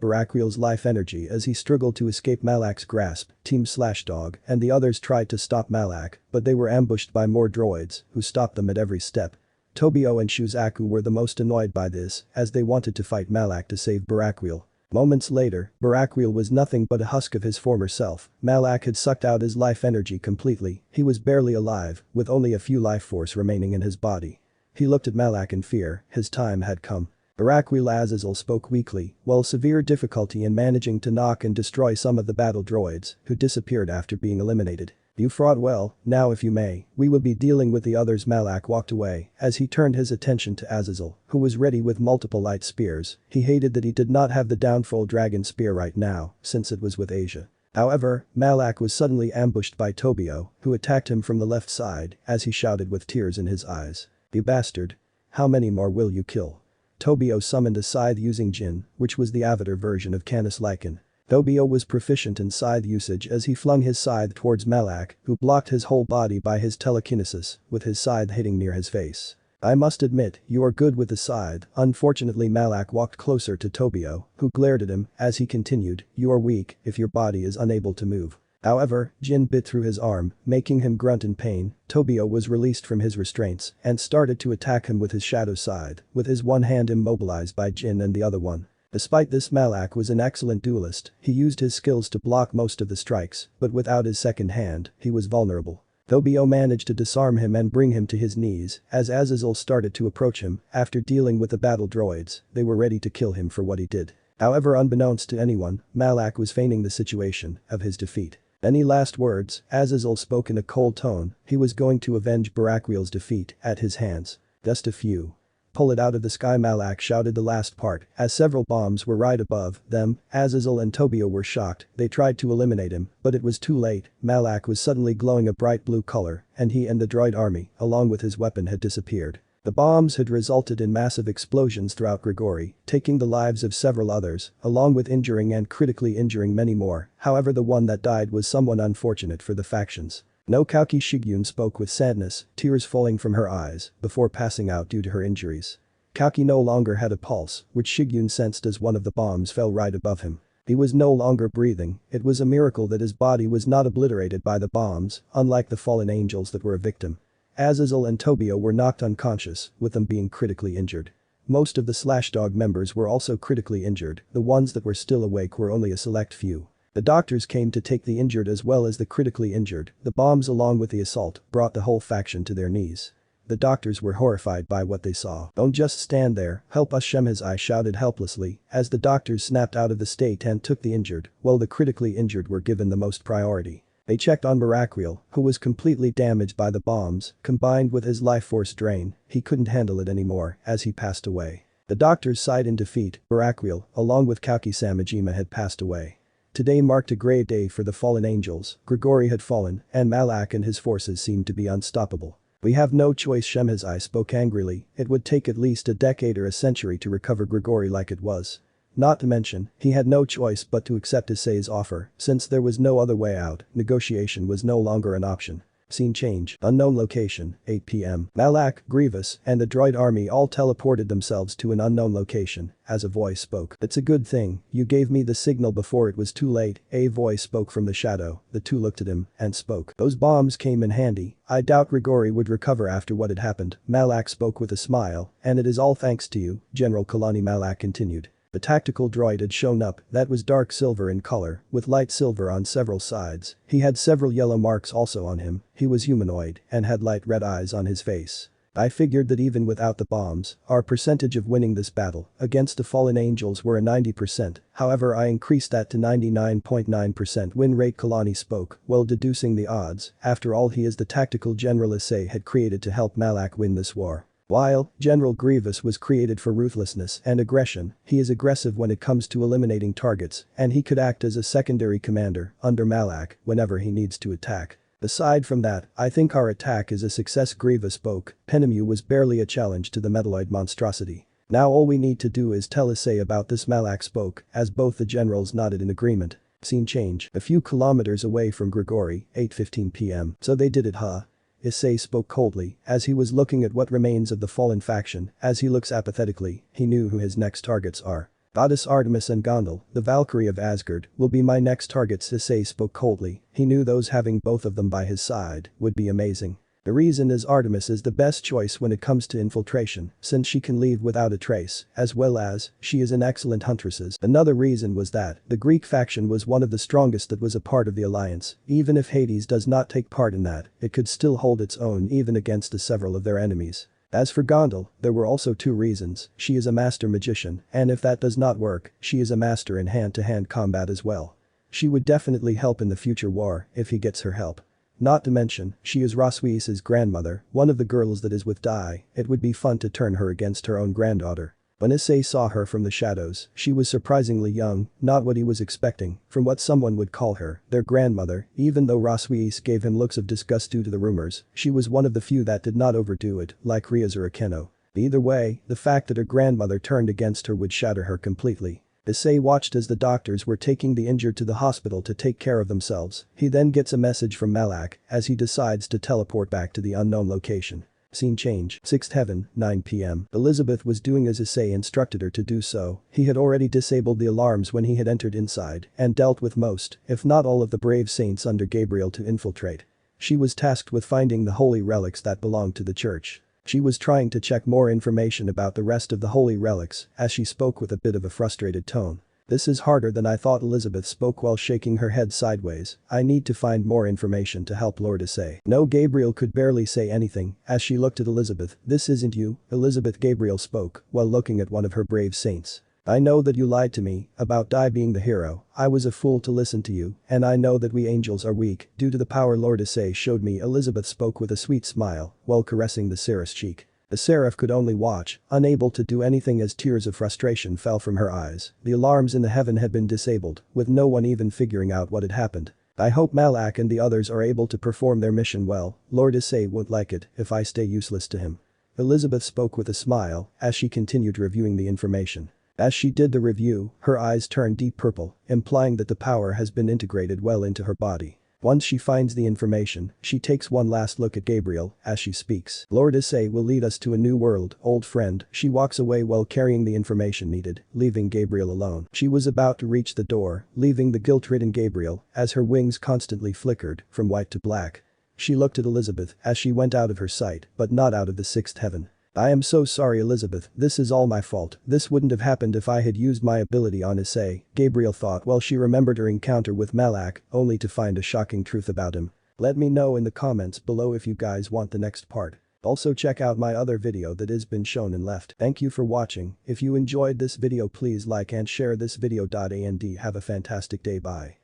Barakwil's life energy as he struggled to escape Malak's grasp. Team Slashdog and the others tried to stop Malak, but they were ambushed by more droids, who stopped them at every step. Tobio and Shuzaku were the most annoyed by this, as they wanted to fight Malak to save Barakwil. Moments later, Barakwil was nothing but a husk of his former self. Malak had sucked out his life energy completely. He was barely alive, with only a few life force remaining in his body. He looked at Malak in fear. His time had come. Barakwil. Azazel spoke weakly, while severe difficulty in managing to knock and destroy some of the battle droids, who disappeared after being eliminated. "You fought well, now if you may, we will be dealing with the others." Malak walked away as he turned his attention to Azazel, who was ready with multiple light spears. He hated that he did not have the downfall dragon spear right now, since it was with Asia. However, Malak was suddenly ambushed by Tobio, who attacked him from the left side as he shouted with tears in his eyes. "You bastard. How many more will you kill?" Tobio summoned a scythe using Jin, which was the avatar version of Canis Lycan. Tobio was proficient in scythe usage as he flung his scythe towards Malak, who blocked his whole body by his telekinesis, with his scythe hitting near his face. "I must admit, you are good with the scythe." Unfortunately, Malak walked closer to Tobio, who glared at him as he continued, "You are weak if your body is unable to move." However, Jin bit through his arm, making him grunt in pain. Tobio was released from his restraints and started to attack him with his shadow scythe, with his one hand immobilized by Jin and the other one. Despite this, Malak was an excellent duelist. He used his skills to block most of the strikes, but without his second hand, he was vulnerable. Tobio managed to disarm him and bring him to his knees as Azazel started to approach him. After dealing with the battle droids, they were ready to kill him for what he did. However, unbeknownst to anyone, Malak was feigning the situation of his defeat. "Any last words?" Azazel spoke in a cold tone. He was going to avenge Barakwil's defeat at his hands. "Just a few. Pull it out of the sky." Malak shouted the last part as several bombs were right above them. Azazel and Tobio were shocked. They tried to eliminate him, but it was too late. Malak was suddenly glowing a bright blue color, and he and the droid army, along with his weapon, had disappeared. The bombs had resulted in massive explosions throughout Grigori, taking the lives of several others, along with injuring and critically injuring many more. However, the one that died was someone unfortunate for the factions. No Kauki Shigyun spoke with sadness, tears falling from her eyes, before passing out due to her injuries. Kauki no longer had a pulse, which Shigyun sensed as one of the bombs fell right above him. He was no longer breathing. It was a miracle that his body was not obliterated by the bombs, unlike the fallen angels that were a victim. Azazel and Tobio were knocked unconscious, with them being critically injured. Most of the Slashdog members were also critically injured, the ones that were still awake were only a select few. The doctors came to take the injured as well as the critically injured. The bombs along with the assault brought the whole faction to their knees. The doctors were horrified by what they saw. "Don't just stand there, help us," Issei shouted helplessly, as the doctors snapped out of the state and took the injured, while the critically injured were given the most priority. They checked on Baraquiel, who was completely damaged by the bombs, combined with his life force drain, he couldn't handle it anymore, as he passed away. The doctors sighed in defeat. Baraquiel, along with Kauki Samijima, had passed away. Today marked a grey day for the fallen angels. Grigori had fallen, and Malak and his forces seemed to be unstoppable. "We have no choice," Issei spoke angrily. "It would take at least a decade or a century to recover Grigori like it was." Not to mention, he had no choice but to accept Issei's offer, since there was no other way out. Negotiation was no longer an option. Scene change. Unknown location, 8 p.m. Malak, Grievous, and the droid army all teleported themselves to an unknown location, as a voice spoke. "It's a good thing, you gave me the signal before it was too late," a voice spoke from the shadow. The two looked at him, and spoke. "Those bombs came in handy. I doubt Grigori would recover after what had happened." Malak spoke with a smile, "And it is all thanks to you, General Kalani." Malak continued. The tactical droid had shown up, that was dark silver in color, with light silver on several sides. He had several yellow marks also on him, he was humanoid, and had light red eyes on his face. "I figured that even without the bombs, our percentage of winning this battle against the fallen angels were a 90%, however I increased that to 99.9% win rate." Kalani spoke, while deducing the odds. After all, he is the tactical general Issei had created to help Malak win this war. While General Grievous was created for ruthlessness and aggression, he is aggressive when it comes to eliminating targets, and he could act as a secondary commander under Malak whenever he needs to attack. "Aside from that, I think our attack is a success." Grievous spoke. Penemu was barely a challenge to the metalloid monstrosity. "Now all we need to do is tell Issei about this." Malak spoke, as both the generals nodded in agreement. Scene change. A few kilometers away from Grigori, 8:15 p.m. "So they did it, huh?" Issei spoke coldly, as he was looking at what remains of the fallen faction. As he looks apathetically, he knew who his next targets are. "Goddess Artemis and Gondel, the Valkyrie of Asgard, will be my next targets." Issei spoke coldly. He knew those having both of them by his side would be amazing. The reason is Artemis is the best choice when it comes to infiltration, since she can leave without a trace, as well as, she is an excellent huntress. Another reason was that, the Greek faction was one of the strongest that was a part of the alliance. Even if Hades does not take part in that, it could still hold its own even against several of their enemies. As for Gondel, there were also two reasons. She is a master magician, and if that does not work, she is a master in hand-to-hand combat as well. She would definitely help in the future war, if he gets her help. Not to mention, she is Rasuis's grandmother, one of the girls that is with Dai. It would be fun to turn her against her own granddaughter. When Issei saw her from the shadows, she was surprisingly young, not what he was expecting, from what someone would call her, their grandmother. Even though Rasuis gave him looks of disgust due to the rumors, she was one of the few that did not overdo it, like Ryuzo Akeno. Either way, the fact that her grandmother turned against her would shatter her completely. Issei watched as the doctors were taking the injured to the hospital to take care of themselves. He then gets a message from Malak, as he decides to teleport back to the unknown location. Scene change. 6th Heaven, 9 p.m. Elizabeth was doing as Issei instructed her to do so. He had already disabled the alarms when he had entered inside, and dealt with most, if not all of the brave saints under Gabriel to infiltrate. She was tasked with finding the holy relics that belonged to the church. She was trying to check more information about the rest of the holy relics, as she spoke with a bit of a frustrated tone. "This is harder than I thought." Elizabeth spoke while shaking her head sideways. "I need to find more information to help Lord Issei." No, Gabriel could barely say anything, as she looked at Elizabeth. "This isn't you." Elizabeth. Gabriel spoke, while looking at one of her brave saints. "I know that you lied to me, about Dai being the hero. I was a fool to listen to you, and I know that we angels are weak, due to the power Lord Issei showed me." Elizabeth spoke with a sweet smile, while caressing the seraph's cheek. The seraph could only watch, unable to do anything as tears of frustration fell from her eyes. The alarms in the heaven had been disabled, with no one even figuring out what had happened. "I hope Malak and the others are able to perform their mission well. Lord Issei won't like it if I stay useless to him." Elizabeth spoke with a smile as she continued reviewing the information. As she did the review, her eyes turned deep purple, implying that the power has been integrated well into her body. Once she finds the information, she takes one last look at Gabriel as she speaks. Lord Issei will lead us to a new world, old friend. She walks away while carrying the information needed, leaving Gabriel alone. She was about to reach the door, leaving the guilt-ridden Gabriel as her wings constantly flickered from white to black. She looked at Elizabeth as she went out of her sight, but not out of the sixth heaven. I am so sorry, Elizabeth, this is all my fault. This wouldn't have happened if I had used my ability on Issei, Gabriel thought while she remembered her encounter with Malak, only to find a shocking truth about him. Let me know in the comments below if you guys want the next part. Also check out my other video that has been shown and left. Thank you for watching. If you enjoyed this video, please like and share this video. And have a fantastic day. Bye.